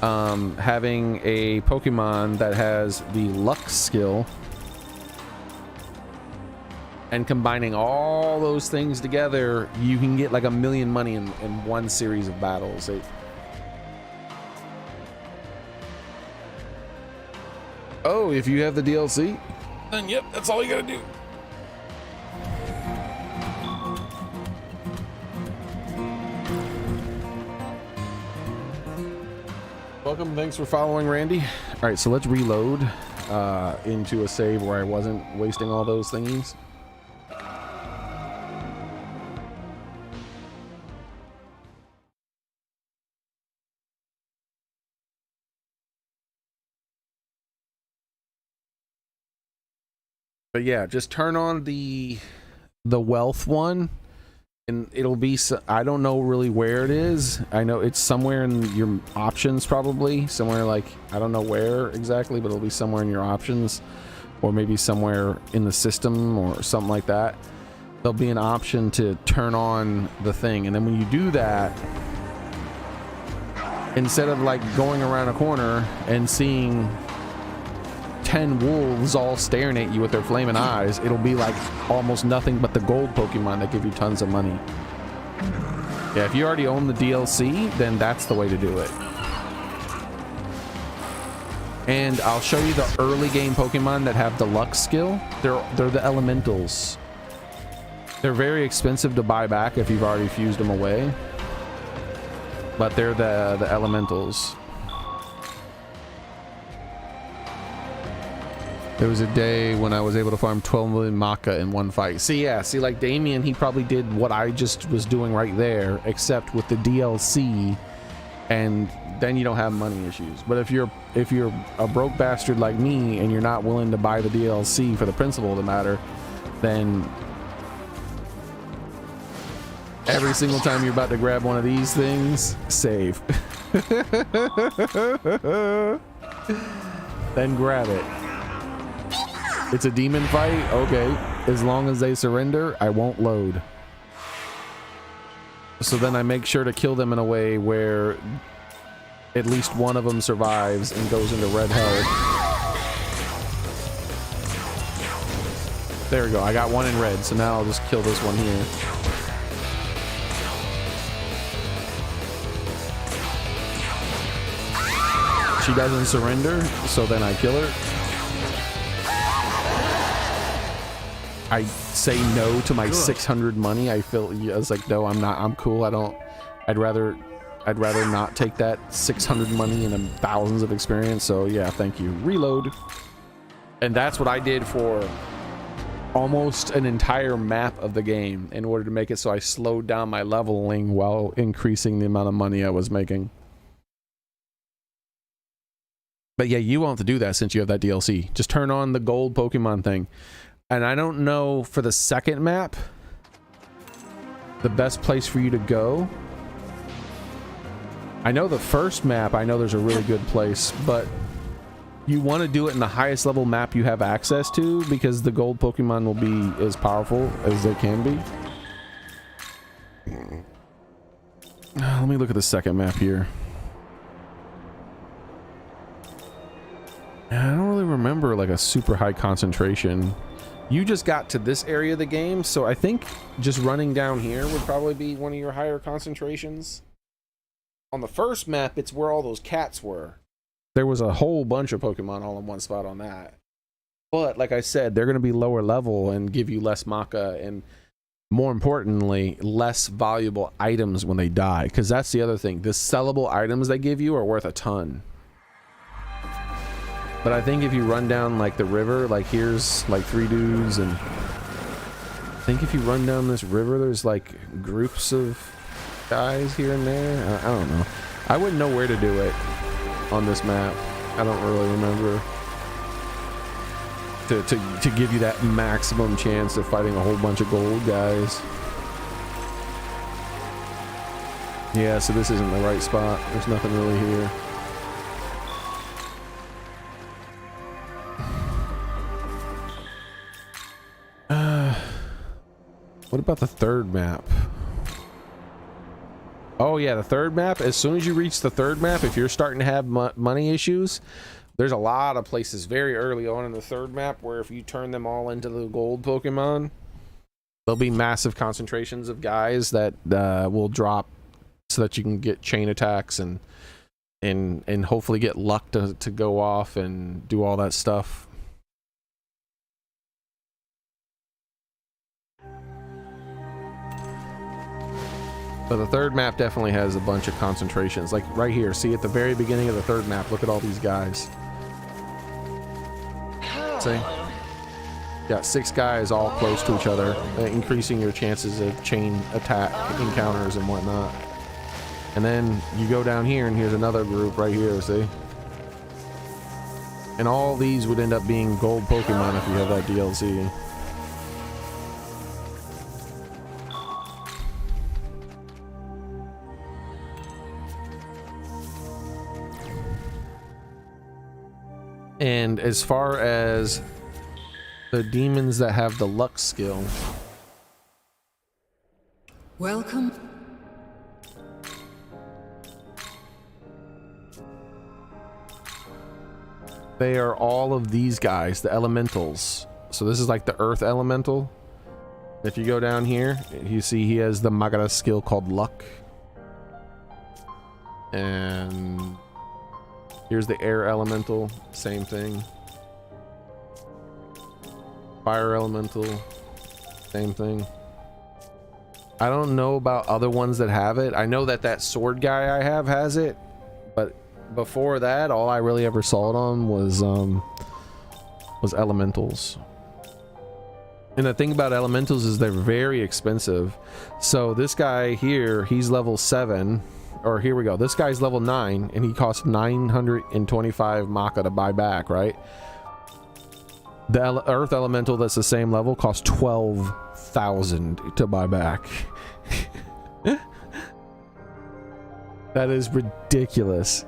having a Pokemon that has the luck skill and combining all those things together, you can get like $1 million money in one series of battles. Oh, if you have the DLC, then yep, that's all you gotta do. Welcome, thanks for following, Randy. All right, so let's reload into a save where I wasn't wasting all those thingies. But yeah, just turn on the wealth one And it'll be, I don't know really where it is. I know it's somewhere in your options, probably somewhere like, I don't know where exactly, but it'll be somewhere in your options, or maybe somewhere in the system or something like that. There'll be an option to turn on the thing, and then when you do that, instead of like going around a corner and seeing 10 wolves all staring at you with their flaming eyes, it'll be like almost nothing but the gold Pokemon that give you tons of money. Yeah, if you already own the DLC, then that's the way to do it. And I'll show you the early game Pokemon that have deluxe skill. They're the elementals. They're very expensive to buy back if you've already fused them away, but they're the elementals. There was a day when I was able to farm 12 million Maka in one fight. See, yeah, see, like Damien, he probably did what I just was doing right there, except with the DLC, and then you don't have money issues. But if you're a broke bastard like me and you're not willing to buy the DLC for the principle of the matter, then every single time you're about to grab one of these things, save. Then grab it. It's a demon fight? Okay. As long as they surrender, I won't load. So then I make sure to kill them in a way where at least one of them survives and goes into red health. There we go. I got one in red, so now I'll just kill this one here. She doesn't surrender, so then I kill her. I say no to my 600 money. I was like, no, I'm not. I'm cool. I'd rather not take that 600 money and thousands of experience. So yeah, thank you. Reload. And that's what I did for almost an entire map of the game in order to make it so I slowed down my leveling while increasing the amount of money I was making. But yeah, you won't have to do that since you have that DLC. Just turn on the gold Pokemon thing. And I don't know for the second map the best place for you to go. I know the first map, I know there's a really good place, but you want to do it in the highest level map you have access to, because the gold Pokemon will be as powerful as they can be. Let me look at the second map here. I don't really remember like a super high concentration. You just got to this area of the game, so I think just running down here would probably be one of your higher concentrations. On the first map, it's where all those cats were. There was a whole bunch of Pokemon all in one spot on that. But like I said, they're going to be lower level and give you less Maka, and more importantly, less valuable items when they die. Because that's the other thing. The sellable items they give you are worth a ton. But I think if you run down like the river, like here's like 3 dudes, and I think if you run down this river, there's like groups of guys here and there. I don't know. I wouldn't know where to do it on this map. I don't really remember to give you that maximum chance of fighting a whole bunch of gold guys. Yeah, so this isn't the right spot. There's nothing really here. What about the third map? Oh yeah, the third map. As soon as you reach the third map, if you're starting to have money issues, there's a lot of places very early on in the third map where if you turn them all into the gold Pokemon, there'll be massive concentrations of guys that will drop so that you can get chain attacks and hopefully get luck to go off and do all that stuff. But the third map definitely has a bunch of concentrations. Like right here, see at the very beginning of the third map, look at all these guys. See? Got 6 guys all close to each other, increasing your chances of chain attack encounters and whatnot. And then you go down here and here's another group right here, see? And all these would end up being gold Pokemon if you have that DLC. And as far as the demons that have the luck skill, Welcome. they are all of these guys, the elementals. So this is like the earth elemental. If you go down here, you see he has the Magara skill called luck. And here's the air elemental, same thing. Fire elemental, same thing. I don't know about other ones that have it. I know that that sword guy I have has it, but before that, all I really ever saw it on was elementals. And the thing about elementals is they're very expensive. So this guy here, he's level 7. Or here we go. This guy's level 9, and he costs 925 Maka to buy back, right? The Earth Elemental that's the same level costs 12,000 to buy back. That is ridiculous.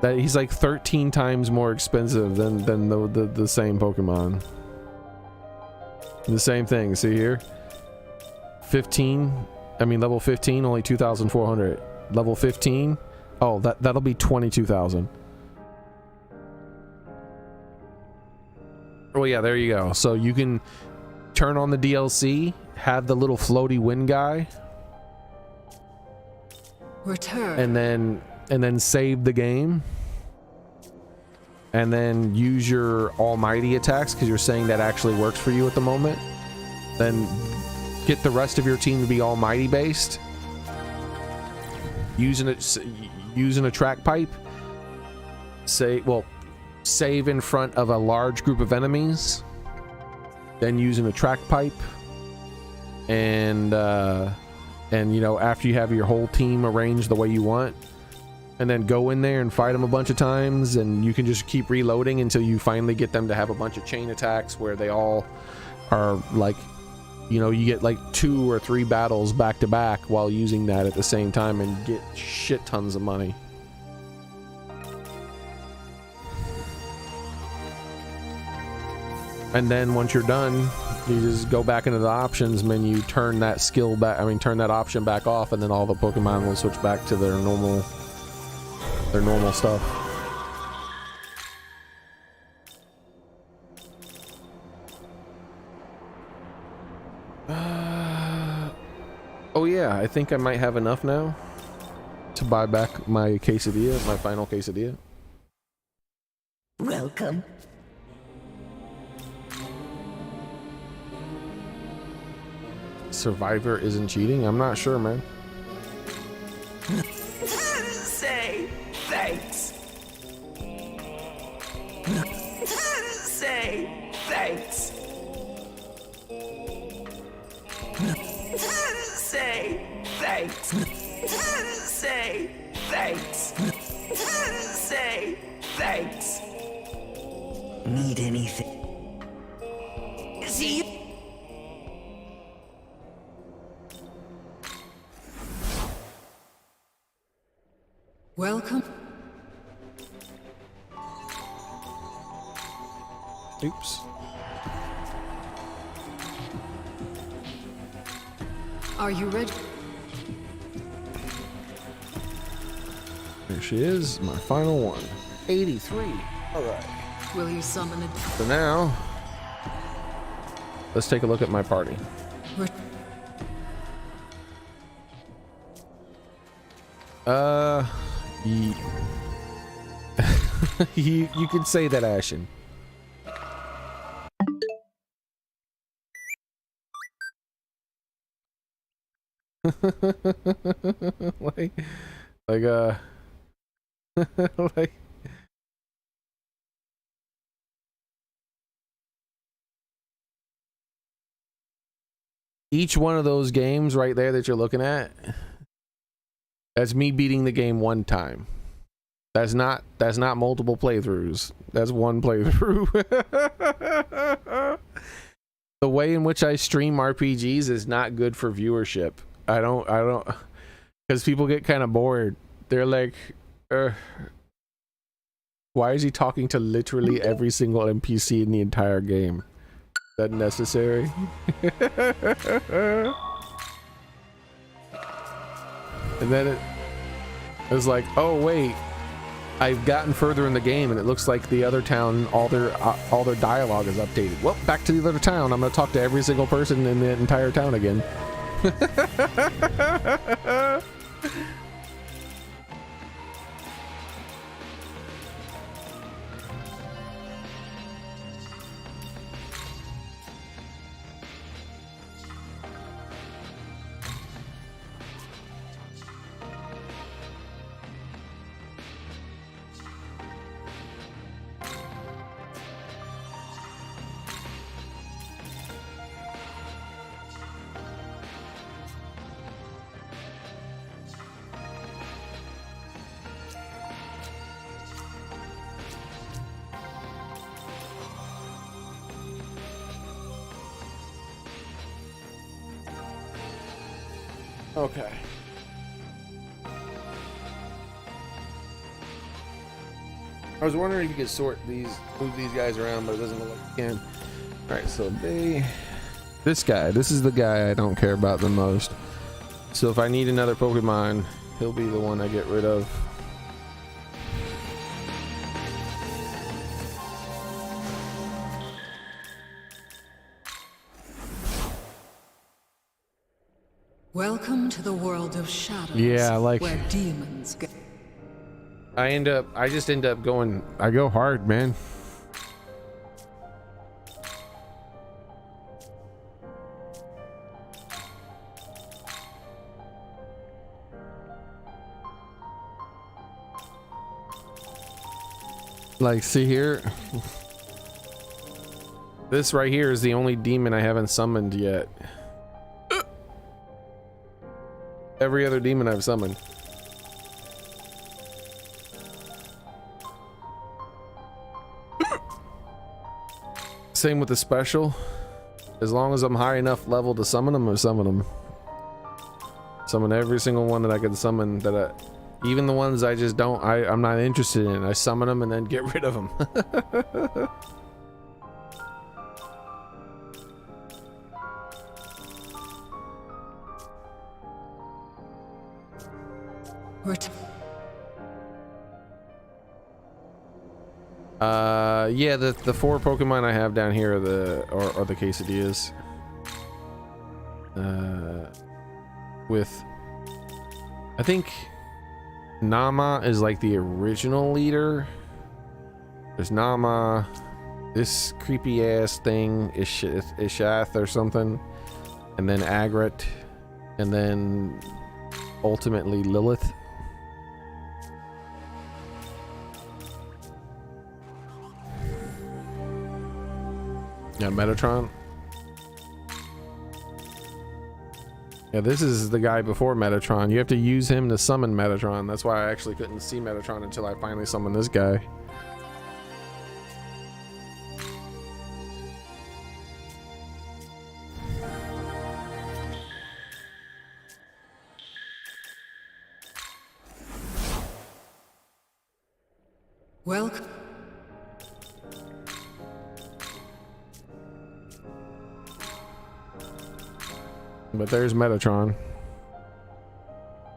That he's like 13 times more expensive than the same Pokemon. The same thing. See here? 15. I mean, level 15, only 2,400. Level 15, oh, that'll be 22,000. Oh yeah, there you go. So you can turn on the DLC, have the little floaty wind guy, Return. and then save the game, and then use your almighty attacks because you're saying that actually works for you at the moment. Then get the rest of your team to be almighty based, using a track pipe. Save in front of a large group of enemies, then using a track pipe, and you know, after you have your whole team arranged the way you want, and then go in there and fight them a bunch of times, and you can just keep reloading until you finally get them to have a bunch of chain attacks where they all are like, you know, you get like 2 or 3 battles back to back while using that at the same time and get shit tons of money. And then once you're done, you just go back into the options menu, turn that skill back, turn that option back off, and then all the Pokemon will switch back to their normal stuff. Oh yeah, I think I might have enough now to buy back my quesadilla, my final quesadilla. Welcome. Survivor isn't cheating? I'm not sure, man. Say thanks. Say thanks. Say thanks. Say thanks. Say thanks. Need anything? See you. Welcome. Oops. Are you ready? There she is, my final one. 83. Alright. Will you summon a... So now, let's take a look at my party. Re- You could say that, Ashen. like, like, each one of those games right there that you're looking at, that's me beating the game one time. That's not multiple playthroughs. That's one playthrough. The way in which I stream RPGs is not good for viewership. I don't, because people get kind of bored. They're like, Why is he talking to literally every single NPC in the entire game? Is that necessary? And then it was like, oh wait, I've gotten further in the game and it looks like the other town, all their dialogue is updated. Well, back to the other town. I'm gonna talk to every single person in the entire town again. Okay. I was wondering if you could move these guys around, but it doesn't look like you can. Alright, so this is the guy I don't care about the most. So if I need another Pokemon, he'll be the one I get rid of. Welcome to the world of shadows. Yeah, like where demons get. I just end up going. I go hard, man. Like, see here. This right here is the only demon I haven't summoned yet. Every other demon I've summoned. Same with the special. As long as I'm high enough level to summon them, I summon them. Summon every single one that I can summon. Even the ones I just don't. I'm not interested in. I summon them and then get rid of them. Yeah, the 4 Pokemon I have down here are the quesadillas. With, I think Nama is like the original leader. There's Nama, this creepy ass thing is Ishath or something, and then Agret, and then ultimately Lilith. Yeah, Metatron. Yeah, this is the guy before Metatron. You have to use him to summon Metatron. That's why I actually couldn't see Metatron until I finally summoned this guy. Welcome. But there's Metatron.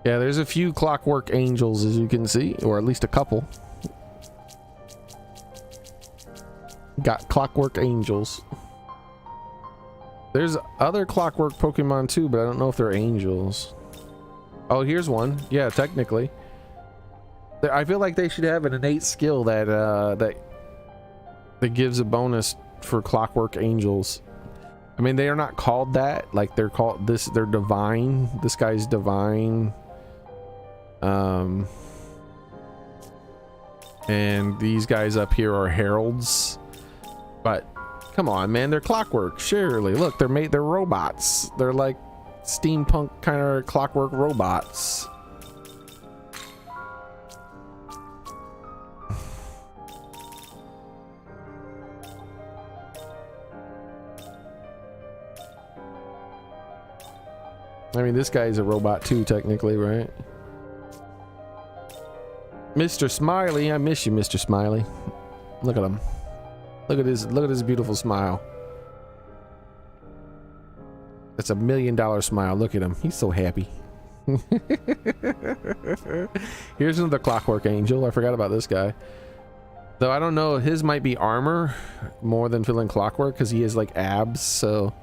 Yeah, there's a few Clockwork Angels, as you can see, or at least a couple. Got Clockwork Angels. There's other Clockwork Pokemon too, but I don't know if they're angels. Oh, here's one. Yeah, technically. I feel like they should have an innate skill that gives a bonus for Clockwork Angels. I mean, they are not called that. Like, they're called this. They're divine. This guy's divine. And these guys up here are heralds. But come on, man, they're clockwork. Surely, look, they're robots. They're like steampunk kind of clockwork robots. I mean, this guy's a robot too, technically, right? Mr. Smiley, I miss you, Mr. Smiley. Look at him. Look at his beautiful smile. That's $1 million smile. Look at him. He's so happy. Here's another Clockwork Angel. I forgot about this guy. Though I don't know, his might be armor more than filling clockwork because he has like abs, so.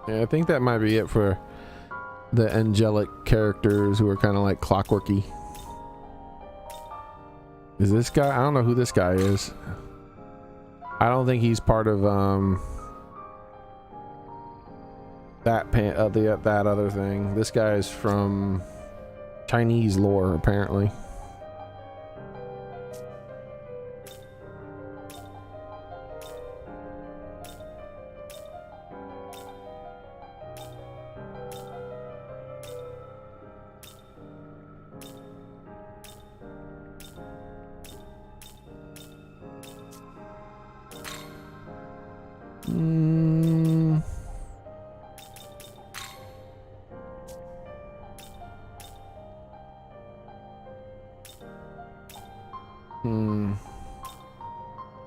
Yeah, I think that might be it for the angelic characters who are kind of like clockworky. Is this guy? I don't know who this guy is. I don't think he's part of that other thing. This guy is from Chinese lore, apparently.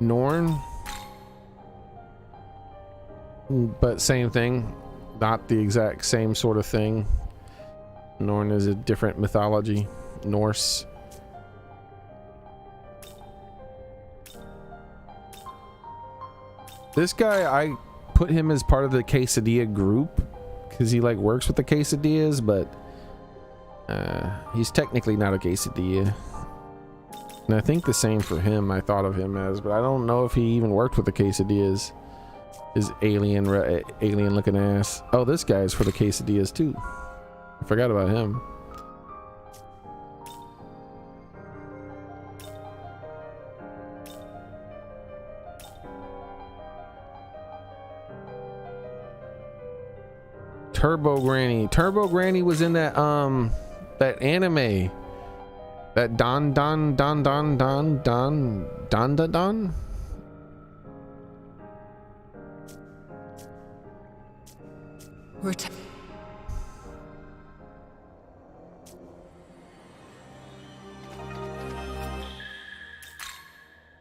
Norn, but same thing, not the exact same sort of thing. Norn is a different mythology. Norse. This guy, I put him as part of the quesadilla group because he like works with the quesadillas, but he's technically not a quesadilla. And I think the same for him. I thought of him as, but I don't know if he even worked with the quesadillas. His alien looking ass. Oh, this guy's for the quesadillas too. I forgot about him. Turbo Granny. Turbo Granny was in that that anime. That Don. We're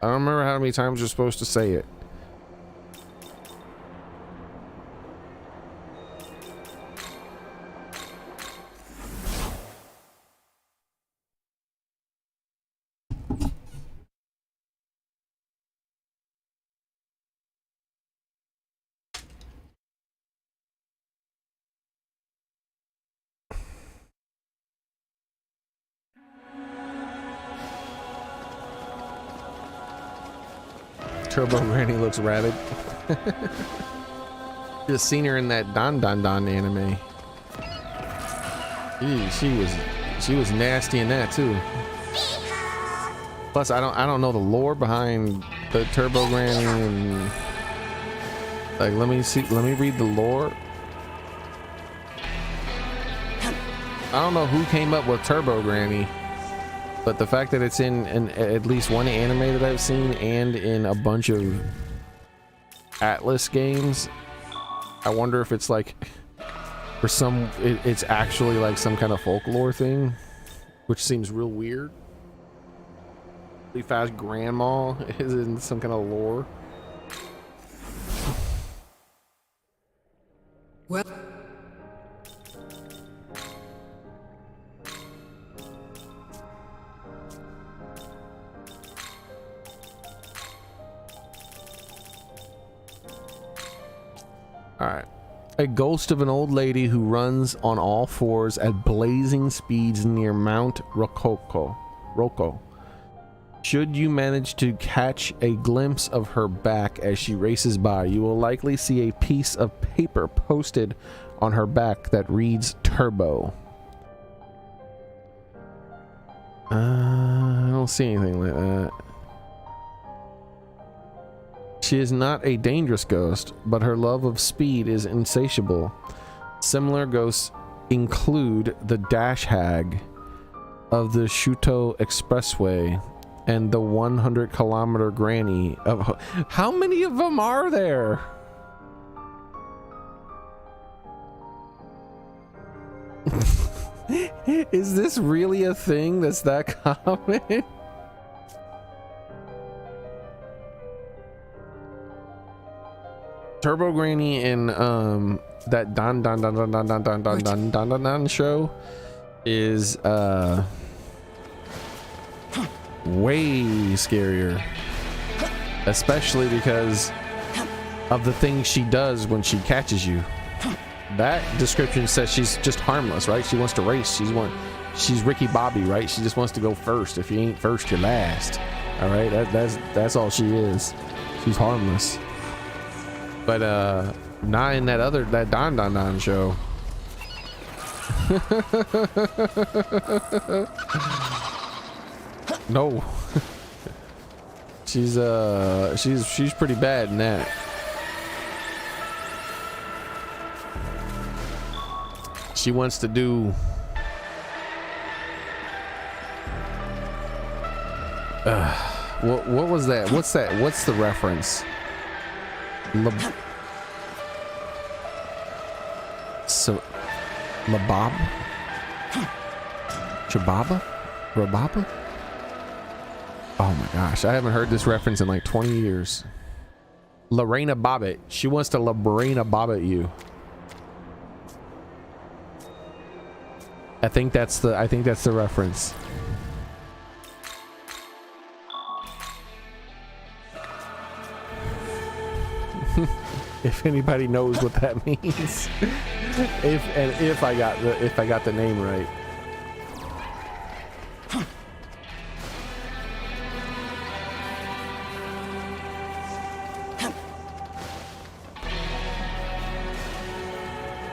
I don't remember how many times you're supposed to say it. Turbo Granny looks rabid. Just seen her in that Don anime. She was nasty in that too. Plus, I don't know the lore behind the Turbo Granny, and like let me read the lore. I don't know who came up with Turbo Granny. But the fact that it's in at least one anime that I've seen and in a bunch of Atlas games, I wonder if it's like for some it's actually like some kind of folklore thing, which seems real weird. Really fast grandma is in some kind of lore. well. Alright. A ghost of an old lady who runs on all fours at blazing speeds near Mount Roko. Should you manage to catch a glimpse of her back as she races by, you will likely see a piece of paper posted on her back that reads Turbo. I don't see anything like that. She is not a dangerous ghost, but her love of speed is insatiable. Similar ghosts include the Dash Hag of the Shuto Expressway and the 100-kilometer Granny of... How many of them are there? Is this really a thing that's that common? Turbo Granny in that Don show is way scarier, especially because of the things she does when she catches you. That description says she's just harmless, right? She wants to race. She's Ricky Bobby, right? She just wants to go first. If you ain't first, you're last. All right, that's all she is. She's harmless. But not in that Don show. No. She's pretty bad in that. She wants to do what was that? What's that? What's the reference? Labab? Chababa? Rababa? Oh my gosh, I haven't heard this reference in like 20 years. Lorena Bobbitt. She wants to Lorena Bobbitt you. I think that's the reference. If anybody knows what that means. if I got the name right.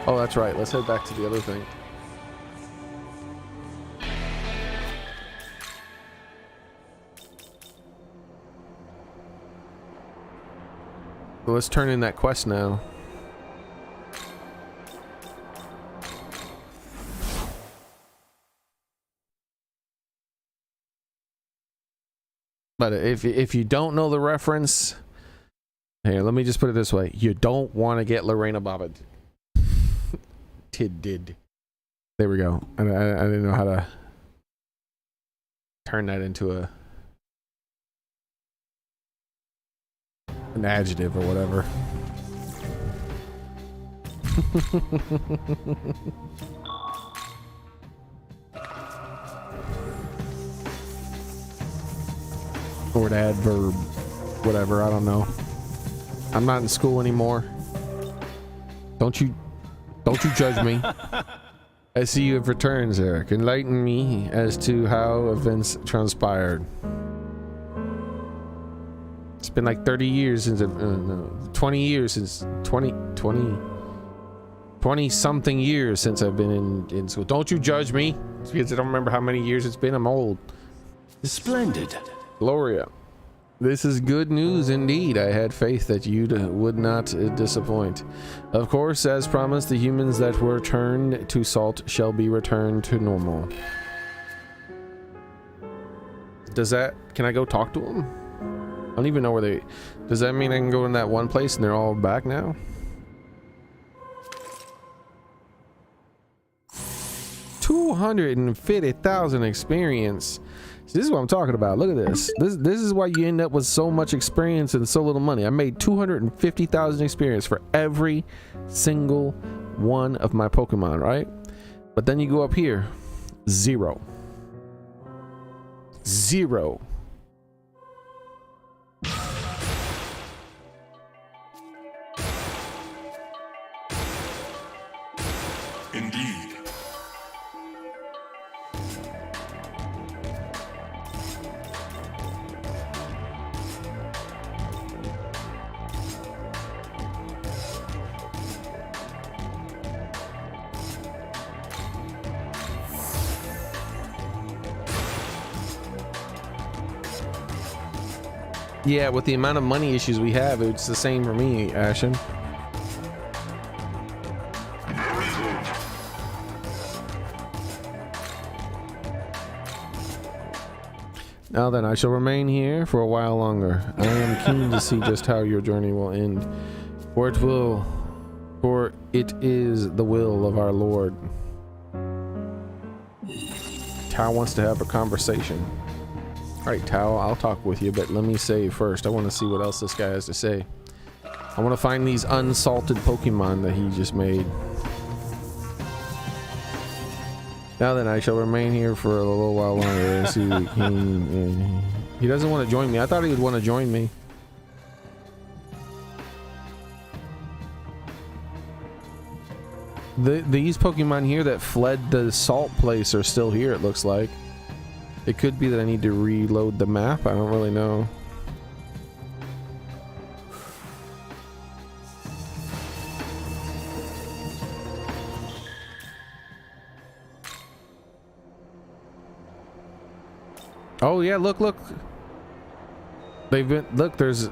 Oh, that's right. Let's head back to the other thing. So let's turn in that quest now. But if you don't know the reference, here, let me just put it this way: you don't want to get Lorena Bobbitt. Did. There we go. I didn't know how to turn that into an adjective or whatever. Or an adverb, whatever, I don't know. I'm not in school anymore. Don't you judge me. I see you have returned, Xearrik. Enlighten me as to how events transpired. It's been like 30 years since 20 years since 20 something years since I've been in school. Don't you judge me. It's because I don't remember how many years it's been. I'm old. Splendid. Gloria, this is good news indeed. I had faith that you would not disappoint. Of course, as promised, the humans that were turned to salt shall be returned to normal. Can I go talk to them? I don't even know where they... Does that mean I can go in that one place and they're all back now? $250,000 experience. This is what I'm talking about. Look at this. This is why you end up with so much experience and so little money. I made 250,000 experience for every single one of my Pokemon, right? But then you go up here, 0. Indeed. Yeah, with the amount of money issues we have, it's the same for me, Ashen. Now then, I shall remain here for a while longer. I am keen to see just how your journey will end, for it is the will of our Lord. Tao wants to have a conversation. Alright, Tao, I'll talk with you, but let me save first. I want to see what else this guy has to say. I want to find these unsalted Pokemon that he just made. Now then, I shall remain here for a little while longer and see he doesn't want to join me. I thought he would want to join me. These Pokemon here that fled the salt place are still here, it looks like. It could be that I need to reload the map. I don't really know. Oh yeah, look. They've been, look, there's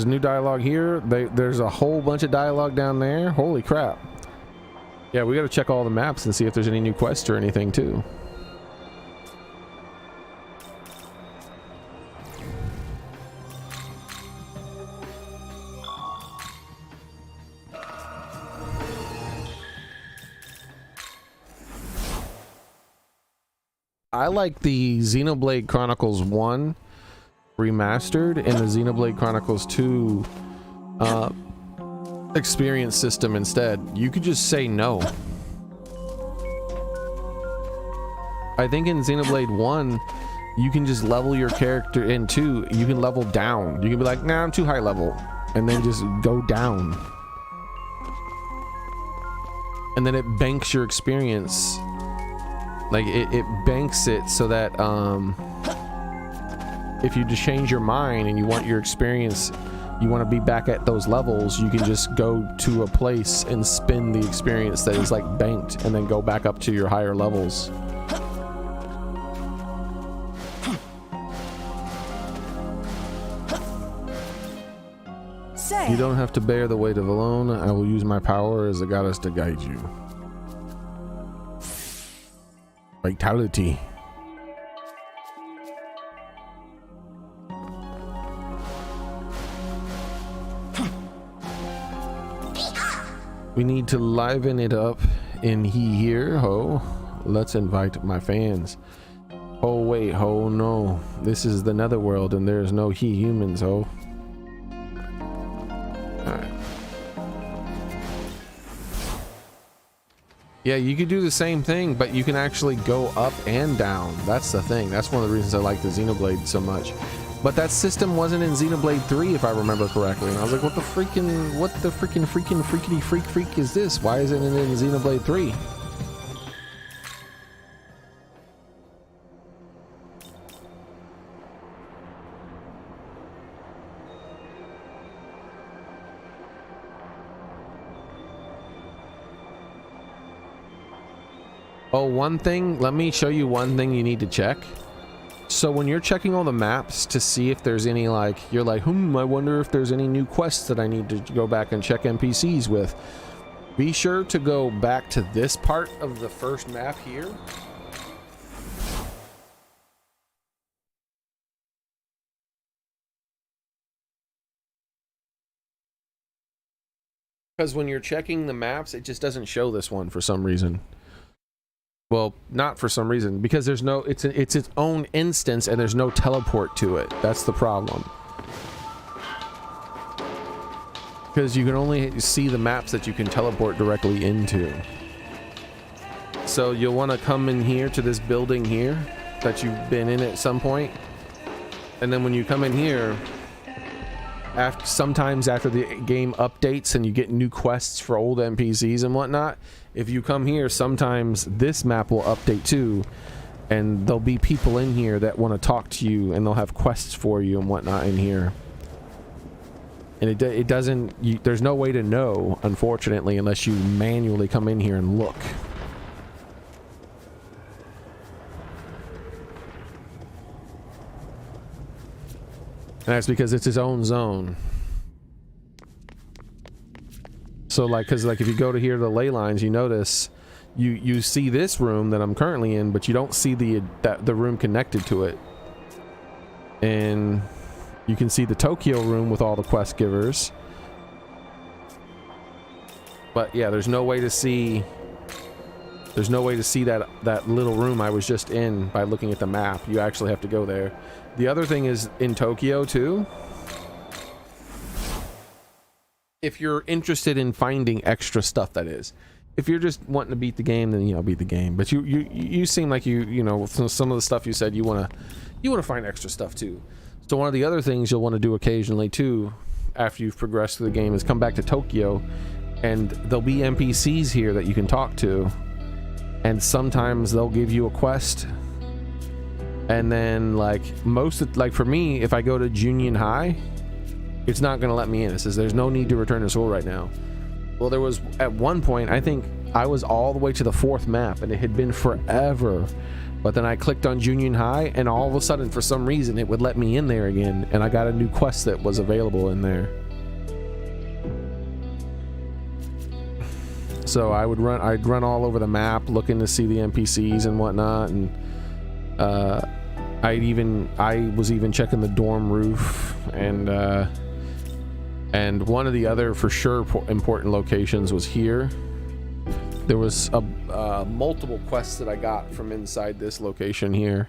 new dialogue here. There's a whole bunch of dialogue down there. Holy crap. Yeah, we gotta check all the maps and see if there's any new quests or anything too. I like the Xenoblade Chronicles 1 remastered and the Xenoblade Chronicles 2 experience system instead. You could just say no. I think in Xenoblade 1 you can just level your character, in 2 you can level down. You can be like, nah, I'm too high level, and then just go down, and then it banks your experience. Like it banks it so that if you just change your mind and you want your experience, you want to be back at those levels, you can just go to a place and spin the experience that is like banked and then go back up to your higher levels. Say. You don't have to bear the weight of alone. I will use my power as a goddess to guide you. Vitality. We need to liven it up in here, ho. Let's invite my fans. Oh wait, ho, no. This is the netherworld and there's no humans, ho. Alright. Yeah, you could do the same thing, but you can actually go up and down. That's the thing. That's one of the reasons I like the Xenoblade so much. But that system wasn't in Xenoblade 3, if I remember correctly. And I was like, what the freaking freak is this? Why isn't it in Xenoblade 3? Oh, one thing, let me show you one thing you need to check. So when you're checking all the maps to see if there's any, like, you're like, I wonder if there's any new quests that I need to go back and check NPCs with. Be sure to go back to this part of the first map here. Because when you're checking the maps, it just doesn't show this one for some reason. Well, not for some reason, because there's no, it's its own instance and there's no teleport to it. That's the problem. Because you can only see the maps that you can teleport directly into. So you'll want to come in here to this building here that you've been in at some point. And then when you come in here, sometimes after the game updates and you get new quests for old NPCs and whatnot, if you come here, sometimes this map will update too, and there'll be people in here that want to talk to you and they'll have quests for you and whatnot in here. And it doesn't, there's no way to know, unfortunately, unless you manually come in here and look. that's because it's its own zone. So like, because like if you go to here, the ley lines, you notice you see this room that I'm currently in, but you don't see the room connected to it. And you can see the Tokyo room with all the quest givers. But yeah, there's no way to see that little room I was just in by looking at the map. You actually have to go there. The other thing is in Tokyo too. If you're interested in finding extra stuff, that is. If you're just wanting to beat the game, then beat the game. But you seem like you know some of the stuff you said you want to find extra stuff too. So one of the other things you'll want to do occasionally too, after you've progressed through the game, is come back to Tokyo, and there'll be NPCs here that you can talk to, and sometimes they'll give you a quest. And then like for me, if I go to Junyuan High, it's not going to let me in. It says there's no need to return to Seoul right now. Well, there was at one point, I think I was all the way to the 4th map, and it had been forever. But then I clicked on Junyuan High, and all of a sudden, for some reason, it would let me in there again, and I got a new quest that was available in there. So I'd run all over the map looking to see the NPCs and whatnot, and I was even checking the dorm roof, and one of the other for sure important locations was here. There was multiple quests that I got from inside this location here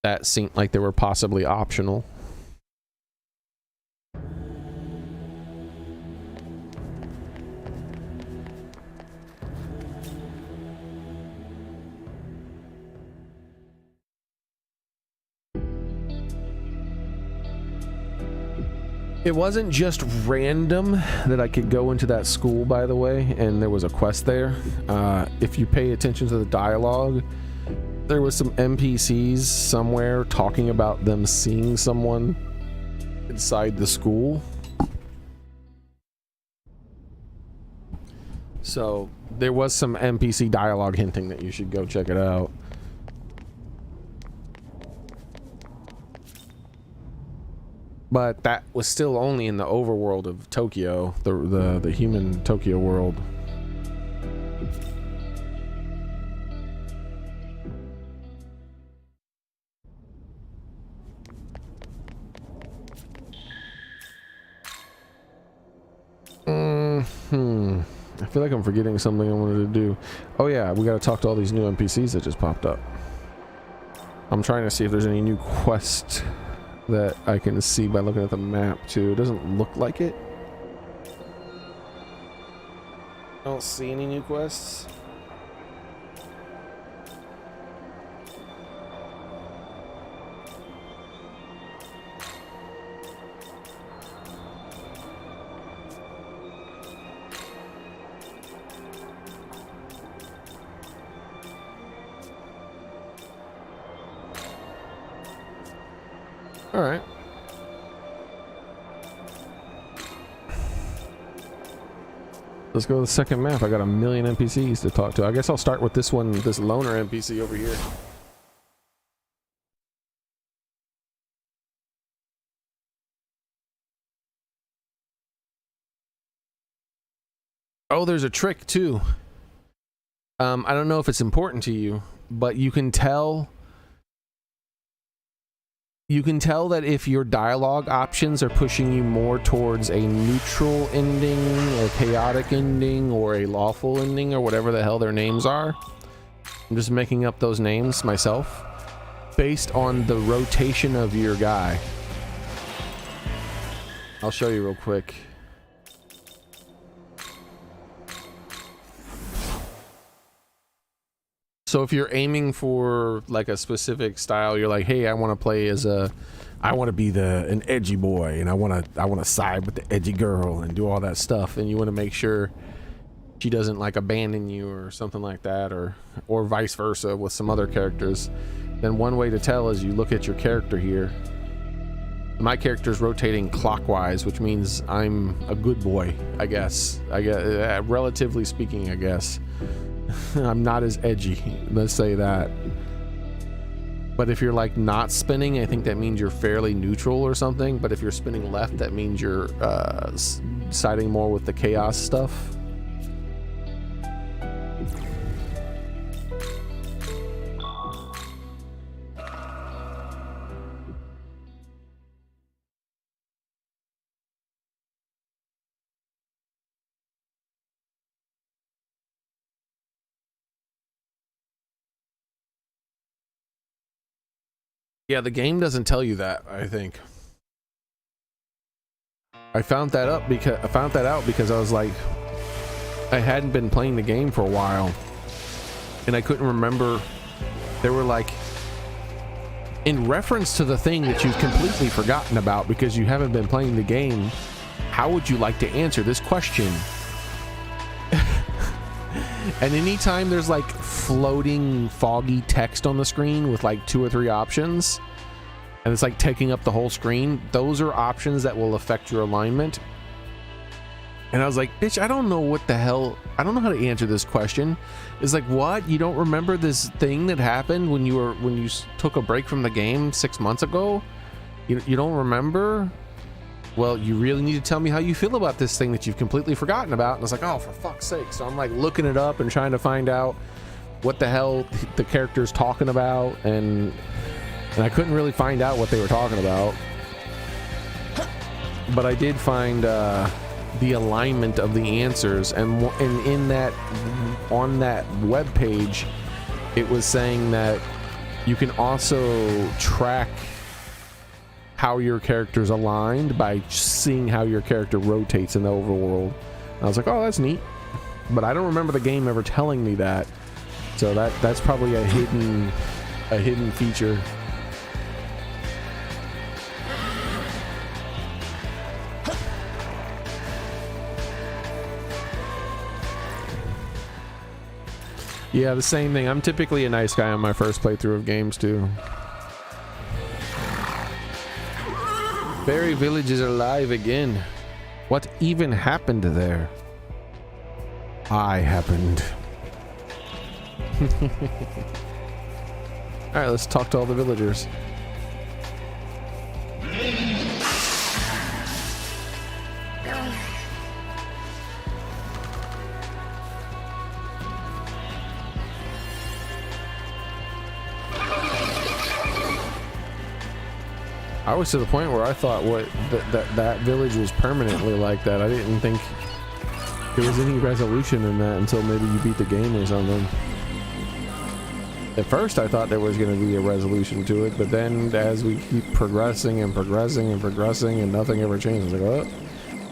that seemed like they were possibly optional. It wasn't just random that I could go into that school, by the way, and there was a quest there. If you pay attention to the dialogue, there was some NPCs somewhere talking about them seeing someone inside the school. So there was some NPC dialogue hinting that you should go check it out. But that was still only in the overworld of Tokyo, the human Tokyo world. I feel like I'm forgetting something I wanted to do. Oh yeah, we gotta talk to all these new NPCs that just popped up. I'm trying to see if there's any new quest that I can see by looking at the map too. It doesn't look like it. I don't see any new quests. All right. Let's go to the second map. I got a million NPCs to talk to. I guess I'll start with this one, this loner NPC over here. Oh, there's a trick too. I don't know if it's important to you, but you can tell that if your dialogue options are pushing you more towards a neutral ending, a chaotic ending, or a lawful ending, or whatever the hell their names are. I'm just making up those names myself based on the rotation of your guy. I'll show you real quick. So if you're aiming for like a specific style, you're like, hey, I want to play as I want to be an edgy boy, and I want to side with the edgy girl and do all that stuff, and you want to make sure she doesn't like abandon you or something like that, or vice versa with some other characters. Then one way to tell is you look at your character here. My character's rotating clockwise, which means I'm a good boy, I guess. Relatively speaking, I guess. I'm not as edgy, let's say that. But if you're like not spinning, I think that means you're fairly neutral or something. But if you're spinning left, that means you're siding more with the chaos stuff. Yeah, the game doesn't tell you that, I think. I found that out because I was like, I hadn't been playing the game for a while and I couldn't remember. There were like, in reference to the thing that you've completely forgotten about because you haven't been playing the game, how would you like to answer this question? And anytime there's like floating foggy text on the screen with like 2 or 3 options and it's like taking up the whole screen, those are options that will affect your alignment. And I was like, bitch, I don't know what the hell, I don't know how to answer this question. It's like, what? You don't remember this thing that happened when you took a break from the game 6 months ago? You don't remember? Well, you really need to tell me how you feel about this thing that you've completely forgotten about. And I was like, oh, for fuck's sake. So I'm like looking it up and trying to find out what the hell the character's talking about. And I couldn't really find out what they were talking about. But I did find the alignment of the answers. And in that, on that web page, it was saying that you can also track how your character's aligned by seeing how your character rotates in the overworld. I was like, oh, that's neat, but I don't remember the game ever telling me that. So that's probably a hidden feature. Yeah, the same thing. I'm typically a nice guy on my first playthrough of games too. Fairy Village is alive again. What even happened there? I happened. Alright, let's talk to all the villagers. I was to the point where I thought that village was permanently like that. I didn't think there was any resolution in that until maybe you beat the game or something. At first I thought there was going to be a resolution to it, but then as we keep progressing and progressing and progressing and nothing ever changes, like, oh.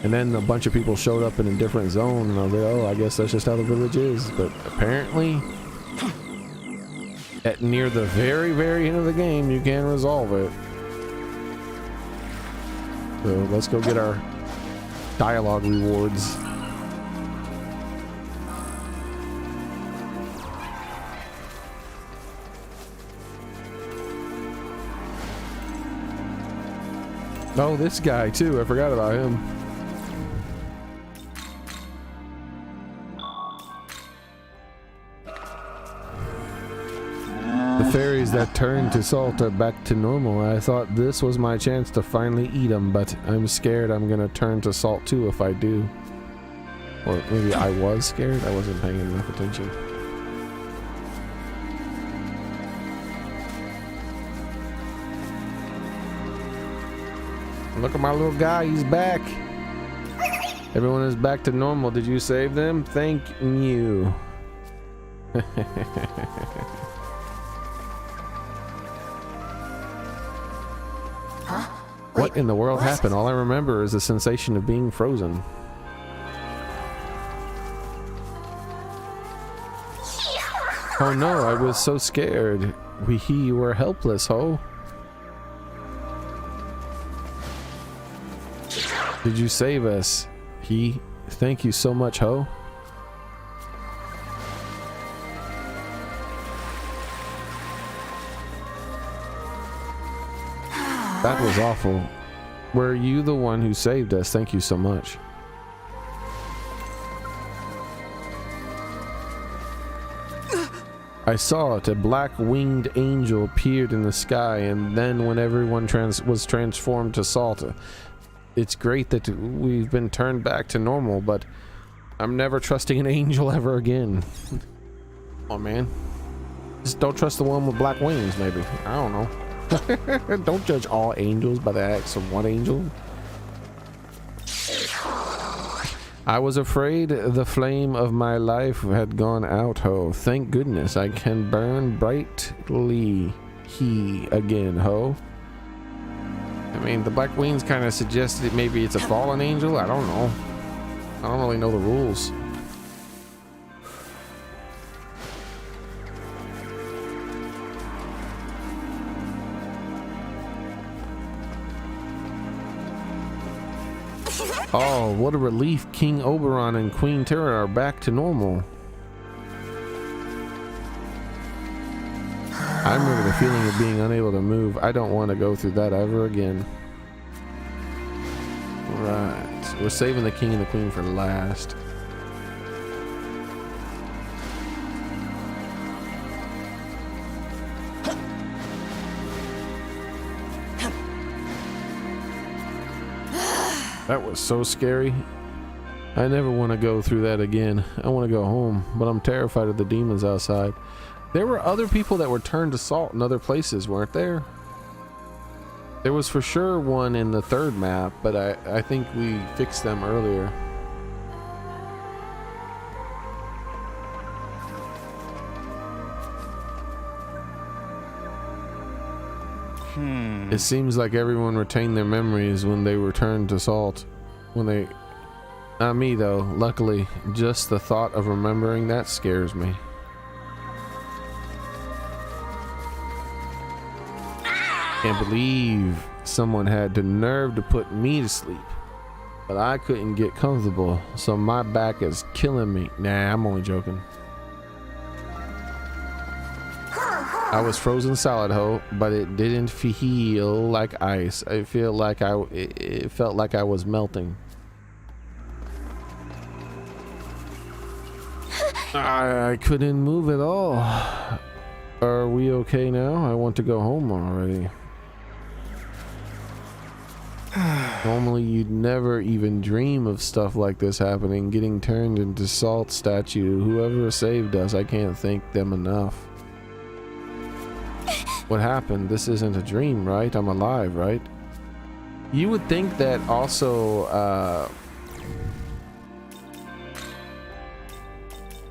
And then a bunch of people showed up in a different zone and I was like, oh, I guess that's just how the village is. But apparently at near the very, very end of the game, you can resolve it. So let's go get our dialogue rewards. Oh, this guy too. I forgot about him. The fairies that turned to salt are back to normal. I thought this was my chance to finally eat them, but I'm scared I'm gonna turn to salt too if I do. Or maybe I was scared. I wasn't paying enough attention. Look at my little guy, he's back. Everyone is back to normal. Did you save them? Thank you. What in the world happened? All I remember is the sensation of being frozen. Oh no, I was so scared. We were helpless, ho. Did you save us? Thank you so much, ho. That was awful. Were you the one who saved us? Thank you so much. I saw it. A black-winged angel appeared in the sky, and then when everyone was transformed to salt, it's great that we've been turned back to normal, but I'm never trusting an angel ever again. Come on, man. Just don't trust the one with black wings, maybe. I don't know. Don't judge all angels by the acts of one angel. I was afraid the flame of my life had gone out, ho. Thank goodness I can burn brightly again, ho. I mean, the black wings kind of suggested that maybe it's a fallen angel. I don't know. I don't really know the rules. Oh, what a relief. King Oberon and Queen Terra are back to normal. I remember the feeling of being unable to move. I don't want to go through that ever again. Right. We're saving the king and the queen for last. That was so scary. I never want to go through that again. I want to go home, but I'm terrified of the demons outside. There were other people that were turned to salt in other places, weren't there? There was for sure one in the third map, but I think we fixed them earlier. It seems like everyone retained their memories when they were turned to salt. Not me though, luckily. Just the thought of remembering that scares me. Can't believe someone had the nerve to put me to sleep. But I couldn't get comfortable, so my back is killing me. Nah, I'm only joking. I was frozen solid, ho, but it didn't feel like ice. It felt like I was melting. I couldn't move at all. Are we okay now? I want to go home already. Normally you'd never even dream of stuff like this happening, getting turned into salt statue. Whoever saved us, I can't thank them enough. What happened? This isn't a dream, right? I'm alive, right? You would think that also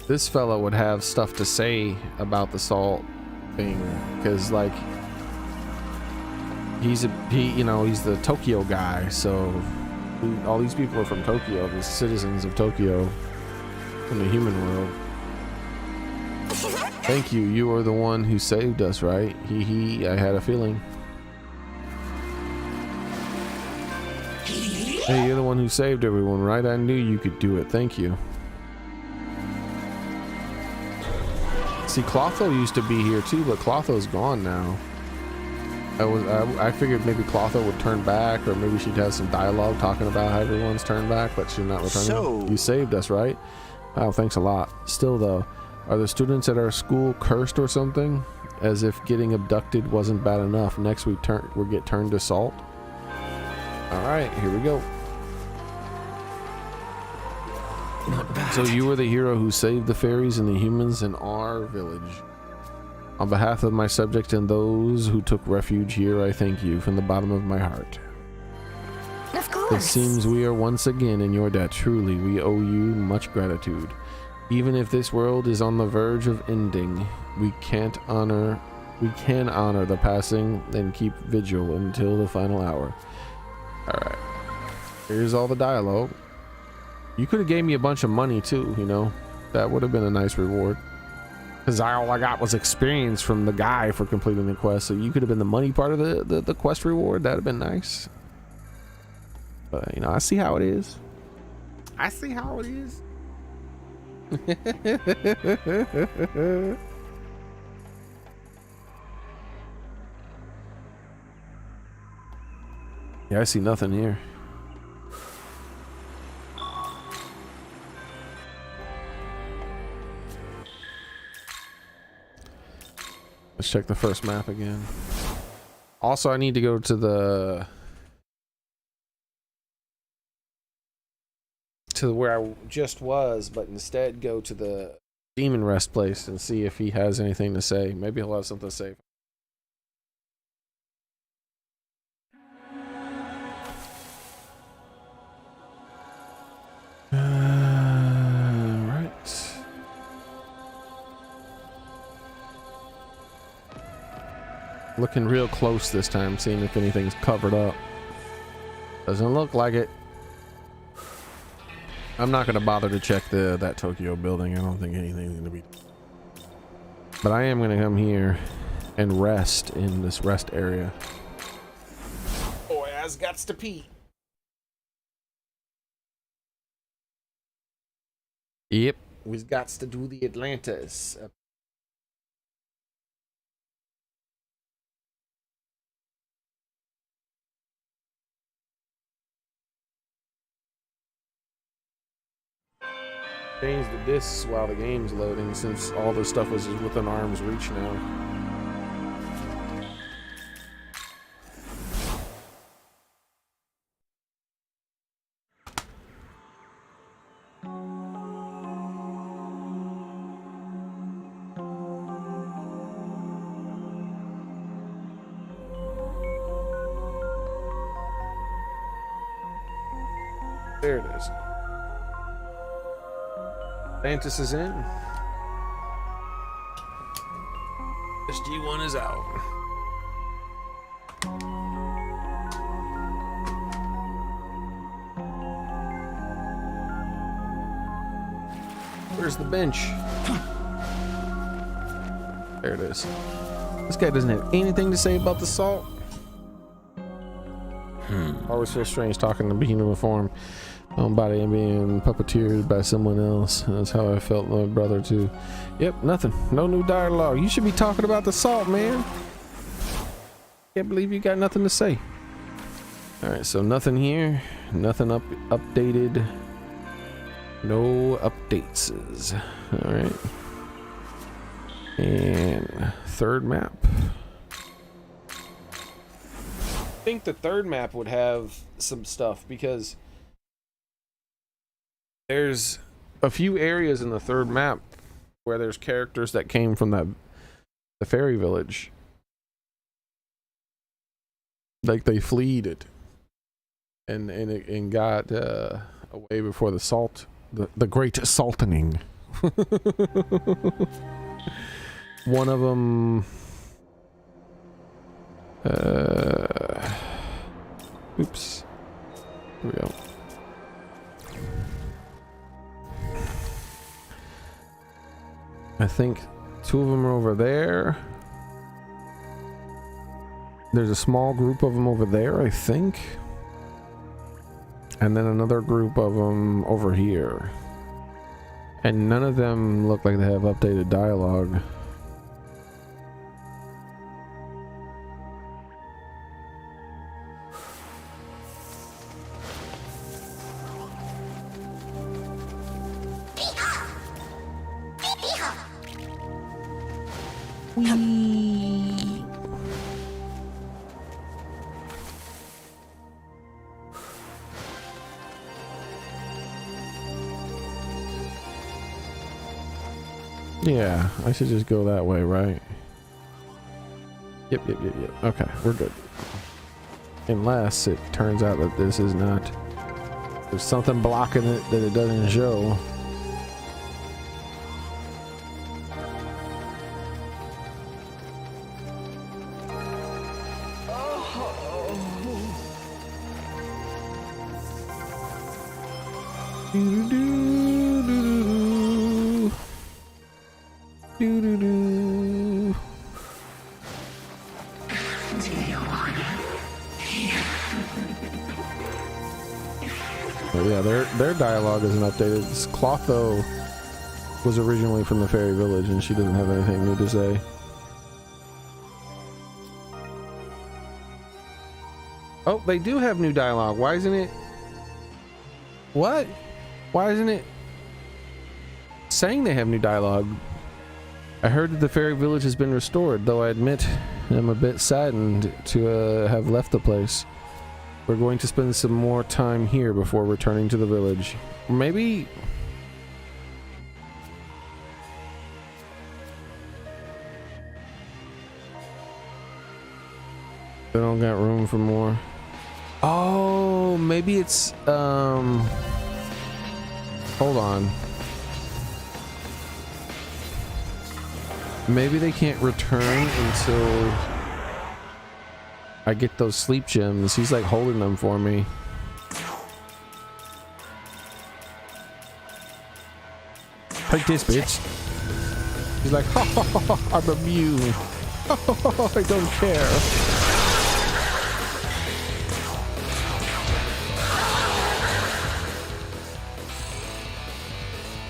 this fella would have stuff to say about the salt thing, because like he's the Tokyo guy, so all these people are from Tokyo, the citizens of Tokyo in the human world. Thank you. You are the one who saved us, right? I had a feeling. Hey, you're the one who saved everyone, right? I knew you could do it. Thank you. See, Clotho used to be here too, but Clotho's gone now. I figured maybe Clotho would turn back, or maybe she'd have some dialogue talking about how everyone's turned back, but she's not returning. So you saved us, right? Wow, thanks a lot. Still though, are the students at our school cursed or something? As if getting abducted wasn't bad enough. Next we get turned to salt. All right, here we go. not bad. So you were the hero who saved the fairies and the humans in our village. On behalf of my subjects and those who took refuge here, I thank you from the bottom of my heart. Of course. It seems we are once again in your debt. Truly, we owe you much gratitude. Even if this world is on the verge of ending, we can honor the passing and keep vigil until the final hour. Alright. Here's all the dialogue. You could have gave me a bunch of money too, you know. That would have been a nice reward. Because all I got was experience from the guy for completing the quest. So you could have been the money part of the quest reward. That would have been nice. But, you know, I see how it is. I see how it is. Yeah, I see nothing here. Let's check the first map again. Also, I need to go to where I just was, but instead go to the demon rest place and see if he has anything to say. Maybe he'll have something to say. Right. Looking real close this time, seeing if anything's covered up. Doesn't look like it. I'm not gonna bother to check that Tokyo building. I don't think anything's gonna be. But I am gonna come here and rest in this rest area. Boy, I's gots to pee. Yep, we've gots to do the Atlantis. Change the discs while the game's loading, since all this stuff was within arm's reach now. There it is. Atlantis is in. SG1 is out. Where's the bench? There it is. This guy doesn't have anything to say about the salt. Always feel strange talking to behemoth form. My own body and being puppeteered by someone else. That's how I felt my brother too. Yep, nothing. No new dialogue. You should be talking about the salt, man. Can't believe you got nothing to say. Alright, so nothing here. Nothing updated. No updates. Alright. And third map. I think the third map would have some stuff because there's a few areas in the third map where there's characters that came from the fairy village. Like they fleed it and got away before the salt, the great saltening. One of them oops, here we go. I think two of them are over there. There's a small group of them over there, I think. And then another group of them over here. And none of them look like they have updated dialogue. Yeah, I should just go that way, right? Yep. Okay, we're good. Unless it turns out that this is not... There's something blocking it that it doesn't show. Yeah, their dialogue isn't updated. This Clotho was originally from the fairy village and she doesn't have anything new to say. Oh, they do have new dialogue. Why isn't it... What? Why isn't it saying they have new dialogue? I heard that the fairy village has been restored, though I admit I'm a bit saddened to have left the place. We're going to spend some more time here before returning to the village. Maybe... they don't got room for more. Oh, maybe it's, hold on. Maybe they can't return until I get those sleep gems. He's like holding them for me. Take this, bitch. He's like, ha ha ha, ha, I'm immune. Ha, ha, ha, ha, I don't care.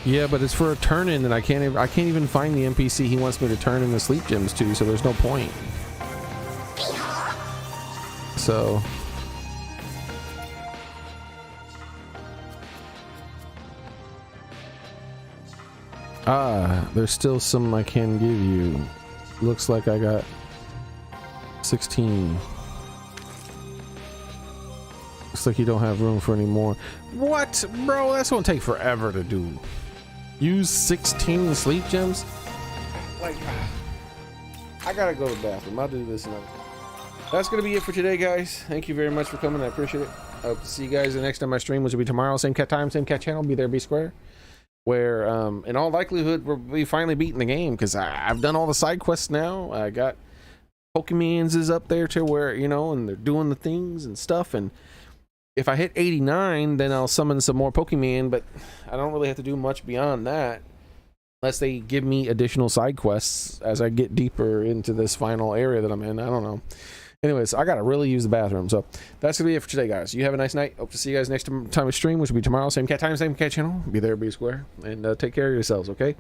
Yeah, but it's for a turn in, and I can't even find the NPC he wants me to turn in the sleep gems to, so there's no point. So there's still some I can give you. Looks like I got 16. Looks like you don't have room for any more. What, bro? That's gonna take forever to do. Use 16 sleep gems? Like, I gotta go to the bathroom. I'll do this another time. That's gonna be it for today, guys. Thank you very much for coming. I appreciate it. I hope to see you guys the next time I stream, which will be tomorrow. Same cat time, same cat channel. Be there, be square. Where, in all likelihood, we'll be finally beating the game, because I've done all the side quests now. I got Pokemons is up there to where, you know, and they're doing the things and stuff, and if I hit 89, then I'll summon some more Pokemon, but I don't really have to do much beyond that unless they give me additional side quests as I get deeper into this final area that I'm in. I don't know. Anyways, I gotta really use the bathroom, so that's gonna be it for today, guys. You have a nice night. Hope to see you guys next time I stream, which will be tomorrow. Same cat time, same cat channel. Be there, be square, and take care of yourselves, okay?